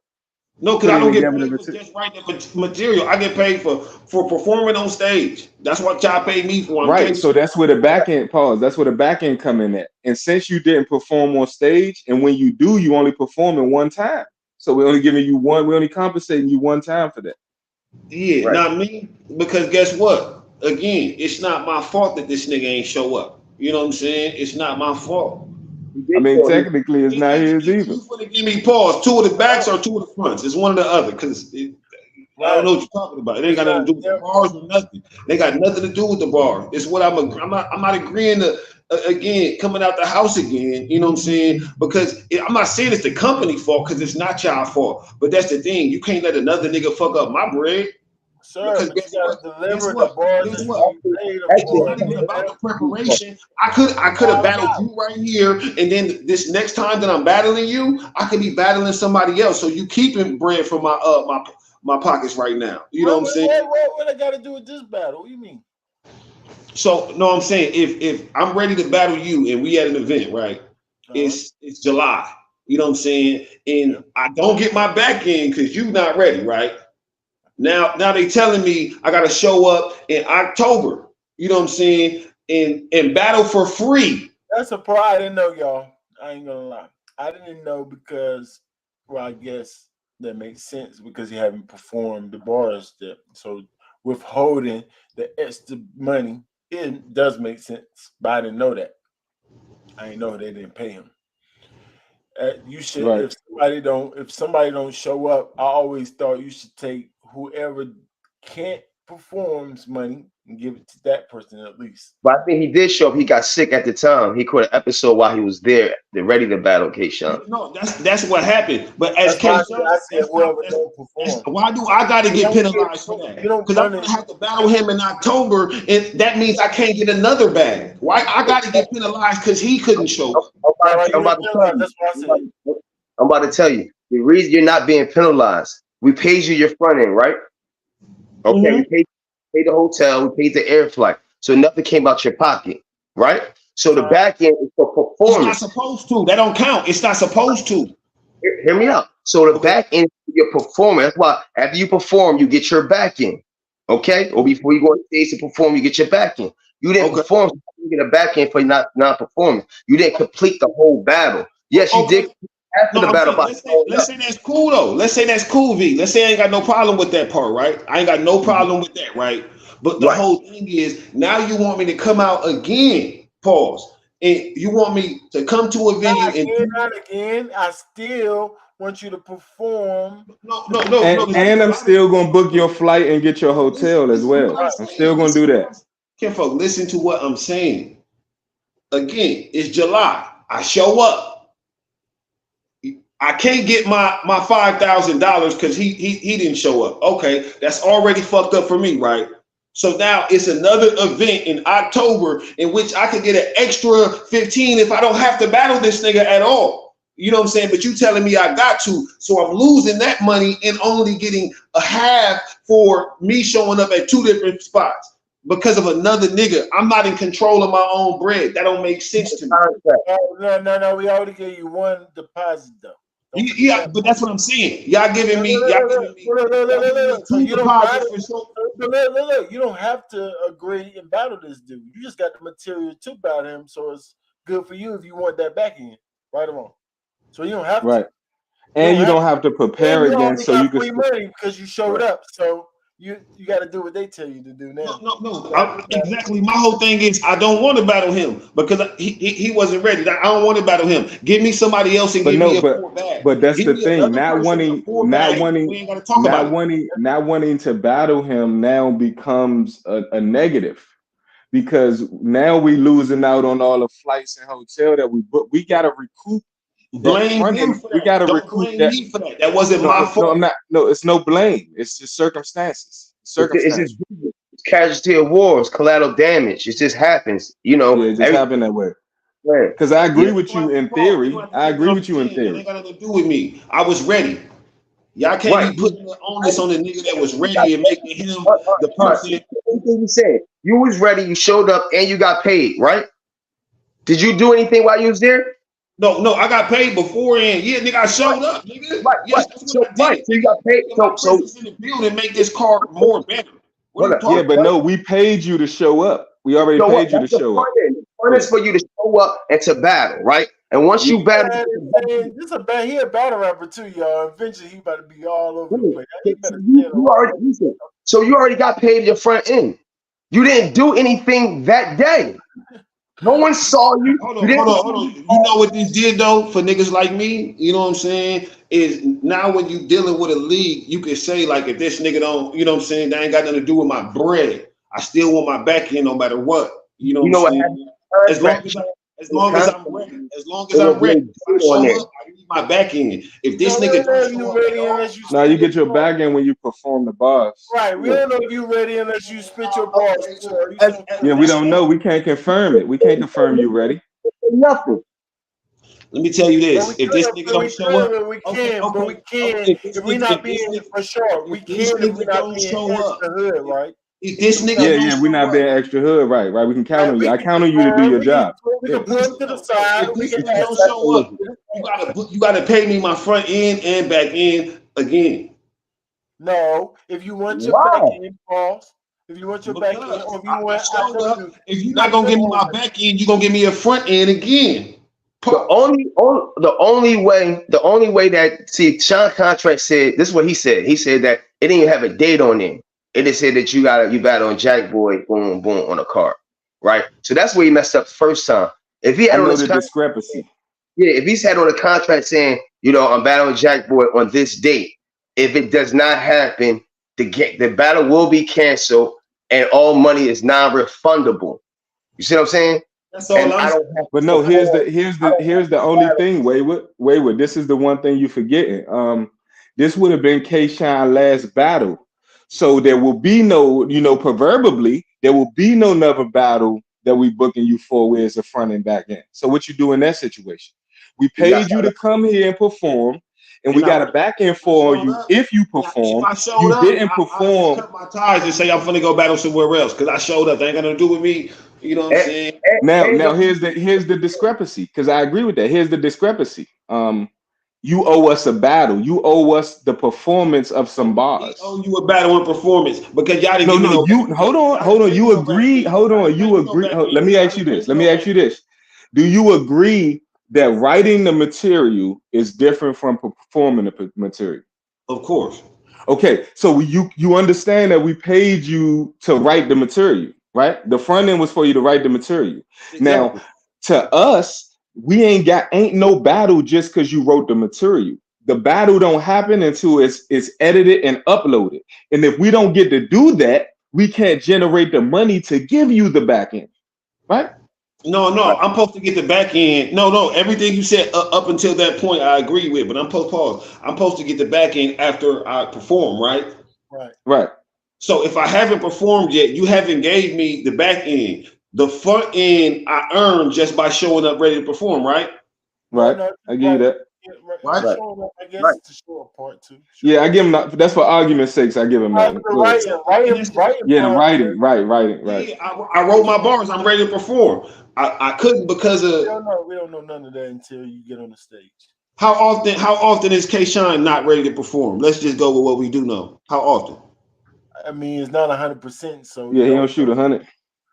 No, because I putting don't get together the paid for material? just writing the material. I get paid for performing on stage. That's what y'all pay me for. I'm Right. getting So that's where the back end pause. That's where the back end come in at. And since you didn't perform on stage, and when you do, you only perform in one time. So we're only giving you one. We're only compensating you one time for that. yeah, Right. not me. Because guess what? Again, it's not my fault that this nigga ain't show up. You know what I'm saying? It's not my fault. He I did mean, show his technically, it's not his You either. finna give me pause. Two of the backs or two of the fronts. It's one or the other. Because I don't know what you're talking about. It ain't got nothing to do with the bars or nothing. They got nothing to do with the bars. It's what I'm not agreeing to again coming out the house again. You know what I'm saying? Because I'm not saying it's the company fault because it's not y'all fault. But that's the thing. You can't let another nigga fuck up my bread. Sir, Because but you gotta Guess deliver the what? bars Guess that what? you paid them It's for. not even about the preparation. I could have battled you right here, and then this next time that I'm battling you, I could be battling somebody else. So you keeping bread from my pockets right now. You know what I'm saying? What I got to do with this battle? What do you mean? So no, I'm saying if I'm ready to battle you and we at an event, right? It's July. You know what I'm saying? And I don't get my back in because you not ready, right? Now they telling me I gotta show up in October. You know what I'm saying? And battle for free. That's a part I didn't know, y'all. I ain't gonna lie. I didn't know because, well, I guess that makes sense because you haven't performed the bars yet. So withholding the extra money, it does make sense. But I didn't know that. I didn't know they didn't pay him. You should, Right. if somebody don't show up, I always thought you should take whoever can't performs money and give it to that person at least. But I think he did show up. He got sick at the time. He caught an episode while he was there. They're ready to battle Kshine. No, that's what happened. But as That's why Kshine, I said whoever don't perform. why do I got to get penalized for that? Because I'm gonna have to battle him in October, and that means I can't get another bag. Why I got to get penalized because he couldn't show up? I'm about to tell you. I'm about to tell you. The reason you're not being penalized, we paid you your front end, right? Okay, we paid the hotel, we paid the air flight. So nothing came out your pocket, right? So the back end is for performance. It's not supposed to. That don't count. It's not supposed to. Hear me out. So the back end is your performance. That's why after you perform, you get your back end. Okay? Or before you go on stage to perform, you get your back end. You didn't perform, so you get a back end for not performing. You didn't complete the whole battle. Yes, you did after the battle. Let's say that's cool though. Let's say that's cool, V. Let's say I ain't got no problem with that part, right? I ain't got no problem with that, right? But the whole thing is now you want me to come out again. Pause. And you want me to come to a venue not again. I still want you to perform. And I'm still gonna book your flight and get your hotel as well. I'm still gonna do that. Kinfolk, listen to what I'm saying. Again, it's July. I show up. I can't get my $5,000 because he didn't show up. Okay, that's already fucked up for me, right? So now it's another event in October in which I could get an extra 15 if I don't have to battle this nigga at all. You know what I'm saying? But you telling me I got to, so I'm losing that money and only getting a half for me showing up at two different spots because of another nigga. I'm not in control of my own bread. That don't make sense to me. No. We already gave you one deposit though. Yeah, but that's what I'm saying. Y'all giving me two deposits for sure. Look, you don't have to agree and battle this dude. You just got the material to battle him, so it's good for you if you want that back in, right or wrong. So you don't have to. And you don't have to prepare again, so you can free money because you showed up. So you got to do what they tell you to do now. No. Exactly. My whole thing is I don't want to battle him because he wasn't ready. I don't want to battle him. Give me somebody else and give me a full bag. But that's the thing. Not wanting to battle him now becomes a negative because now we losing out on all the flights and hotel that we booked. We got to recoup. Blame him for that. We gotta recoup that. Me for that. That wasn't my fault. No, I'm not. No, it's no blame. It's just circumstances. It's just casualty of wars, collateral damage. It just happens. You know, it just happened that way. Because I agree with you in theory. I agree with you in theory. It ain't got nothing to do with me. I was ready. Y'all can't be putting the onus on the nigga that was ready and making him the person. You said you was ready. You showed up and you got paid, right? Did you do anything while you was there? No, I got paid beforehand. Yeah, nigga, I showed up, nigga. Right, Yes, right. that's So, what I right. did. So you got paid. My So presence in the building make this card more better. What are hold you up. talking Yeah, but no, we paid you to show up. We already So what? paid you to That's the show up. front end. The front is for you to show up and to battle, right? And once you battle, This a bad. He a battle rapper too, y'all. Eventually, he about to be all over the place. He better so you already got paid your front end. You didn't do anything that day. No one saw you. Hold You on, didn't. hold on. You know what this did though for niggas like me? You know what I'm saying? Is now when you dealing with a league, you can say like if this nigga don't, you know what I'm saying, that ain't got nothing to do with my bread. I still want my back end no matter what. You know You what know I'm what saying? happened? As long as I'm ready, if There was I no show on there. up, I need my back end. If this We nigga don't know don't if show you up ready at all, unless you Now spit you your get your bars. bag in when you perform the bars. Right, we don't know if you ready unless you spit your bars. Yeah, we don't know. We can't confirm it. We can't confirm you ready. Nothing. let me tell you But this: if this nigga don't show up, we can, but we can if if we not being for sure. We can if we not being extra hood, right? if this nigga Yeah, don't yeah, we're show not being up, extra hood, right? Right. We can count Right, on we you. I can count on you to do your job. we can put them to the side. if We this can nigga ask don't show up, you gotta pay me my front end and back end again. no. If you want your Why? back end, pause. If you want your back end, or if you I want, I showed told up. you, If you're not not gonna your give me own. my back end, you're gonna give me a front end again. The only way that Sean contract said this is what he said. He said that it didn't even have a date on it. It just said that you battle on Jack Boy, boom, boom on a card. Right? So that's where he messed up the first time. If he I had on know his the contract, discrepancy. yeah, if he's had on a contract saying, I'm battling Jack Boy on this date. If it does not happen, the battle will be canceled and all money is non-refundable. You see what I'm saying? That's all And I'm I saying. don't have But to no, here's perform. the only thing, Wayward. This is the one thing you forgetting. This would have been Kshine last battle. So there will be no, proverbially, there will be no another battle that we booking you for where it's a front and back end. So what you do in that situation? We paid you to come here and perform, and we got a back end for you if you perform. If I showed You up, didn't I just perform. cut my ties and say I'm finna go battle somewhere else because I showed up. That ain't got nothing to do with me. You know what I'm saying? Now here's the discrepancy, because I agree with that. Here's the discrepancy. You owe us a battle. You owe us the performance of some bars. Oh, you a battle and performance because y'all didn't give me no. You hold on. You agree. Hold on. You agree. Let me ask you this. Do you agree that writing the material is different from performing the material? Of course. Okay, so you understand that we paid you to write the material, right? The front end was for you to write the material. Exactly. Now, to us, we ain't no battle just because you wrote the material. The battle don't happen until it's edited and uploaded. And if we don't get to do that, we can't generate the money to give you the back end, right? No, I'm supposed to get the back end. No, everything you said up until that point, I agree with. But I'm supposed to get the back end after I perform, right? Right. So if I haven't performed yet, you haven't gave me the back end. The front end I earned just by showing up ready to perform, right? Right. I give you that. Right. I guess it's the short part too. Yeah, I give him that. That's for argument's sake. I give him that. Yeah, the writing. Right. Yeah, I wrote my bars. I'm ready to perform. I couldn't because of. We don't know none of that until you get on the stage. How often is Kshine not ready to perform? Let's just go with what we do know. How often? I mean, it's not 100%. So yeah, he don't shoot 100.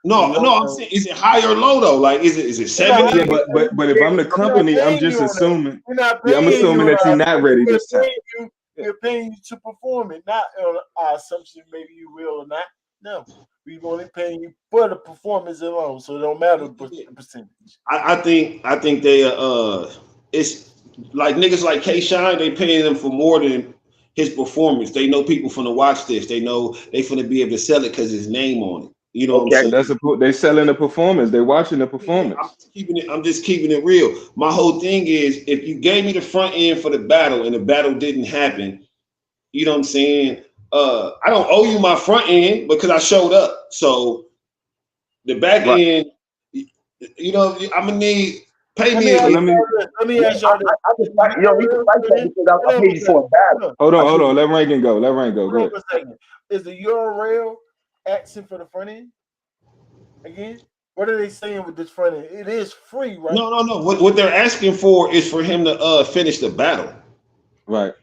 No, I'm saying, is it high or low though? Like, is it 70? Yeah, but if I'm the company, I'm just assuming. Yeah, I'm assuming that you're not ready this time. We're paying you to perform it, not our assumption maybe you will or not. No, we're only paying you for the performance alone, so it don't matter the percentage. I think they it's like niggas like Kshine, they paying them for more than his performance. They know people finna watch this. They know they finna be able to sell it because his name on it. You know what I'm saying? They selling the performance. They watching the performance. I'm just keeping it real. My whole thing is, if you gave me the front end for the battle and the battle didn't happen, you know what I'm saying? I don't owe you my front end because I showed up. So the back end, you know, I'm gonna need pay me. Let me ask y'all this. I just like, he can fight that because I paid you for a battle. Hold on. Let Rankin go. Go ahead. Is the URL asking for the front end again? What are they saying with this front end? It is free, right? No. What they're asking for is for him to finish the battle. Right.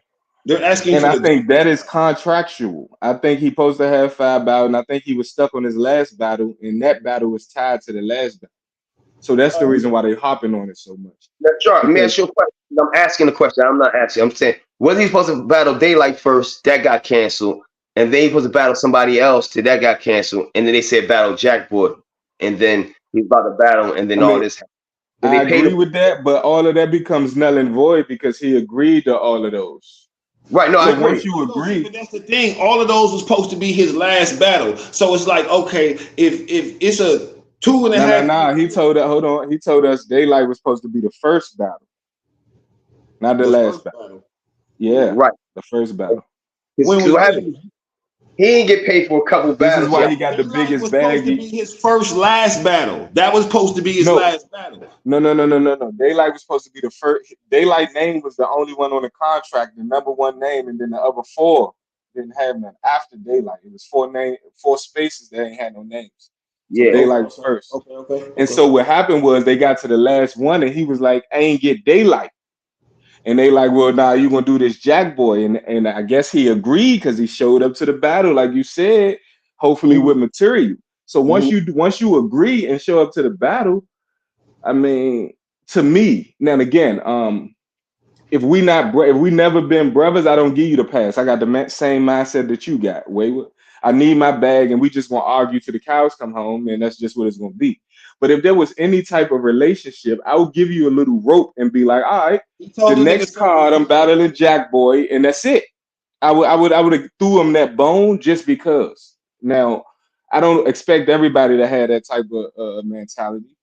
They're asking And for I think that is contractual. I think he supposed to have 5 battles, and I think he was stuck on his last battle, and that battle was tied to the last battle. So that's the reason why they hopping on it so much. Now, Charron, let me ask you a question. I'm asking the question. I'm not asking. I'm saying, was he supposed to battle Daylight first? That got canceled. And then he supposed to battle somebody else till that got canceled. And then they said battle Jackboy. And then he's about to battle, and then all this happened. I agree with that, but all of that becomes null and void because he agreed to all of those. Right, no, so I agree. Once you agree, but that's the thing. All of those was supposed to be his last battle. So it's like, okay, if it's a 2.5. Nah. He told us. Hold on. He told us Daylight was supposed to be the first battle, not the last battle. Yeah, right. The first battle. What happened? He didn't get paid for a couple battles. This is why he got the biggest bag. Supposed to be his first last battle. That was supposed to be his last battle. No. Daylight was supposed to be the first. Daylight name was the only one on the contract, the number 1 name, and then the other 4 didn't have none. After Daylight, it was 4 spaces that ain't had no names. So yeah, Daylight was first. Okay. And so what happened was they got to the last one, and he was like, "I ain't get Daylight." And they like, well, nah, you gonna do this Jackboy, and I guess he agreed because he showed up to the battle, like you said, hopefully with material. So once you agree and show up to the battle, I mean, to me, now and again, if we never been brothers, I don't give you the pass. I got the same mindset that you got. I need my bag, and we just gonna argue till the cows come home, and that's just what it's gonna be. But if there was any type of relationship, I would give you a little rope and be like, all right, the next card I'm battling Jackboy, and that's it. I would have threw him that bone just because. Now, I don't expect everybody to have that type of mentality,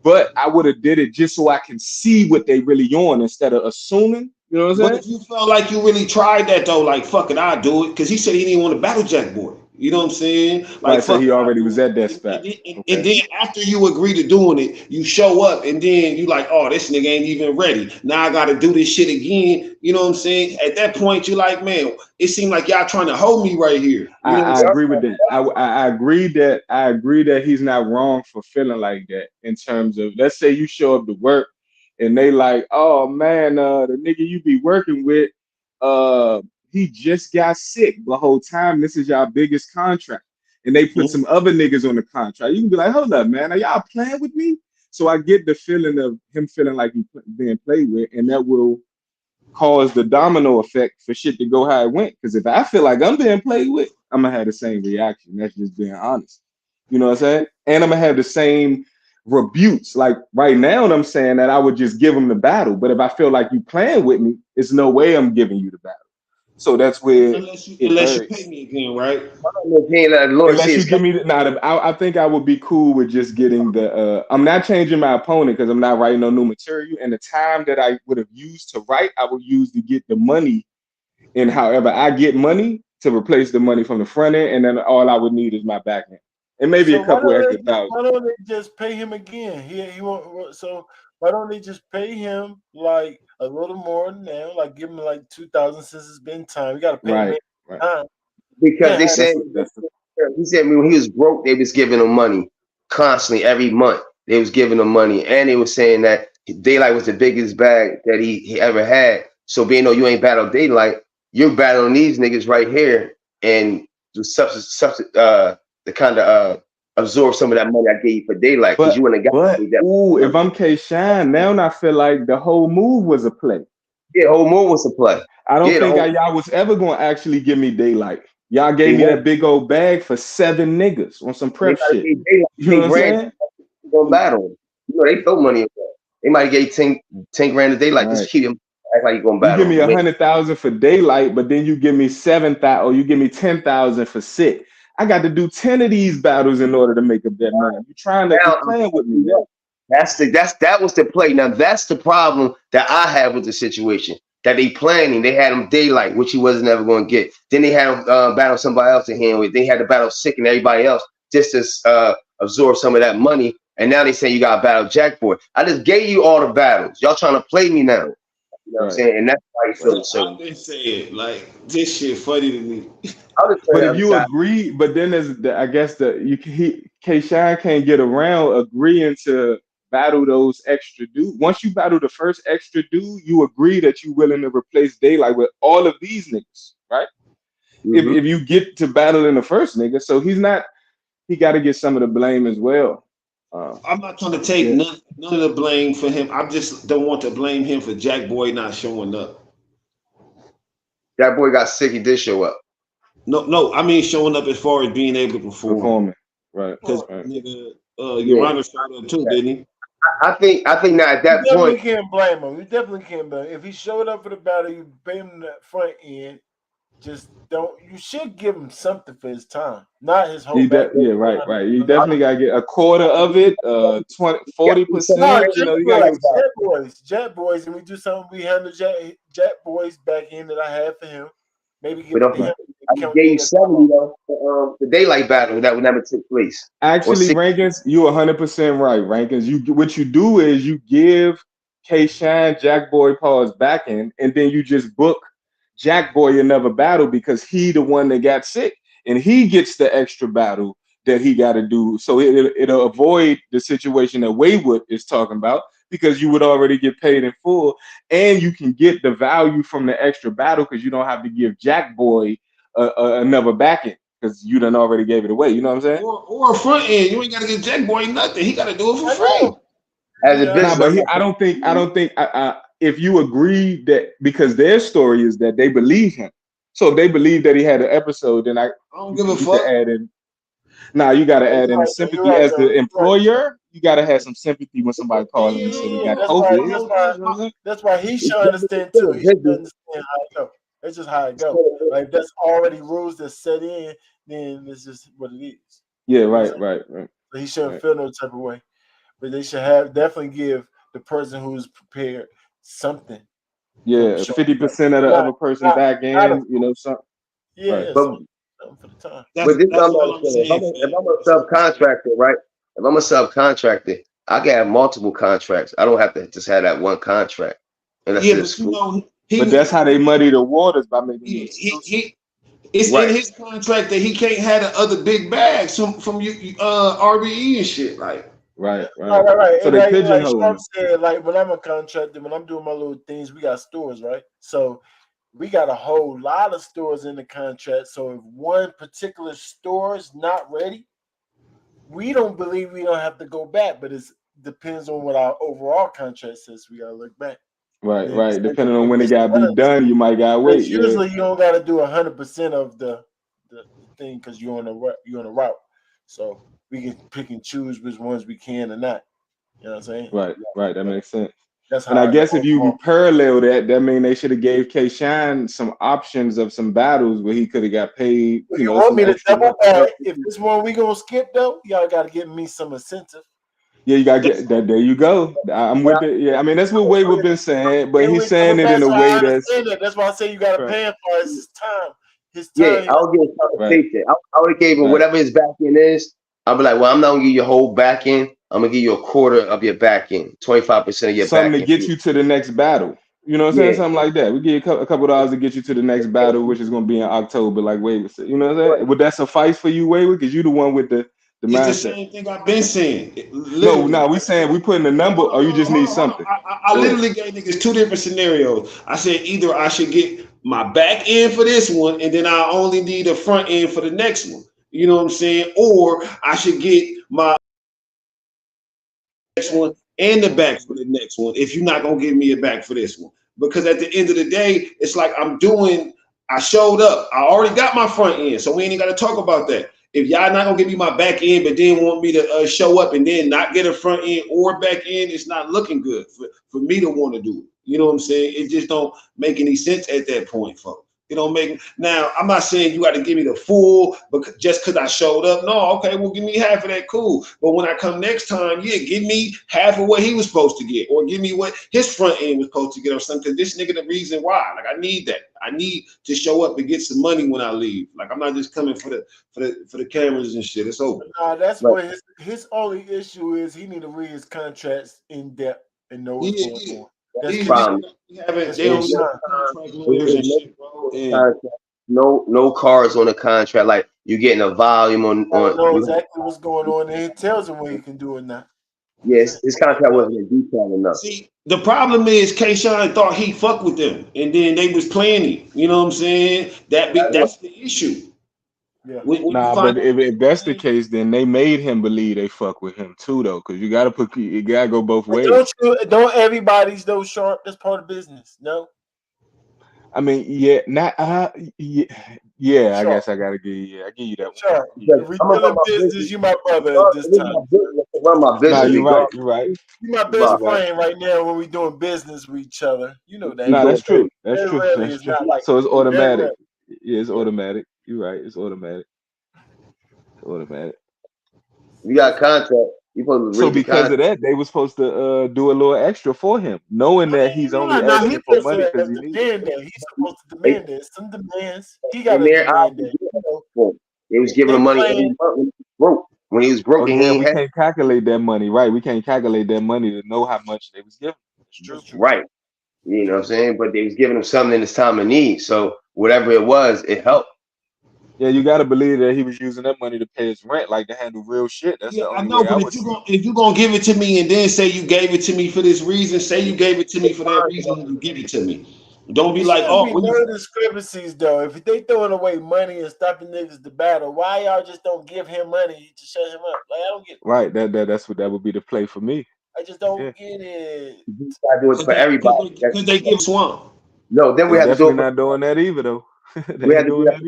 but I would have did it just so I can see what they really on instead of assuming. You know what I'm saying? But if you felt like you really tried that though, like fuck it, I'll do it, because he said he didn't want to battle Jackboy. You know what I'm saying? Like, right, so he already was at that spot. And then after you agree to doing it, you show up, and then you like, oh, this nigga ain't even ready. Now I got to do this shit again. You know what I'm saying? At that point, you're like, man, it seemed like y'all trying to hold me right here. You know I agree with that. I agree that he's not wrong for feeling like that. In terms of, let's say you show up to work, and they like, oh man, the nigga you be working with, he just got sick the whole time. This is y'all biggest contract. And they put some other niggas on the contract. You can be like, hold up, man. Are y'all playing with me? So I get the feeling of him feeling like he's being played with, and that will cause the domino effect for shit to go how it went. Because if I feel like I'm being played with, I'm going to have the same reaction. That's just being honest. You know what I'm saying? And I'm going to have the same rebukes. Like right now, I'm saying that I would just give him the battle. But if I feel like you playing with me, it's no way I'm giving you the battle. So that's where unless you pay me again, right? Unless you give me I think I would be cool with just getting the I'm not changing my opponent because I'm not writing no new material, and the time that I would have used to write, I would use to get the money, and however I get money to replace the money from the front end, and then all I would need is my back end. And maybe a couple extra thousand. Why don't they just pay him again? He won't, so why don't they just pay him like a little more now? Like give him like 2,000 since it's been time. You got to pay him time. Because they said he said when he was broke, they was giving him money constantly every month. They was giving him money, and they was saying that Daylight was the biggest bag that he ever had. So being though you ain't battled Daylight, you're battling these niggas right here, and the kind of absorb some of that money I gave you for Daylight because you wouldn't have got that. If I'm Kshine, now I feel like the whole move was a play. Yeah, whole move was a play. I don't think y'all was ever gonna actually give me Daylight. Y'all gave me that big old bag for 7 niggas on some prep shit. You know what I'm saying? Gonna battle. You know they throw money in there. They might get 10 grand a Daylight. Just keep him act like you're gonna battle. You give me 100,000 for Daylight, but then you give me 7,000, or you give me 10,000 for Sick. I got to do 10 of these battles in order to make up that money. You're trying to be playing with me. That was the play. Now that's the problem that I have with the situation. That they planning. They had him Daylight, which he wasn't ever going to get. Then they had him battle somebody else in hand with. They had to battle Sick and everybody else just to absorb some of that money. And now they say you got to battle Jackboy. I just gave you all the battles. Y'all trying to play me now. You know what I'm saying? And that's why he feels so. I've been saying, like, this shit funny to me. I'll just But say if I'm you tired. agree, but then I guess Kshine can't get around agreeing to battle those extra dudes. Once you battle the first extra dude, you agree that you willing to replace Daylight with all of these niggas, right? If you get to battling the first nigga, so he got to get some of the blame as well. I'm not trying to take none of the blame for him. I just don't want to blame him for Jack Boy not showing up. That boy got sick. He did show up. No, I mean showing up as far as being able to perform. Performing, right? Because Right. nigga, Your Honor showed up too, didn't he? I think now at that You definitely point, can't blame him. You definitely can't blame him. If he showed up for the battle, you pay him that front end. Just don't. You should give him something for his time, not his whole back. Right. You definitely gotta get a quarter of it, 40%. No, You know, you gotta get Jet Boys, and we do something. We handle Jet Boys back end that I had for him. Maybe give but it to him. I gave you 70 though for the Daylight battle that would never take place. Actually, Rankingz, you 100% right. Rankingz, what you do is you give Kshine Jack Boy Paul's back end, and then you just book Jack Boy another battle because he the one that got sick, and he gets the extra battle that he got to do. So it'll avoid the situation that Wayward is talking about because you would already get paid in full, and you can get the value from the extra battle because you don't have to give Jack Boy another back end because you done already gave it away. You know what I'm saying? Or a front end. You ain't got to give Jack Boy nothing. He got to do it for free. As a business, but I don't think. If you agree that because their story is that they believe him, so if they believe that he had an episode, then I don't give a fuck. Add in. Now you got to add in sympathy as the employer. You got to have some sympathy when somebody calls him and said he got COVID. That's why he should understand too. He should understand how it go. That's just how it go. Like if that's already rules that set in, then this is what it is. Yeah, right. So he shouldn't feel no type of way, but they should definitely give the person who's prepared something. Yeah, 50% of the other person back in, you know, something. Yeah, right. something for the time. But this I'm saying. If I'm a subcontractor, right? If I'm a subcontractor, I can have multiple contracts. I don't have to just have that one contract. And that's but you know, but that's how they muddy the waters by making it's in his contract that he can't have the other big bags from RBE and shit. Like Right. So they pigeonhole. Like said, like when I'm a contractor, when I'm doing my little things, we got stores, right? So we got a whole lot of stores in the contract. So if one particular store is not ready, we don't believe we don't have to go back, but it depends on what our overall contract says. We gotta look back. Right. Depending on when it gotta be done, you might gotta wait. Usually you don't gotta do 100% of the thing because you're on a route. So we can pick and choose which ones we can or not. You know what I'm saying? Right. That makes sense. And I guess if you parallel that means they should have gave Kshine some options of some battles where he could have got paid. You want me to double back? If this one we gonna skip though, y'all gotta give me some incentive. Yeah, you gotta get that. There you go. I'm with it. Yeah, I mean that's what Wayward been saying, but he's saying it in a way that's why I say you gotta pay him for his time. Yeah, I'll give him compensation. I would have gave him whatever his back end is. I'll be like, well, I'm not gonna give you your whole back end. I'm gonna give you a quarter of your back end, 25% of your back end. Something to get you to the next battle. You know what I'm saying? Something like that. We give you a couple of dollars to get you to the next battle, which is gonna be in October, like Wayward said. You know what I'm saying? Would that suffice for you, Wayward? Because you the one with the mindset. It's the same thing I've been saying. No, we saying we putting a number, or you just need something. I literally gave niggas two different scenarios. I said either I should get my back end for this one, and then I only need a front end for the next one. You know what I'm saying? Or I should get my next one and the back for the next one if you're not gonna give me a back for this one. Because at the end of the day, it's like I showed up. I already got my front end, so we ain't got to talk about that. If y'all not gonna give me my back end, but then want me to show up and then not get a front end or back end, it's not looking good for me to want to do it. You know what I'm saying? It just don't make any sense at that point, folks. It don't make. Now, I'm not saying you got to give me the full, but just because I showed up. No, okay, well, give me half of that, cool. But when I come next time, yeah, give me half of what he was supposed to get, or give me what his front end was supposed to get, or something. Because this nigga the reason why. Like, I need that. I need to show up and get some money when I leave. Like, I'm not just coming for the cameras and shit. It's over. That's what his only issue is. He need to read his contracts in depth and know what's going on. That's the problem. They don't know contract lawyers and shit, bro. No cards on the contract. Like you getting a volume on. I don't know exactly what's going on, and it tells him what he can do or not. Yes, his contract wasn't in detail enough. See, the problem is Kshine thought he fucked with them, and then they was playing him. You know what I'm saying? That's the issue. Yeah. But if that's the case, then they made him believe they fuck with him too, though, because you gotta go both ways. Don't everybody's though sharp? That's part of business. No. I mean, yeah, not yeah. I guess I gotta give you. I give you that one. Sure. If we doing business, you my brother at this time. Run my business. Nah, you're right. You're right. You my best friend right now when we doing business with each other. You know that. Nah, that's true. That's true. That's true. Like, so it's automatic. Yeah, it's automatic. You're right. It's automatic. It's automatic. You got contract. You supposed to so because of that, they were supposed to do a little extra for him, knowing that he's only asking for money because he needs it. He's supposed to demand it. Some demands. He got to demand it. They was giving him money when he was broke. We can't calculate that money, right? We can't calculate that money to know how much they was giving. It's true. Right. You know what I'm saying? But they was giving him something in his time of need. So whatever it was, it helped. Yeah, you got to believe that he was using that money to pay his rent, like to handle real shit. That's the only I know, way but if you're gonna give it to me and then say you gave it to me for this reason, say you gave it to me for that reason, and you give it to me. Don't be like, no discrepancies though. If they throwing away money and stopping niggas to battle, why y'all just don't give him money to shut him up? Like I don't get it. Right. That would be the play for me. I just don't get it. You gotta do it for everybody. Because they give Swamp. No, then we have to do it. Not doing that either though. We have to do that.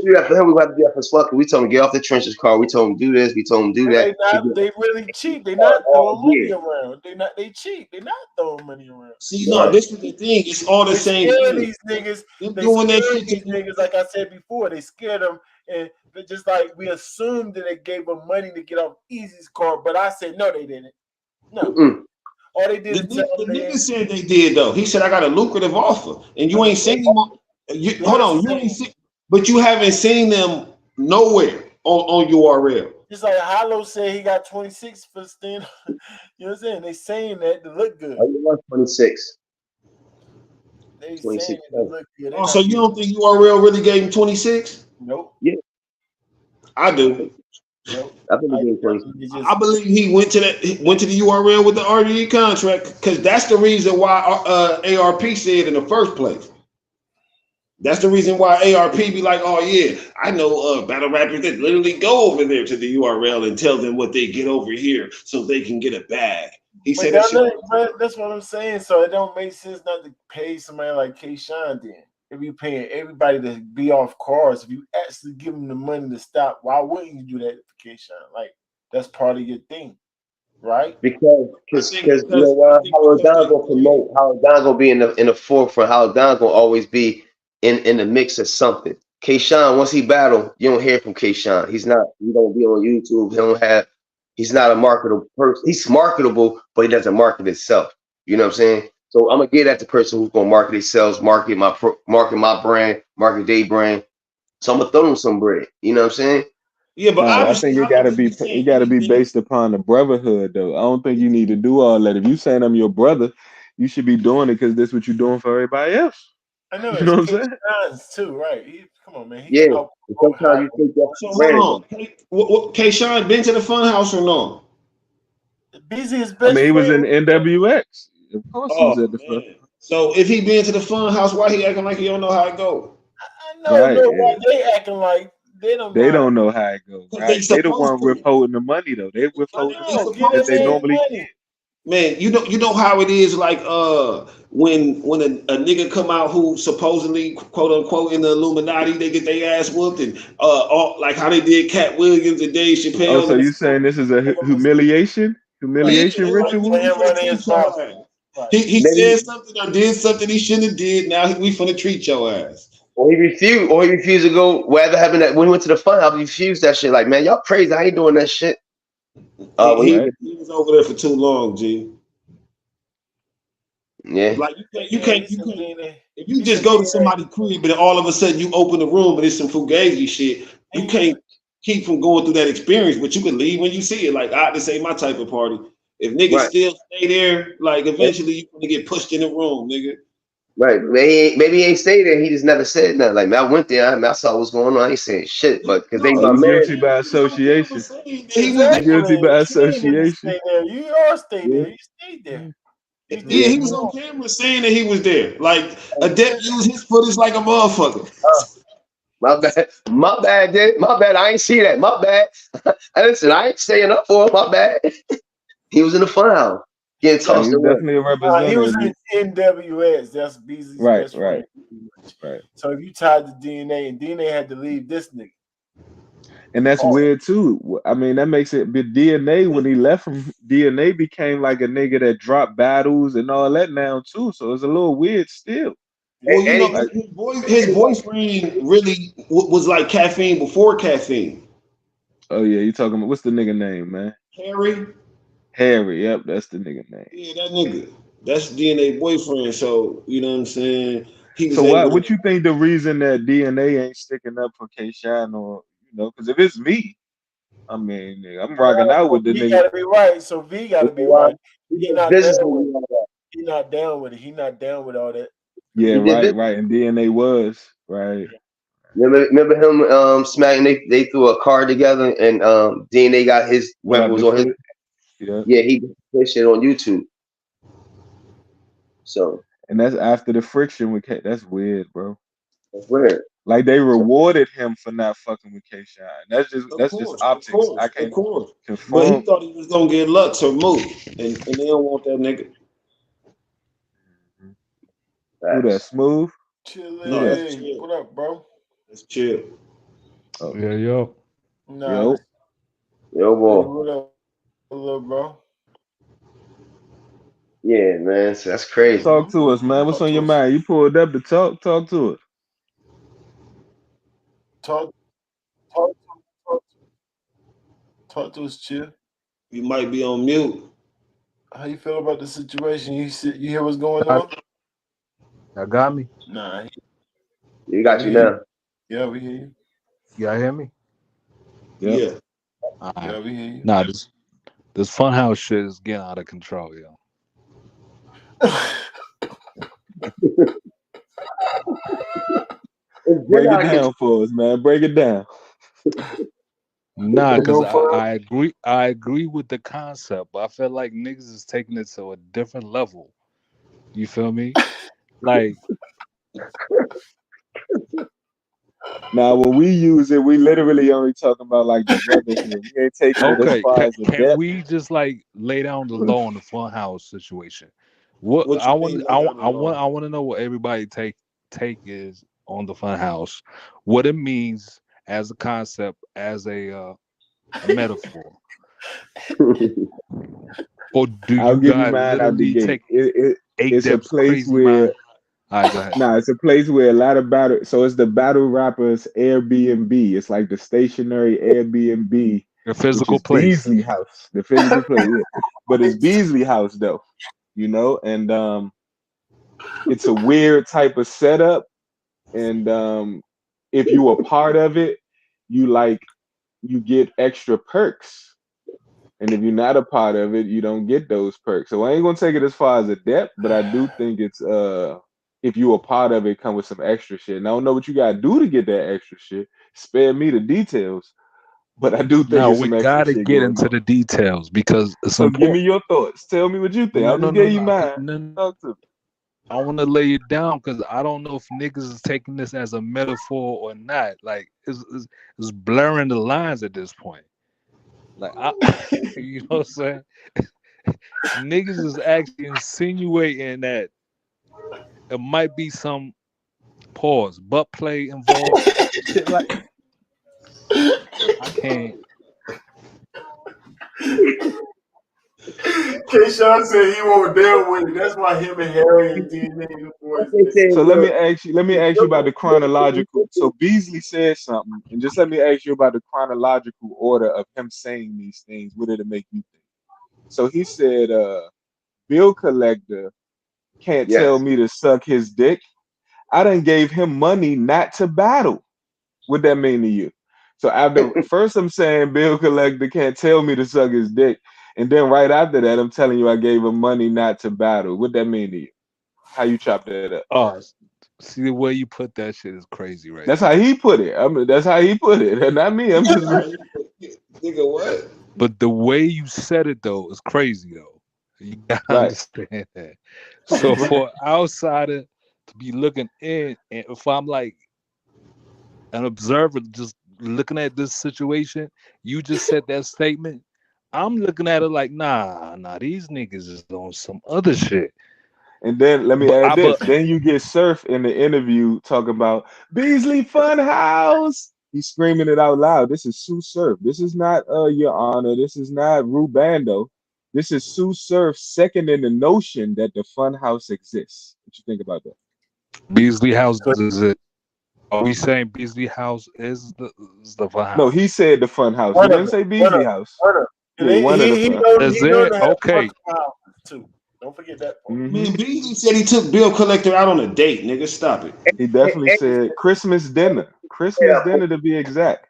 We have to do that for Swamp. We told him get off the trenches car. We told him do this. We told him do that. They really cheap. They not throwing money around. They cheap. They not throwing money around. See, no, this is the thing. It's all the same thing. These niggas, they doing that shit. These niggas, like I said before, they scared them, and just like we assumed that they gave them money to get off Easy's car, but I said no, they didn't. No. All they did. The nigga said they did though. He said I got a lucrative offer, and you ain't seen them. Hold on, you ain't seen. But you haven't seen them nowhere on URL. Just like Hollow said, he got 26 for stand. You know what I'm saying? They saying that to look good. Oh, you want 26? They 26 saying it to look good. So you don't think URL really gave him 26? Nope. Yeah, I do. Nope. I believe he went to the URL with the RDE contract because that's the reason why ARP said in the first place. That's the reason why ARP be like, oh yeah, I know battle rappers that literally go over there to the URL and tell them what they get over here so they can get a bag. He said that's what I'm saying. So it don't make sense not to pay somebody like Kshine then. If you paying everybody to be off cars, if you actually give them the money to stop, why wouldn't you do that for Kshine? Like that's part of your thing, right? Because you know what? How Don gonna promote? How Don gonna be in the forefront? How Don gonna always be in the mix of something. Kshine, once he battle, you don't hear from Kshine. He don't be on YouTube. He's not a marketable person. He's marketable, but he doesn't market himself. You know what I'm saying? So I'm gonna get at the person who's gonna market himself, market my brand, market their brand. So I'm gonna throw them some bread. You know what I'm saying? Yeah, but I think it gotta be based upon the brotherhood though. I don't think you need to do all that. If you saying I'm your brother, you should be doing it because that's what you're doing for everybody else. I know, you know what I'm saying? Too, right? Come on, man. Sometimes you think that's Kshine been to the fun house or no? Busiest best. I mean, he was in NWX. Of course, he was at the fun. So if he been to the fun house, why he acting like he don't know how it go? I know why they acting like they don't. They don't know how it goes. Right? They the one withholding the money though. They withholding the money that they normally get. Man, you know how it is. Like when a nigga come out who supposedly quote unquote in the Illuminati, they get their ass whooped, and like how they did Cat Williams and Dave Chappelle. Oh, so you saying this is a humiliation ritual? He said something or did something he shouldn't have did. Now we finna treat your ass. Or he refused to go. Whatever happened that when he went to the fun house, he refused that shit. Like, man, y'all crazy. I ain't doing that shit. He was over there for too long, G. Yeah. Like you can't. If you just go to somebody's crib and all of a sudden you open the room and it's some fugazi shit, you can't keep from going through that experience. But you can leave when you see it. Like, this ain't my type of party. If niggas Right. still stay there, like eventually you're gonna get pushed in the room, nigga. Right. Maybe he ain't stay there. He just never said nothing. Like, man, I went there. I saw what's going on. I ain't saying shit, but because they No, Oh, my you man. guilty by association. he was You guilty Exactly. by You association. stay there. You all stay there. You stayed there. You Yeah, did he was on camera saying that he was there. Like Adept used his footage like a motherfucker. My bad. My bad, dude. My bad. I ain't see that. My bad. Listen, I ain't staying up for it. My bad. He was in the fun house getting Yeah, tossed he's around. definitely a he was representative. in NWS. That's Beasley's Right, best friend. right. So if you tied to DNA, and DNA had to leave this nigga. And that's weird too. I mean, that makes it. But DNA, when he left from DNA, became like a nigga that dropped battles and all that now too. So it's a little weird still. Well, you And know, he, his boyfriend really was like Caffeine before Caffeine. Oh yeah, you talking about what's the nigga name, man? Harry. Harry. Yep, that's the nigga name. Yeah, that nigga. That's DNA boyfriend. So you know what I'm saying. He was So able what to. you think the reason that DNA ain't sticking up for Kshine, or because if it's me, I mean, nigga, I'm rocking out with the V nigga. gotta be right. So V gotta be Why? right. He not business. down with it. He not down with it. He not down with all that. Yeah, He did right. And DNA was right. Remember him smacking? They threw a card together, and DNA got his Got weapon was the on his. foot. Yeah. Yeah, he put shit on YouTube. So And that's after the friction with K. That's weird, bro. that's weird. Like they rewarded him for not fucking with Kshine. Of that's just course, of optics. I course, of can't course. But he confirm. thought he was gonna get Lux or Mook, and they don't want that nigga. Who that? Facts. Smooth? No, that's Chile. chill. What up, bro? That's chill. Oh, Yeah, yo. Nah, yo. Yo, boy. what up, little bro? Yeah, man. So that's crazy. Talk to us, man. What's Talk on to your us. mind? You pulled up to talk. Talk to us. Talk to us, chill. You might be on mute. How you feel about the situation? You hear what's going on? Y'all got me? Nah. You got you we hear now. Yeah, we hear you. Y'all hear me? Yep. Yeah. All right. Yeah, we hear you. Nah, this funhouse shit is getting out of control, yo. Break it down for us, man. Break it down. Nah, because No I agree with the concept, but I feel like niggas is taking it to a different level. You feel me? Like, Now, when we use it, we literally only talking about like the brotherhood. We ain't taking it as okay, far as the can depth. we just like lay down the law on the funhouse situation? What What I you want, mean? I want to know what everybody take is on the funhouse. What it means as a concept, as a metaphor, or do I'll you give you guys mine out the literally gate. take It's a Dep's place crazy mind? where All right, go ahead. it's a place where a lot of battle. So it's the battle rappers Airbnb. It's like the stationary Airbnb, A which physical is place. Beasley House, the physical place. Yeah. But it's Beasley House though, and it's a weird type of setup. And if you a part of it, you get extra perks. And if you're not a part of it, you don't get those perks. So I ain't gonna take it as far as a depth, but I do think it's if you a part of it, come with some extra shit. And I don't know what you gotta do to get that extra shit. Spare me the details, but I do think Now it's we some extra gotta shit get going into on. the details because it's So give me important. your thoughts. Tell me what you think. No, I no, just no, gave you no, mine. no. Talk to me. I want to lay it down because I don't know if niggas is taking this as a metaphor or not. Like it's blurring the lines at this point. Like you know what I'm saying? Niggas is actually insinuating that it might be some pause, butt play involved. Shit like I can't. Kshine said he won't deal with it. That's why him and Harry and DNA the boys. So let me ask you about the chronological. So Beasley said something, and just let me ask you about the chronological order of him saying these things. What did it make you think? So he said, "Bill collector can't Yes. tell me to suck his dick. I done gave him money not to battle. What that mean to you?" So after first I'm saying Bill collector can't tell me to suck his dick, And then right after that, I'm telling you, I gave him money not to battle. What that mean to you? How you chop that up? Oh, see the way you put that shit is crazy, right? That's how he put it. I mean, that's how he put it, and not me. I'm just Nigga, what? But the way you said it though is crazy though. You gotta Right. understand that. So for an outsider to be looking in, and if I'm like an observer just looking at this situation, you just said that statement. I'm looking at it like, nah, these niggas is on some other shit. And then let me But add I this. but Then you get Surf in the interview talking about Beasley Funhouse. He's screaming it out loud. This is Sue Surf. This is not Your Honor. This is not Rubando. This is Sue Surf second in the notion that the Funhouse exists. What you think about that? Beasley House is it? Are we saying Beasley House is the fun house? No, he said the Funhouse. He One of didn't them. say Beasley House. Yeah, one of the He Fun. Is knows it? Okay. too. Don't forget that part. Mhm. Man, Beasley said he took Bill Collector out on a date, nigga. Stop it. He definitely said Christmas dinner. Christmas dinner to be exact.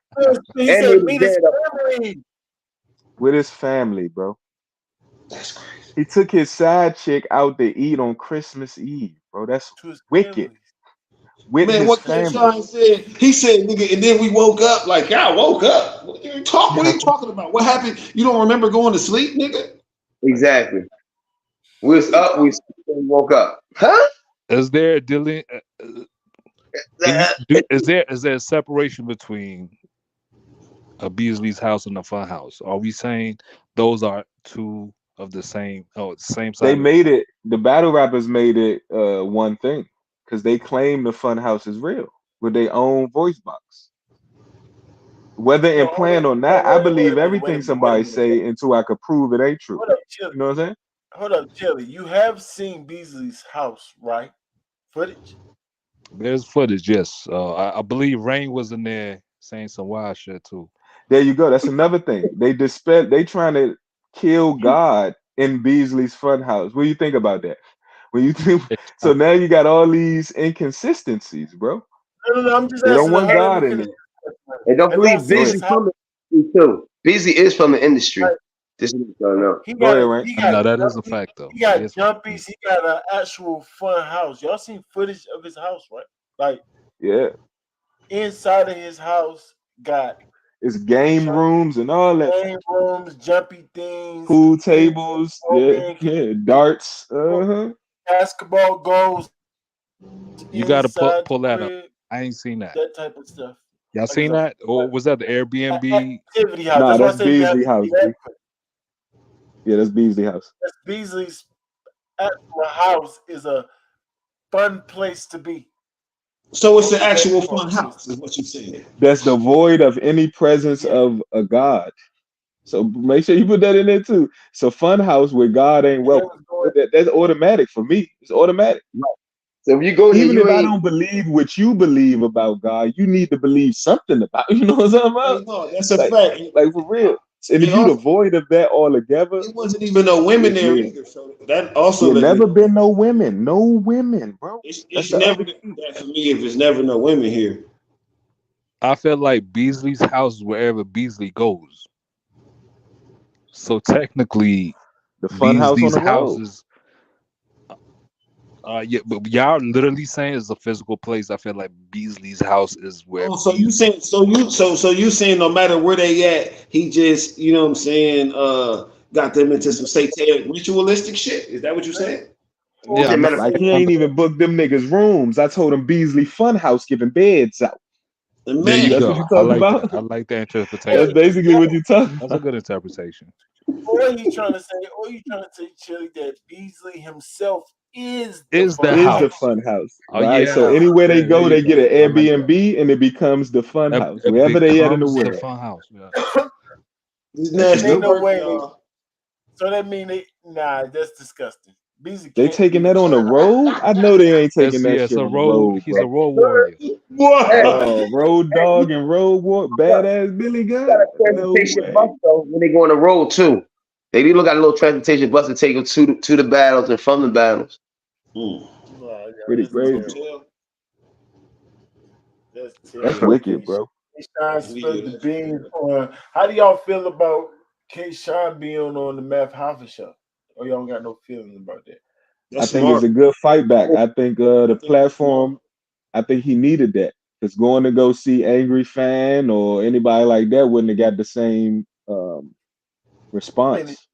He And said he meet was his dead. family. With his family, bro. That's crazy. He took his side chick out to eat on Christmas Eve, bro. That's To his wicked. family. With Man, his what family. Kshine said, he said, nigga, and then we woke up. Like, y'all woke up. What are you talking about? What happened? You don't remember going to sleep, nigga? Exactly. We was up, we woke up. Huh? Is there a dealing? Is there a separation between a Beasley's house and a fun house? Are we saying those are two of the same? Oh, same side. They of made it, the battle rappers made it one thing. Because they claim the fun house is real with their own voice box. Whether in plan or not, I believe everything somebody say until I could prove it ain't true. Hold up, Chili. You know what I'm saying? Hold up, Chili. You have seen Beasley's house, right? Footage. There's footage, yes. I believe Rain was in there saying some wild shit too. There you go. That's another thing. They trying to kill God in Beasley's Funhouse. What do you think about that? When you think so now you got all these inconsistencies, bro. No. I'm just They don't asking. want How God let me in finish. it. And don't Have y'all believe seen Beasley his house? from the industry too. Beasley is from the industry. Right. This is what y'all know. He Go got ahead, Rain. he got No, that is a jumpies, fact though. He got Yes. jumpies. He got an actual fun house. Y'all seen footage of his house, right? Like Yeah. inside of his house, got It's game rooms and all that. game rooms, jumpy things, Pool tables, yeah, smoking, darts. Uh-huh. basketball goals You gotta inside pull the that up. crib, I ain't seen that. that type of stuff. Y'all Like seen it's that? Or was that the Airbnb? activity house. Nah, That's why I that's say you have Beasley to House, see that. B. Yeah, that's Beasley House. That's Beasley's actual house is a fun place to be. So it's the actual fun house, is what you saying. That's devoid of any presence of a God. So make sure you put that in there too. It's a fun house where God ain't welcome. That's automatic for me. It's automatic. So if you go there, Even you if I ain't. don't believe what you believe about God, you need to believe something about. You know what I'm talking about? No, that's a fact. Like for real. And if you devoid of that altogether, it wasn't even no women there either. So that also never been no women, bro. It's never that for me if it's never no women here. I feel like Beasley's house is wherever Beasley goes. So technically, the fun house on Beasley's the house road. is. Yeah, but y'all literally saying it's a physical place. I feel like Beasley's house is where. Oh, so you saying you saying no matter where they at, he just you know what I'm saying got them into some satanic ritualistic shit. Is that what you're saying? Yeah, like he ain't even booked them niggas rooms. I told him Beasley Funhouse giving beds out. There you That's go. what you talking about? I like that interpretation. That's basically what you talking That's a good interpretation. Or you trying to say, Chili, that Beasley himself is the fun house. Oh, right. yeah. So anywhere they go, they get an I like Airbnb and it becomes the fun house. It Wherever they at in the becomes world. the fun house. Yeah. Ain't no way. So that mean that's disgusting. Beasley They taking that on the road? I know they ain't taking that shit on the road. He's a road warrior. Oh, road dog and road war, badass Billy Gunn. No way. Transportation bus though when they go on the road too. They even got a little transportation bus to take them to the battles and from the battles. Pretty crazy. That's wicked, bro. Kshine spilled the beans on. How do y'all feel about Kshine being on the Math Hoffa show. Or y'all don't got no feelings about that? I think it's a good fight back. I think the platform, I think he needed that. Because going to go see Angry Fan or anybody like that wouldn't have got the same response.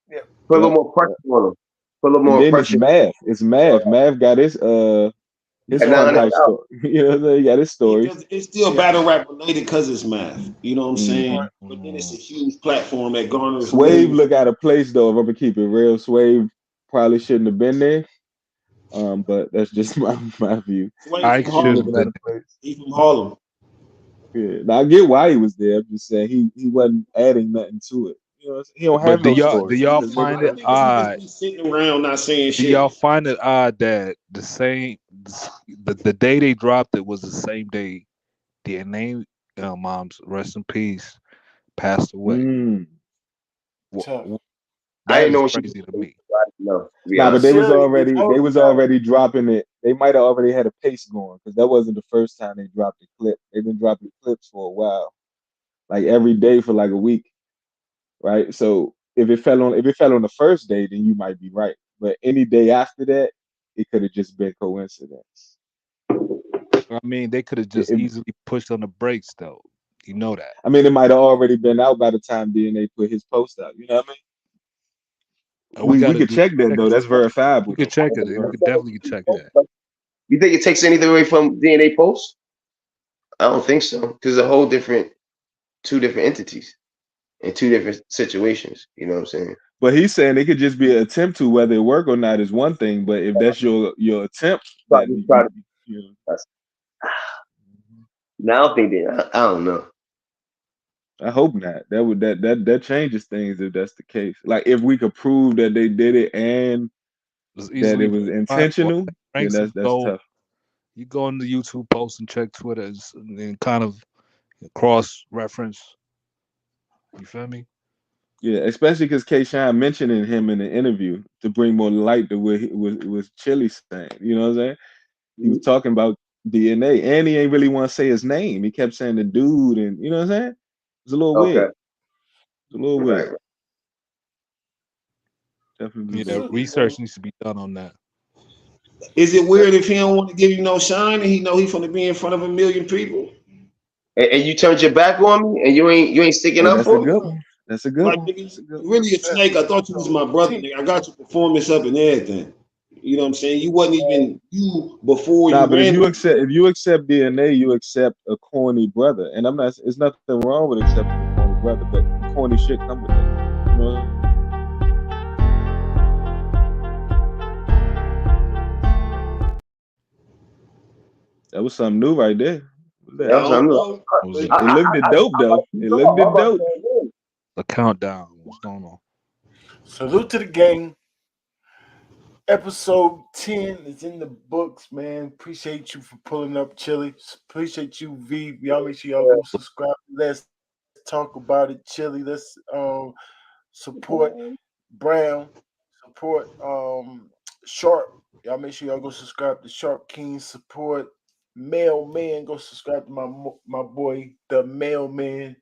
Yeah. Put a little more pressure on him. Put a little And more then pressure. it's Math. Math got his Funhouse story. You know what I'm saying? He got his story. It's still battle rap related because it's math. You know what I'm saying? Mm-hmm. But then it's a huge platform that garners. Swave look out of place though. If I'm gonna keep it real, Swave probably shouldn't have been there. But that's just my view. Ike should have been. He's from Harlem. Yeah, now I get why he was there. I'm just saying he wasn't adding nothing to it. You know, he don't have But no story. do y'all find it odd? Sitting around not saying shit. Do y'all find it odd that the day they dropped it was the same day DNA moms, rest in peace, passed away? I didn't know what crazy to me. No, but they was already dropping it. They might have already had a pace going because that wasn't the first time they dropped a clip. They've been dropping clips for a while, like every day for like a week, right? So if it fell on the first day, then you might be right. But any day after that, it could have just been coincidence. I mean, they could have just easily pushed on the brakes, though. You know that. I mean, it might have already been out by the time DNA put his post out. You know what I mean? We could check that though. That's verifiable. We could check it. We could definitely check that. You think it takes anything away from DNA posts? I don't think so, because it's a whole two different entities in two different situations. You know what I'm saying? But he's saying it could just be an attempt to, whether it work or not is one thing. But if that's your attempt, now I don't think that. I don't know. I hope not. That changes things if that's the case. Like if we could prove that they did it and that it was intentional, then that's tough. You go on the YouTube post and check Twitter and kind of cross-reference. You feel me? Yeah, especially because Kshine mentioning him in the interview to bring more light to what was Chili saying. You know what I'm saying? He was talking about DNA, and he ain't really want to say his name. He kept saying the dude, and you know what I'm saying? It's a little weird. It's a little weird. Definitely. Yeah, research needs to be done on that. Is it weird if he don't want to give you no shine and he know he's gonna be in front of 1 million people? And you turned your back on me and you ain't sticking up for me? That's a good one. Really a snake. I thought you was my brother. Nigga. I got your performance up and everything. You know what I'm saying? You wasn't even you before you. But if you accept DNA, you accept a corny brother. And it's nothing wrong with accepting a corny brother, but corny shit come with it. You know? That was something new right there. It looked dope though. It looked dope. The countdown. What's going on? Salute to the gang. Episode 10 is in the books, man. Appreciate you for pulling up, Chili. Appreciate you, V. Y'all make sure y'all go subscribe. Let's talk about it, Chili. Let's support Brown. Support Sharp. Y'all make sure y'all go subscribe to Sharp King. Support Mailman. Go subscribe to my boy, the Mailman.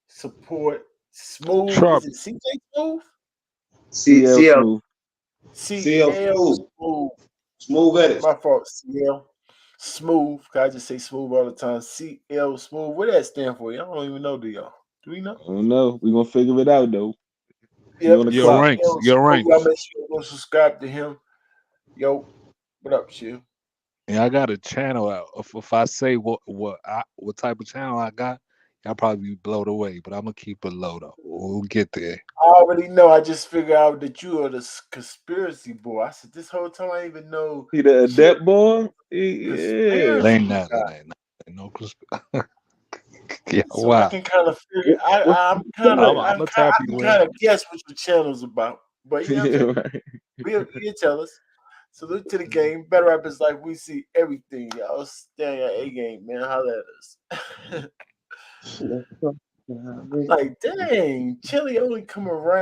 Support Smooth. Sharp. Is it CJ Smooth? CL. CL Smooth. Smooth edit. My fault, CL. Smooth. I just say smooth all the time. CL Smooth. What that stand for? Y'all don't even know, do y'all? Do we know? I don't know. We're gonna figure it out though. Your ranks. Your ranks. Y'all make sure you go subscribe to him. Yo, what up, Chill? Yeah, I got a channel out. If I say what type of channel I got, y'all probably be blown away, but I'm gonna keep it low though. We'll get there. I already know. I just figured out that you are the conspiracy boy. I said this whole time I didn't even know. He the adept boy. Yeah. Ain't no conspiracy. Yeah, so wow. I can kind of figure. I'm kind of guess what your channel's about. But you know, he'll tell us. Salute to the game. Battlerap is like we see everything. Y'all stay at A game, man. Holla at us. Like, dang, Chili only come around.